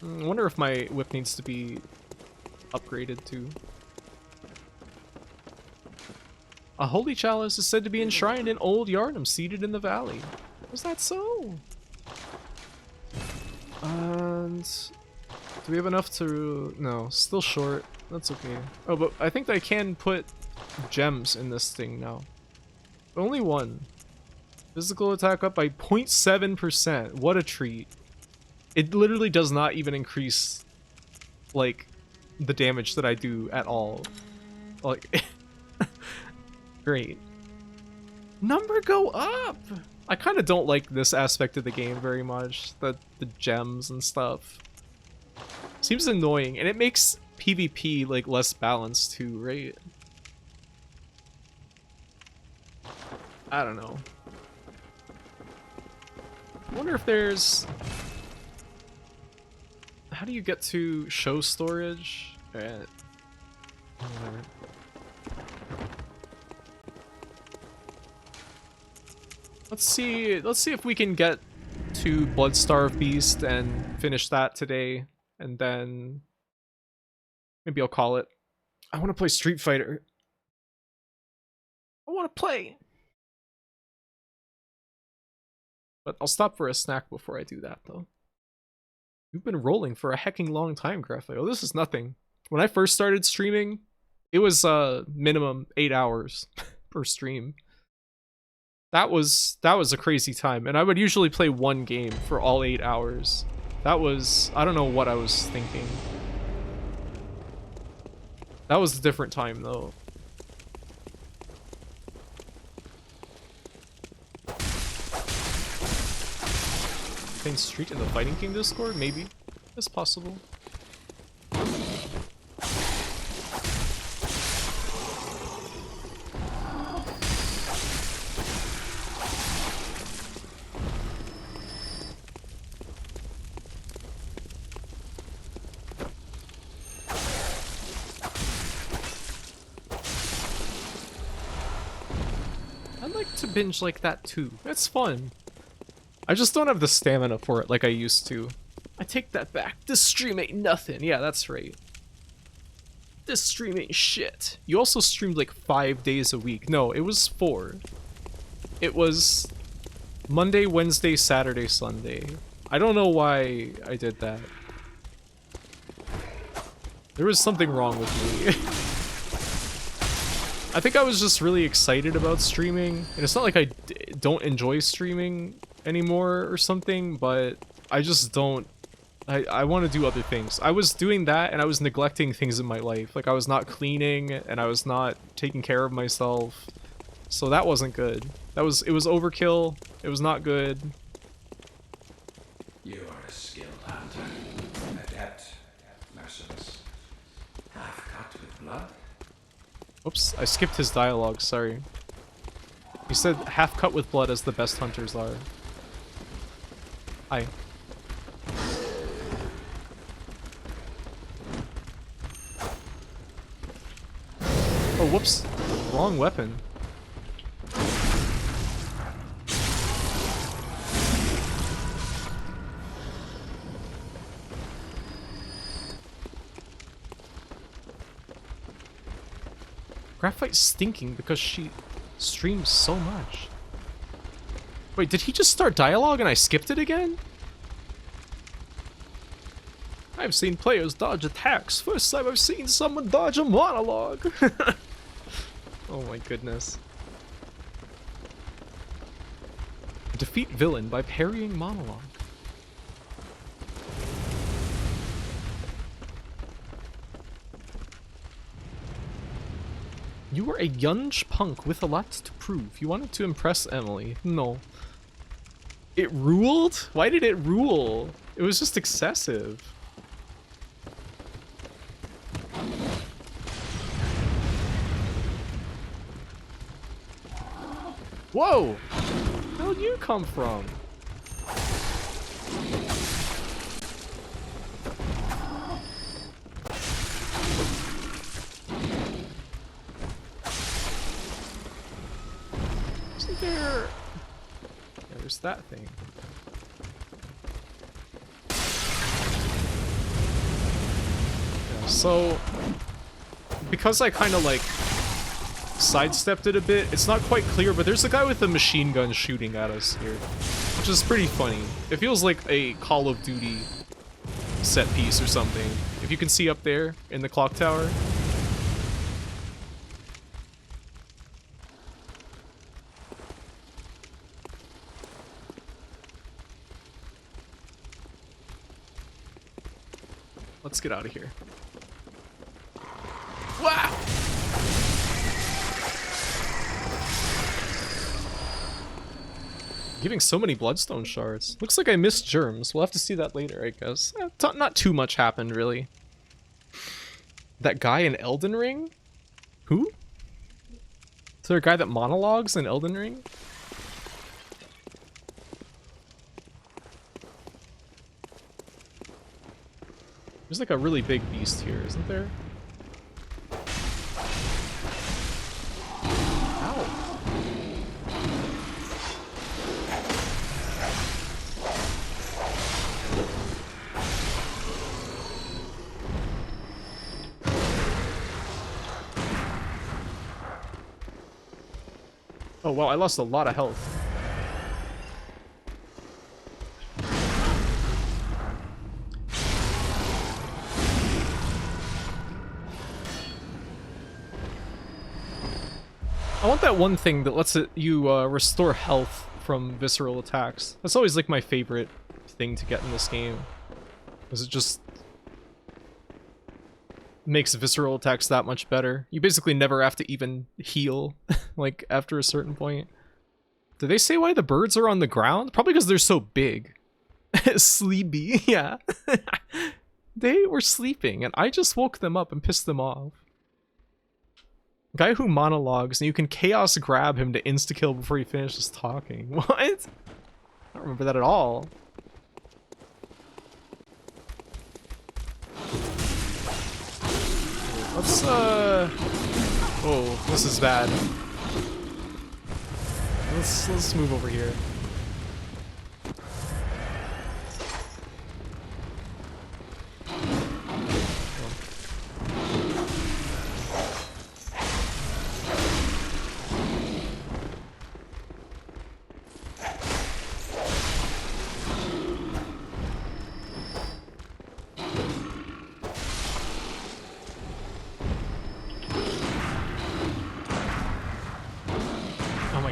wonder if my whip needs to be upgraded too. A holy chalice is said to be enshrined in old Yharnam, seated in the valley. Was that so? And do we have enough to... No, still short. That's okay. Oh, but I think I can put gems in this thing now. Only one. Physical attack up by 0.7%. What a treat. It literally does not even increase, like, the damage that I do at all. Like, great. Number go up! I kind of don't like this aspect of the game very much. The gems and stuff. Seems annoying, and it makes PvP, like, less balanced too, right? I don't know. I wonder if there's... How do you get to show storage? Alright. Whatever. Let's see if we can get to Bloodstarved Beast and finish that today, and then maybe I'll call it. I want to play Street Fighter. I want to play. But I'll stop for a snack before I do that, though. You've been rolling for a hecking long time, Graphite. Oh, this is nothing. When I first started streaming, it was minimum 8 hours per stream. That was a crazy time, and I would usually play one game for all 8 hours. That was... I don't know what I was thinking. That was a different time, though. Playing Street in the Fighting King Discord? Maybe. It's possible. I'd like to binge like that too. It's fun. I just don't have the stamina for it like I used to. I take that back. This stream ain't nothing. Yeah, that's right. This stream ain't shit. You also streamed like 5 days a week. No, it was 4. It was Monday, Wednesday, Saturday, Sunday. I don't know why I did that. There was something wrong with me. I think I was just really excited about streaming. And it's not like I don't enjoy streaming anymore or something, but I just don't. I want to do other things. I was doing that and I was neglecting things in my life. Like I was not cleaning and I was not taking care of myself. So that wasn't good. It was overkill. It was not good. You are a skilled hunter, adept, merciless, half cut with Oops, I skipped his dialogue, sorry. He said half cut with blood as the best hunters are. Hi. Oh, whoops. Wrong weapon. Graphite's stinking because she streams so much. Wait, did he just start dialogue and I skipped it again? I've seen players dodge attacks. First time I've seen someone dodge a monologue. Oh my goodness. Defeat villain by parrying monologue. You were a young punk with a lot to prove. You wanted to impress Emily. No. It ruled? Why did it rule? It was just excessive. Whoa! Where'd you come from? Isn't there... Yeah, there's that thing. Yeah, so... Because I kind of like... sidestepped it a bit. It's not quite clear, but there's a guy with a machine gun shooting at us here, which is pretty funny. It feels like a Call of Duty set piece or something. If you can see up there in the clock tower. Let's get out of here. Wow! Giving so many bloodstone shards. Looks like I missed germs. We'll have to see that later, I guess. Not too much happened, really. That guy in Elden Ring? Who? Is there a guy that monologues in Elden Ring? There's like a really big beast here, isn't there? Oh wow, I lost a lot of health. I want that one thing that lets you restore health from visceral attacks. That's always like my favorite thing to get in this game. Because it just makes visceral attacks that much better. You basically never have to even heal, like, after a certain point. Did they say why the birds are on the ground? Probably because they're so big. Sleepy, yeah. They were sleeping, and I just woke them up and pissed them off. Guy who monologues, and you can chaos grab him to insta-kill before he finishes talking. What? I don't remember that at all. Let's, oh, this is bad. Let's move over here.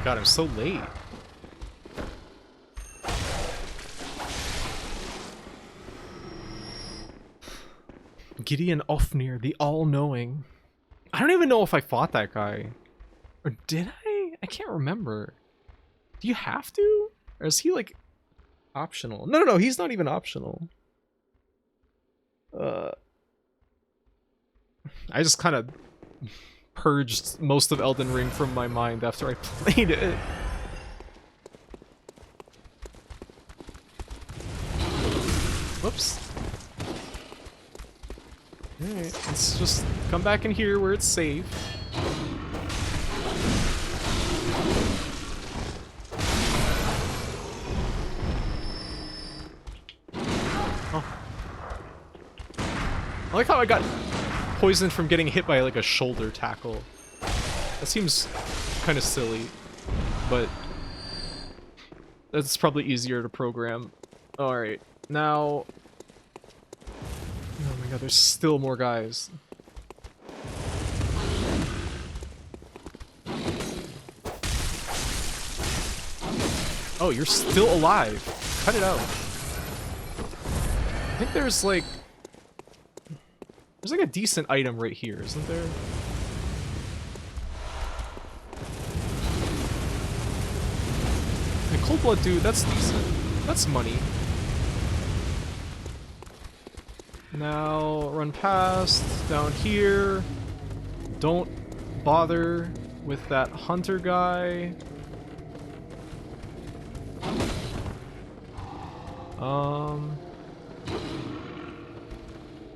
God, I'm so late. Gideon Ofnir, the all-knowing. I don't even know if I fought that guy. Or did I? I can't remember. Do you have to? Or is he, like, optional? No, he's not even optional. I just kind of purged most of Elden Ring from my mind after I played it. Whoops. Alright, let's just come back in here where it's safe. Oh. I like how I got poisoned from getting hit by like a shoulder tackle. That seems kind of silly, but that's probably easier to program. Alright, now... Oh my god, there's still more guys. Oh, you're still alive. Cut it out. I think there's like... There's like a decent item right here, isn't there? The Cold Blood dude, that's decent. That's money. Now, run past, down here. Don't bother with that hunter guy.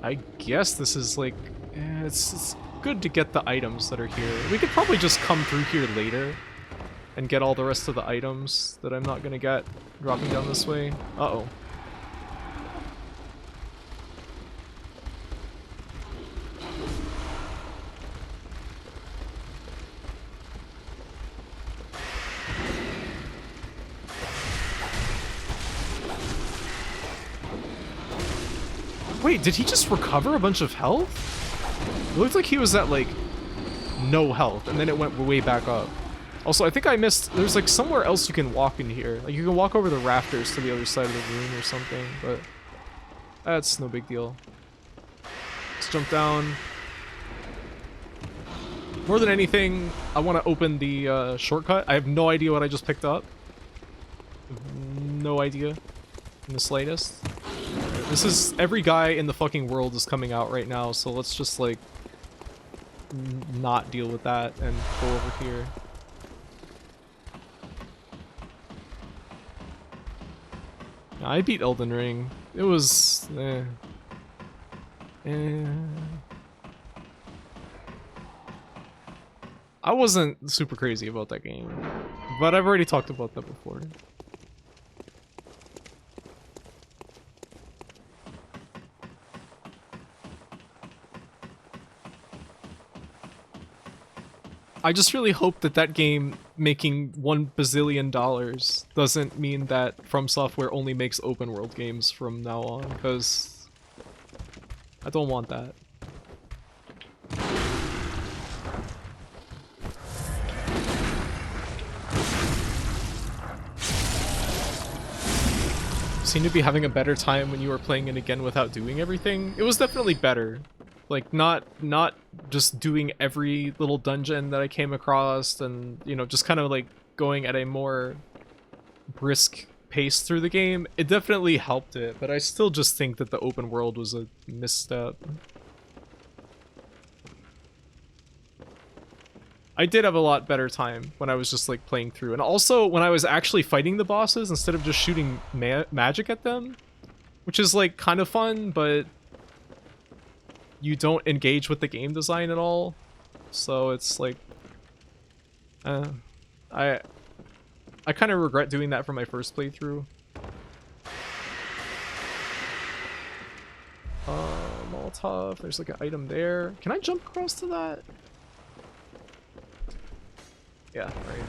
I guess this is like... it's good to get the items that are here. We could probably just come through here later and get all the rest of the items that I'm not gonna get dropping down this way. Uh-oh. Wait, did he just recover a bunch of health? It looked like he was at, like, no health, and then it went way back up. Also, I think I missed... There's, like, somewhere else you can walk in here. Like, you can walk over the rafters to the other side of the room or something, but... That's no big deal. Let's jump down. More than anything, I want to open the shortcut. I have no idea what I just picked up. No idea. In the slightest. This is... Every guy in the fucking world is coming out right now, so let's just, like... not deal with that and go over here. I beat Elden Ring. It was... I wasn't super crazy about that game, but I've already talked about that before. I just really hope that that game making $1 bazillion doesn't mean that From Software only makes open world games from now on, because I don't want that. You seem to be having a better time when you were playing it again without doing everything. It was definitely better. Like, not just doing every little dungeon that I came across and, you know, just kind of like going at a more brisk pace through the game. It definitely helped it, but I still just think that the open world was a misstep. I did have a lot better time when I was just like playing through, and also when I was actually fighting the bosses instead of just shooting magic at them, which is like kind of fun, but you don't engage with the game design at all, so it's like, I kind of regret doing that for my first playthrough. Molotov, there's like an item there. Can I jump across to that? Yeah, right.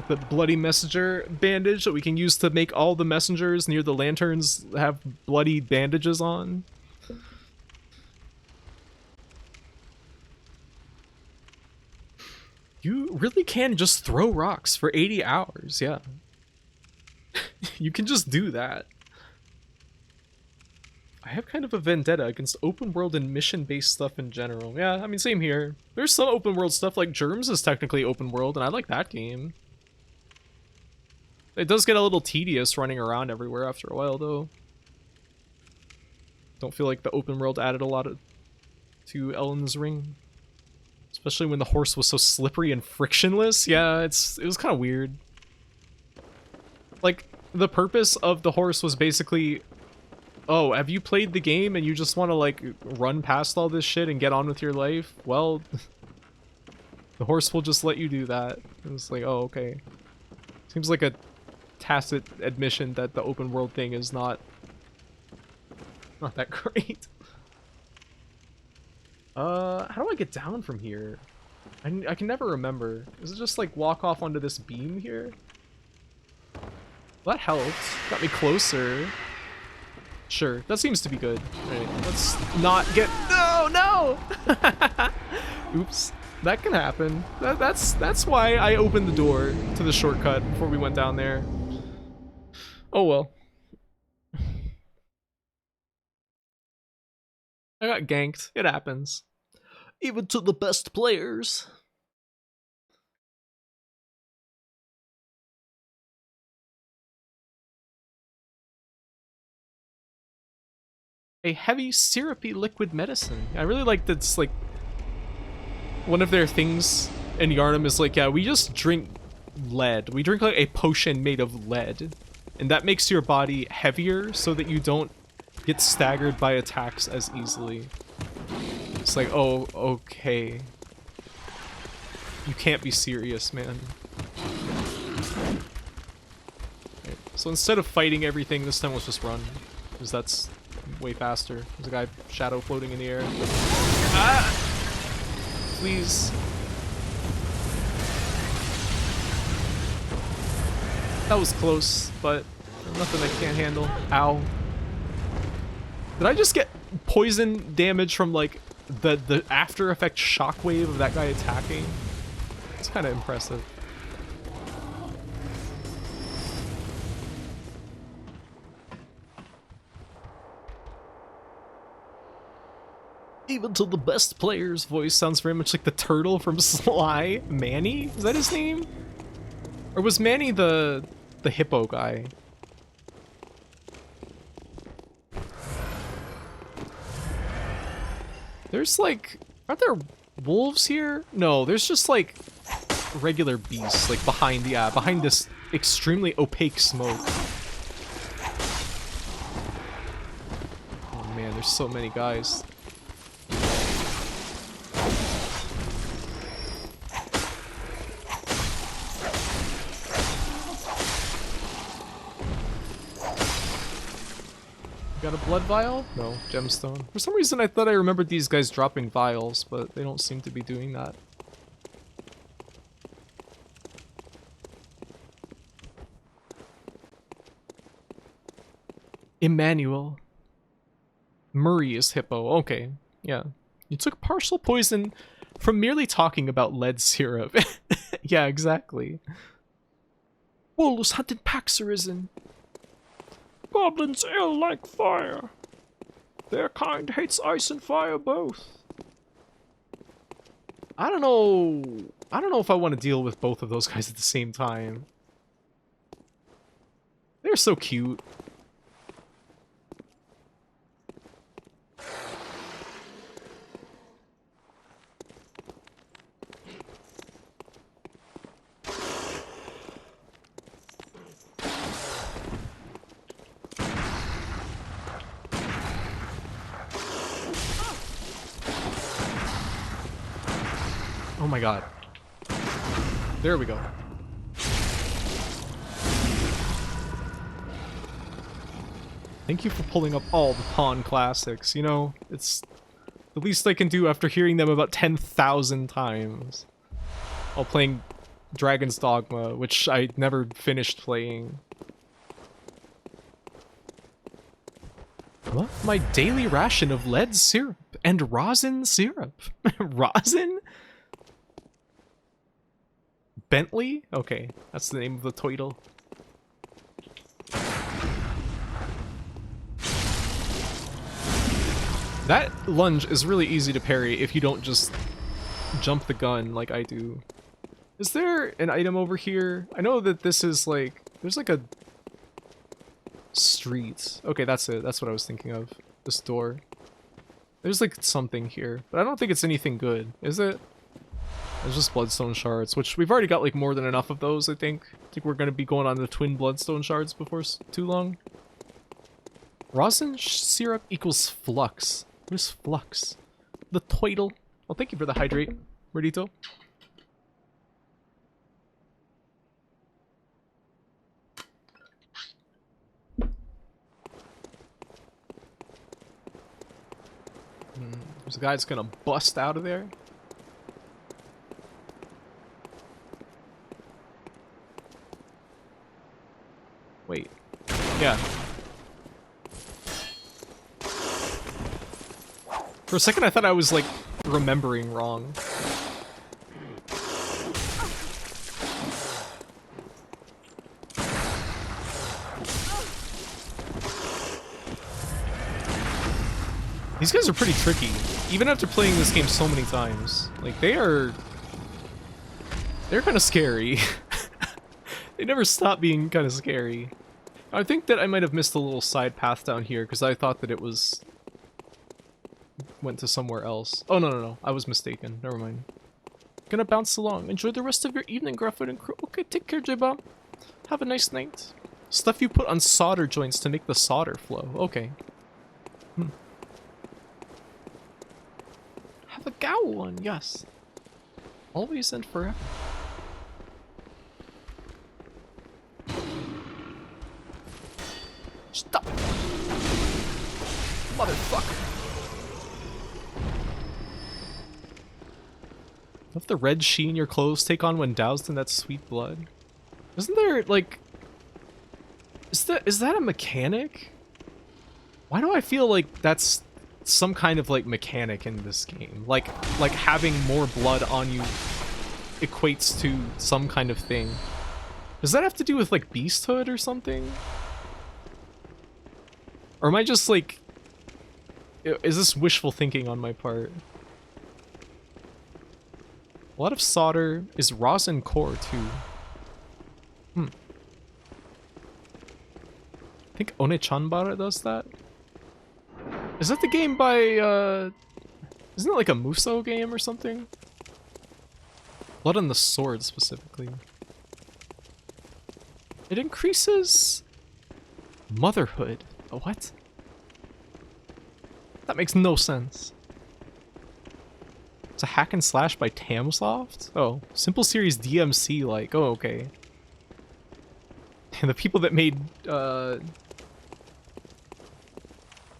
The bloody messenger bandage that we can use to make all the messengers near the lanterns have bloody bandages on. You really can just throw rocks for 80 hours, yeah. You can just do that. I have kind of a vendetta against open world and mission-based stuff in general. Yeah, I mean, same here. There's some open world stuff, like Germs is technically open world, and I like that game. It does get a little tedious running around everywhere after a while, though. Don't feel like the open world added a lot to Ellen's Ring. Especially when the horse was so slippery and frictionless. Yeah, it was kind of weird. Like, the purpose of the horse was basically, oh, have you played the game and you just want to, like, run past all this shit and get on with your life? Well, the horse will just let you do that. It was like, oh, okay. Seems like a tacit admission that the open world thing is not that great. How do I get down from here? I can never remember. Is it just like walk off onto this beam here? Well, that helped. Got me closer. Sure, that seems to be good. Alright, let's not get... No! Oops. That can happen. That's why I opened the door to the shortcut before we went down there. Oh well. I got ganked. It happens. Even to the best players. A heavy, syrupy liquid medicine. I really like that's like one of their things in Yharnam is like, yeah, we just drink lead. We drink like a potion made of lead. And that makes your body heavier so that you don't get staggered by attacks as easily. It's like, oh, okay. You can't be serious, man. Right. So instead of fighting everything, this time let's just run. Because that's way faster. There's a guy shadow floating in the air. Ah! Please. That was close, but nothing I can't handle. Ow. Did I just get poison damage from like the after effect shockwave of that guy attacking? It's kind of impressive. Even to the best player's voice sounds very much like the turtle from Sly. Manny? Is that his name? Or was Manny the hippo guy? There's like, aren't there wolves here? No, there's just like regular beasts like behind this extremely opaque smoke. Oh man, there's so many guys. Got a blood vial? No, gemstone. For some reason I thought I remembered these guys dropping vials, but they don't seem to be doing that. Emmanuel. Murray is hippo. Okay, yeah. You took partial poison from merely talking about lead syrup. Yeah, exactly. Wolves hunted packs arisen. Goblins ill like fire. Their kind hates ice and fire both. I don't know if I want to deal with both of those guys at the same time. They're so cute. Oh my god. There we go. Thank you for pulling up all the Pawn classics. You know, it's the least I can do after hearing them about 10,000 times. While playing Dragon's Dogma, which I never finished playing. What? My daily ration of lead syrup and rosin syrup. Rosin? Bentley? Okay, that's the name of the title. That lunge is really easy to parry if you don't just jump the gun like I do. Is there an item over here? I know that this is like... There's like a... street. Okay, that's it. That's what I was thinking of. This door. There's like something here, but I don't think it's anything good, is it? There's just bloodstone shards, which we've already got like more than enough of those, I think. I think we're gonna be going on the twin bloodstone shards before too long. Rosin syrup equals flux. What is flux? The toidle. Well, thank you for the hydrate, Merdito. There's a guy that's gonna bust out of there. Wait. Yeah. For a second I thought I was like remembering wrong. These guys are pretty tricky, even after playing this game so many times. Like, they're kind of scary. They never stop being kind of scary. I think that I might have missed a little side path down here, because I thought that it was... went to somewhere else. Oh, no. I was mistaken. Never mind. Gonna bounce along. Enjoy the rest of your evening, Grufford and crew. Okay, take care, J-Bomb. Have a nice night. Stuff you put on solder joints to make the solder flow. Okay. Have a gow one, yes. Always and forever. Stop! Motherfucker! Let the red sheen your clothes take on when doused in that sweet blood. Isn't there, like... Is that a mechanic? Why do I feel like that's some kind of, like, mechanic in this game? Like having more blood on you equates to some kind of thing. Does that have to do with, like, beasthood or something? Or am I just, like... Is this wishful thinking on my part? A lot of solder is rosin core, too. I think One-chanbara does that? Is that the game by, isn't it like a Muso game or something? Blood on the Sword, specifically. It increases... motherhood. What? That makes no sense. It's a hack and slash by Tamsoft? Oh, Simple Series DMC, like, oh, okay. And the people that made,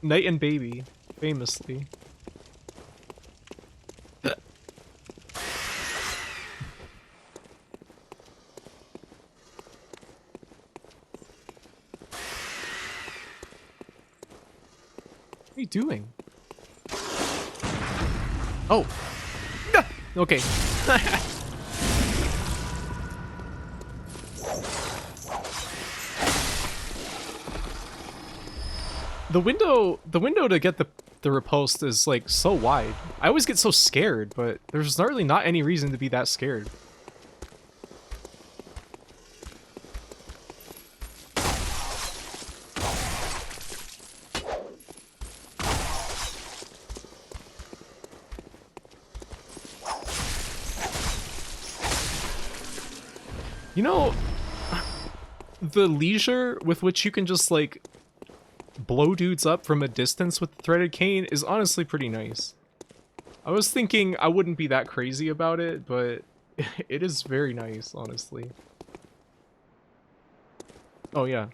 Night and Baby, famously. What are you doing? Oh! Okay. The window to get the riposte is like so wide. I always get so scared, but there's not really not any reason to be that scared. You know, the leisure with which you can just like blow dudes up from a distance with the threaded cane is honestly pretty nice. I was thinking I wouldn't be that crazy about it, but it is very nice, honestly. Oh yeah.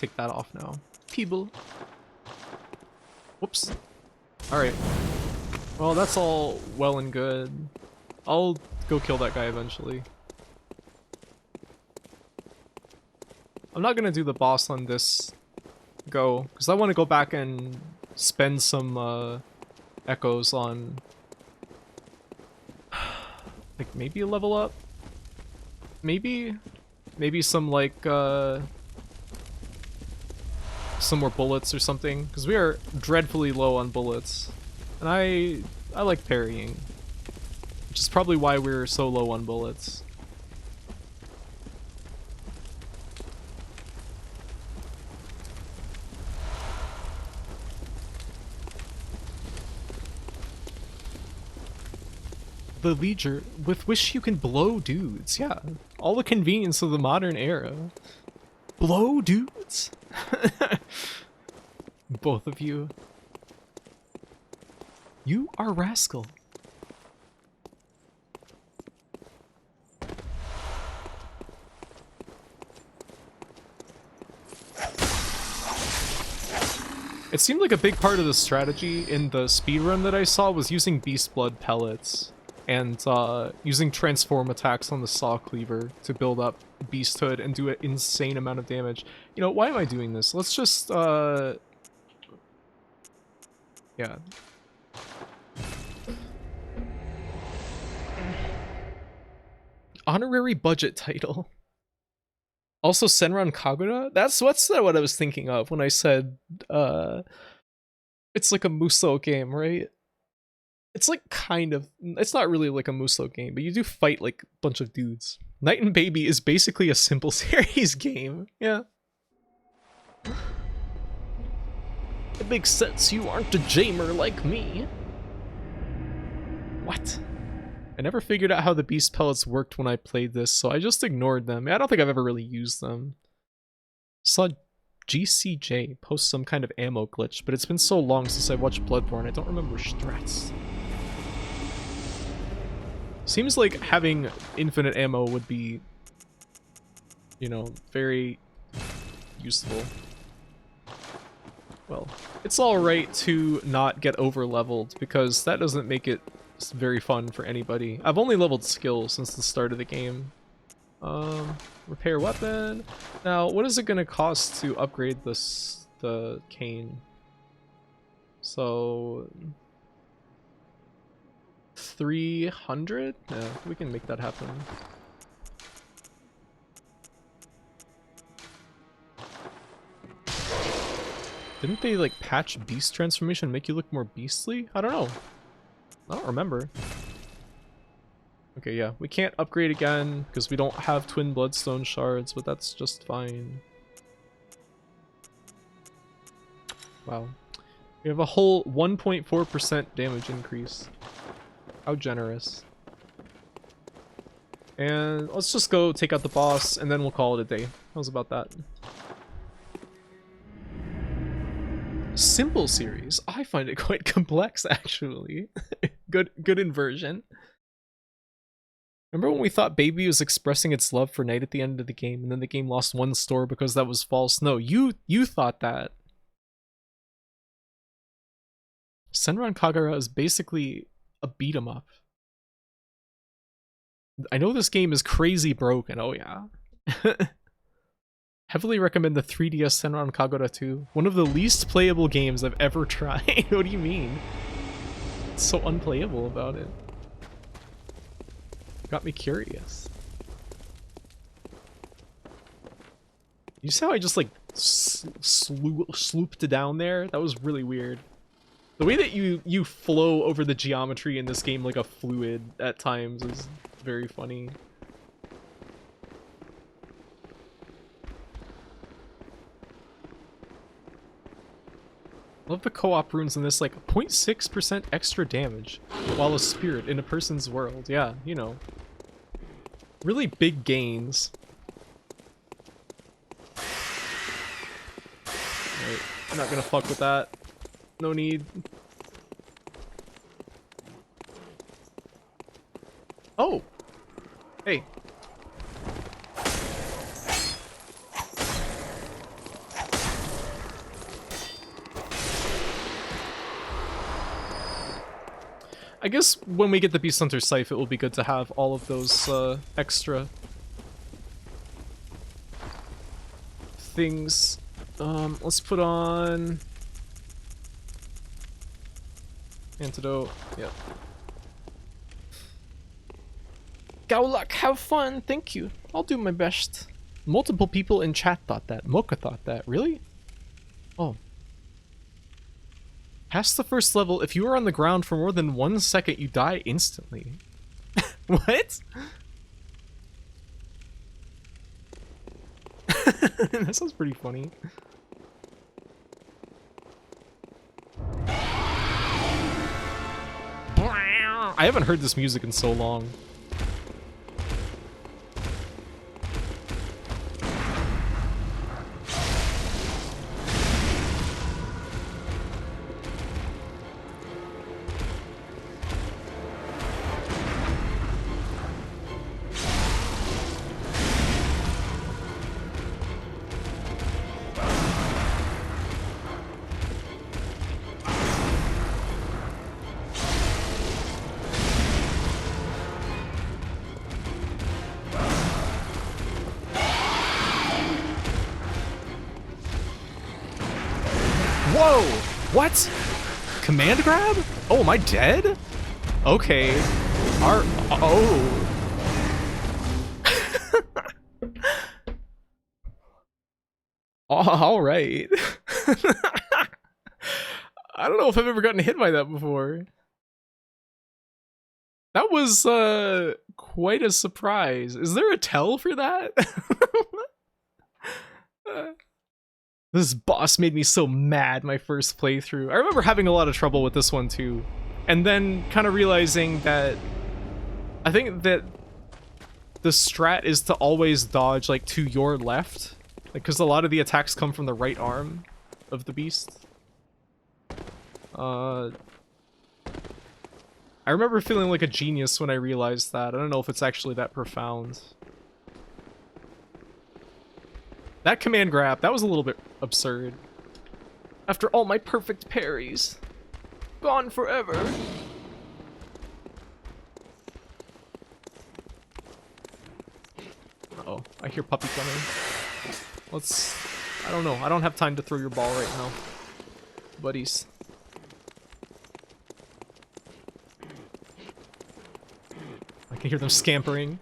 Take that off now. People. Whoops. Alright. Well, that's all well and good. I'll go kill that guy eventually. I'm not gonna do the boss on this go, because I want to go back and spend some echoes on like maybe a level up? Maybe some like some more bullets or something, because we are dreadfully low on bullets. And I like parrying, which is probably why we're so low on bullets. the leisure with which you can blow dudes. Yeah, all the convenience of the modern era. Blow dudes? Both of you. You are rascal. It seemed like a big part of the strategy in the speedrun that I saw was using beast blood pellets and using transform attacks on the saw cleaver to build up beasthood and do an insane amount of damage. You know, why am I doing this? Let's just yeah. Honorary budget title. Also, Senran Kagura? That's what I was thinking of when I said, it's like a Musou game, right? It's like kind of, it's not really like a Musou game, but you do fight like a bunch of dudes. Night and Baby is basically a simple series game, yeah. It makes sense you aren't a gamer like me. What? I never figured out how the beast pellets worked when I played this, so I just ignored them. I don't think I've ever really used them. Saw GCJ post some kind of ammo glitch, but it's been so long since I watched Bloodborne, I don't remember strats. Seems like having infinite ammo would be, you know, very useful. Well, it's alright to not get over-leveled, because that doesn't make it very fun for anybody. I've only leveled skill since the start of the game. Repair weapon. Now, what is it gonna cost to upgrade the cane? So 300? Yeah, we can make that happen. Didn't they like patch beast transformation and make you look more beastly? I don't know. I don't remember. Okay, yeah, we can't upgrade again because we don't have twin bloodstone shards, but that's just fine. Wow. We have a whole 1.4% damage increase. How generous. And let's just go take out the boss and then we'll call it a day. How's about that? Simple series. I find it quite complex, actually. Good inversion. Remember when we thought Baby was expressing its love for Night at the end of the game, and then the game lost one store because that was false? No, you thought that. Senran Kagura is basically a beat 'em up. I know this game is crazy broken. Oh yeah. Heavily recommend the 3DS Senran Kagura 2. One of the least playable games I've ever tried. What do you mean? It's so unplayable about it. Got me curious. You see how I just like slooped down there? That was really weird. The way that you flow over the geometry in this game like a fluid at times is very funny. Love the co-op runes in this, like 0.6% extra damage while a spirit in a person's world. Yeah, you know. Really big gains. Right, I'm not gonna fuck with that. No need. Oh! Hey. I guess when we get the Beast Hunter Scythe, it will be good to have all of those extra things. Let's put on antidote. Yep. Gaulak, have fun. Thank you. I'll do my best. Multiple people in chat thought that. Mocha thought that. Really? Oh. Past the first level, if you are on the ground for more than 1 second, you die instantly. What? That sounds pretty funny. I haven't heard this music in so long. Whoa! What? Command grab? Oh, am I dead? Okay. Oh. All right. I don't know if I've ever gotten hit by that before. That was quite a surprise. Is there a tell for that? This boss made me so mad my first playthrough. I remember having a lot of trouble with this one too. And then kind of realizing that I think that the strat is to always dodge like to your left. Like, because a lot of the attacks come from the right arm of the beast. I remember feeling like a genius when I realized that. I don't know if it's actually that profound. That command grab, that was a little bit absurd. After all my perfect parries. Gone forever. Uh-oh, I hear puppy coming. I don't know, I don't have time to throw your ball right now. Buddies. I can hear them scampering.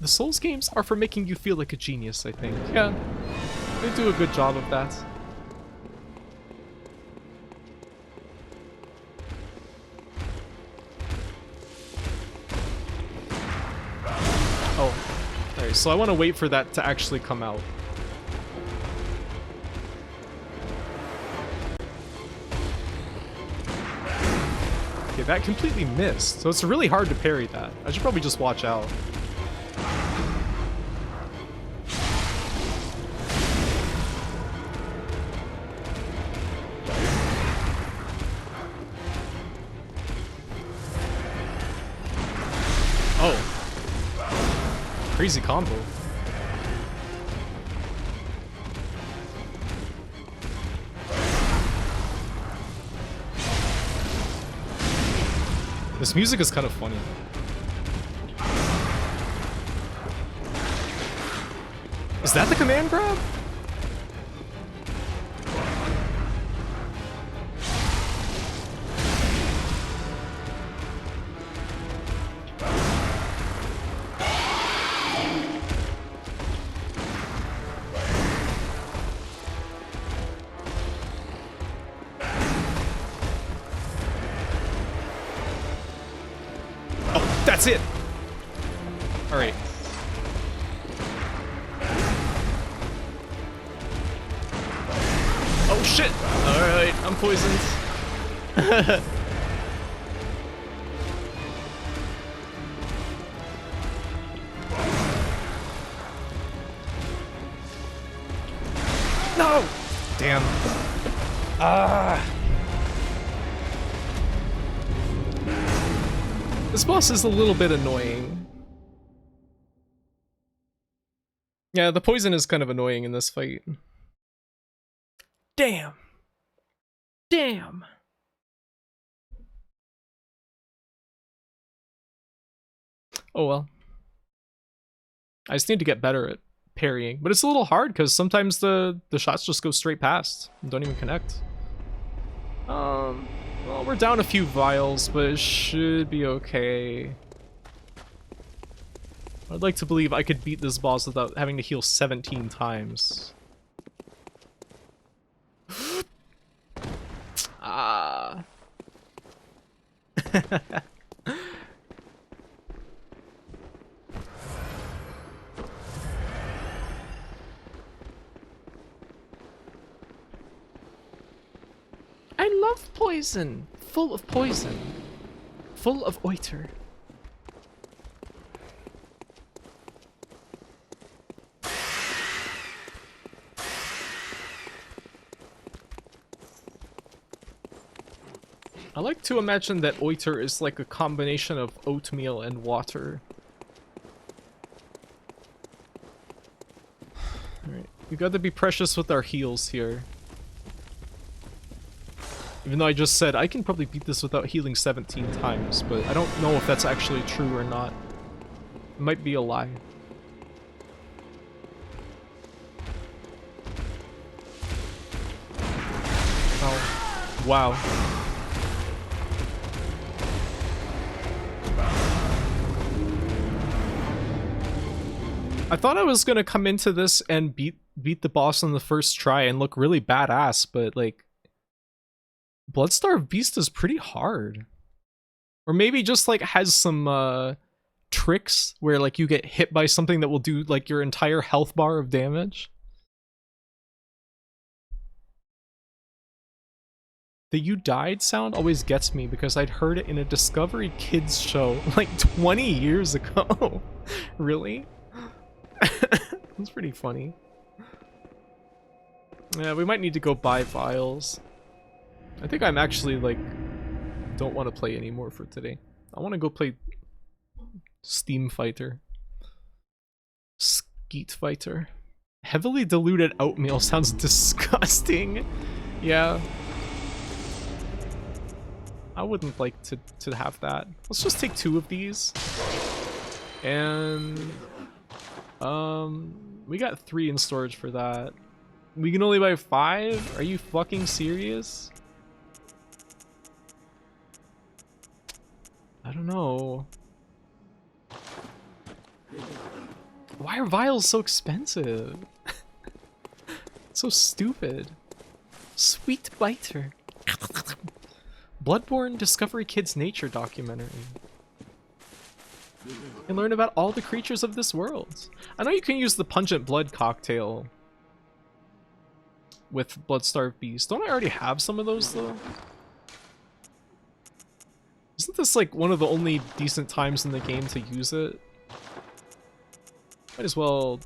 The Souls games are for making you feel like a genius, I think. Yeah, they do a good job of that. Oh, alright, so I want to wait for that to actually come out. Okay, that completely missed, so it's really hard to parry that. I should probably just watch out. Crazy combo. This music is kind of funny. Is that the command grab? That's it! Alright. Oh shit! Alright, I'm poisoned. No! Damn. Ah! This boss is a little bit annoying. Yeah, the poison is kind of annoying in this fight. Damn. Damn. Oh well. I just need to get better at parrying, but it's a little hard because sometimes the shots just go straight past and don't even connect. Well, we're down a few vials, but it should be okay. I'd like to believe I could beat this boss without having to heal 17 times. Ah. I love poison. Full of poison. Full of oiter. I like to imagine that oiter is like a combination of oatmeal and water. Alright, we gotta be precious with our heals here. Even though I just said I can probably beat this without healing 17 times, but I don't know if that's actually true or not. It might be a lie. Oh. Wow. I thought I was gonna come into this and beat the boss on the first try and look really badass, but like Bloodstarved Beast is pretty hard. Or maybe just like has some tricks where like you get hit by something that will do like your entire health bar of damage. The "you died" sound always gets me because I'd heard it in a Discovery Kids show like 20 years ago. Really? That's pretty funny. Yeah, we might need to go buy vials. I think I'm actually like don't want to play anymore for today. I want to go play Steam Fighter. Skeet Fighter. Heavily diluted oatmeal sounds disgusting. Yeah. I wouldn't like to have that. Let's just take 2 of these. And we got 3 in storage for that. We can only buy 5? Are you fucking serious? I don't know. Why are vials so expensive? So stupid. Sweet biter. Bloodborne Discovery Kids Nature documentary. And learn about all the creatures of this world. I know you can use the pungent blood cocktail with Bloodstarved Beast. Don't I already have some of those though? Isn't this like one of the only decent times in the game to use it? Might as well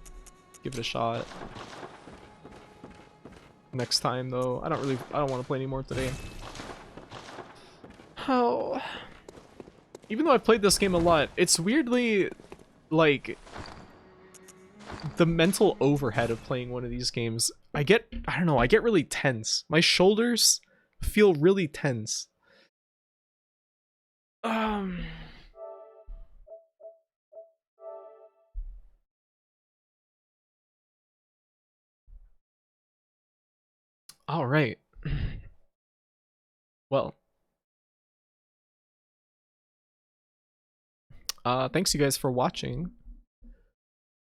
give it a shot. Next time though. I don't want to play anymore today. Oh. Even though I've played this game a lot, it's weirdly like the mental overhead of playing one of these games. I don't know, I get really tense. My shoulders feel really tense. All right. Well, thanks you guys for watching.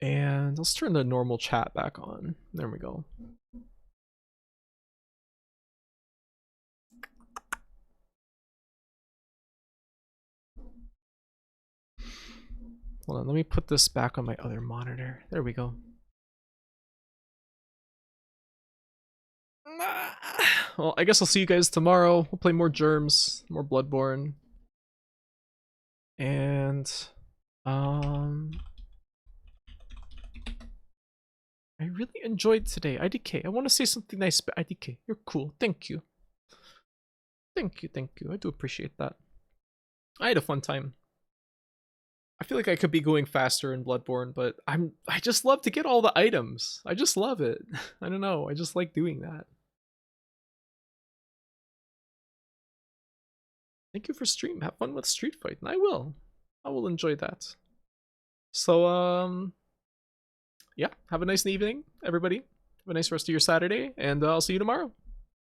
And let's turn the normal chat back on. There we go. Hold on, let me put this back on my other monitor. There we go. Well, I guess I'll see you guys tomorrow. We'll play more Germs, more Bloodborne. And I really enjoyed today. IDK, I want to say something nice, but IDK, you're cool. Thank you. Thank you, thank you. I do appreciate that. I had a fun time. I feel like I could be going faster in Bloodborne, but I just love to get all the items. I just love it. I don't know. I just like doing that. Thank you for stream. Have fun with Street Fight. And I will. I will enjoy that. So, yeah. Have a nice evening, everybody. Have a nice rest of your Saturday, and I'll see you tomorrow.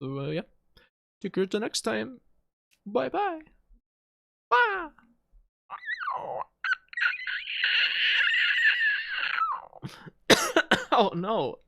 So, yeah. Take care till next time. Bye-bye. Bye. Oh, no.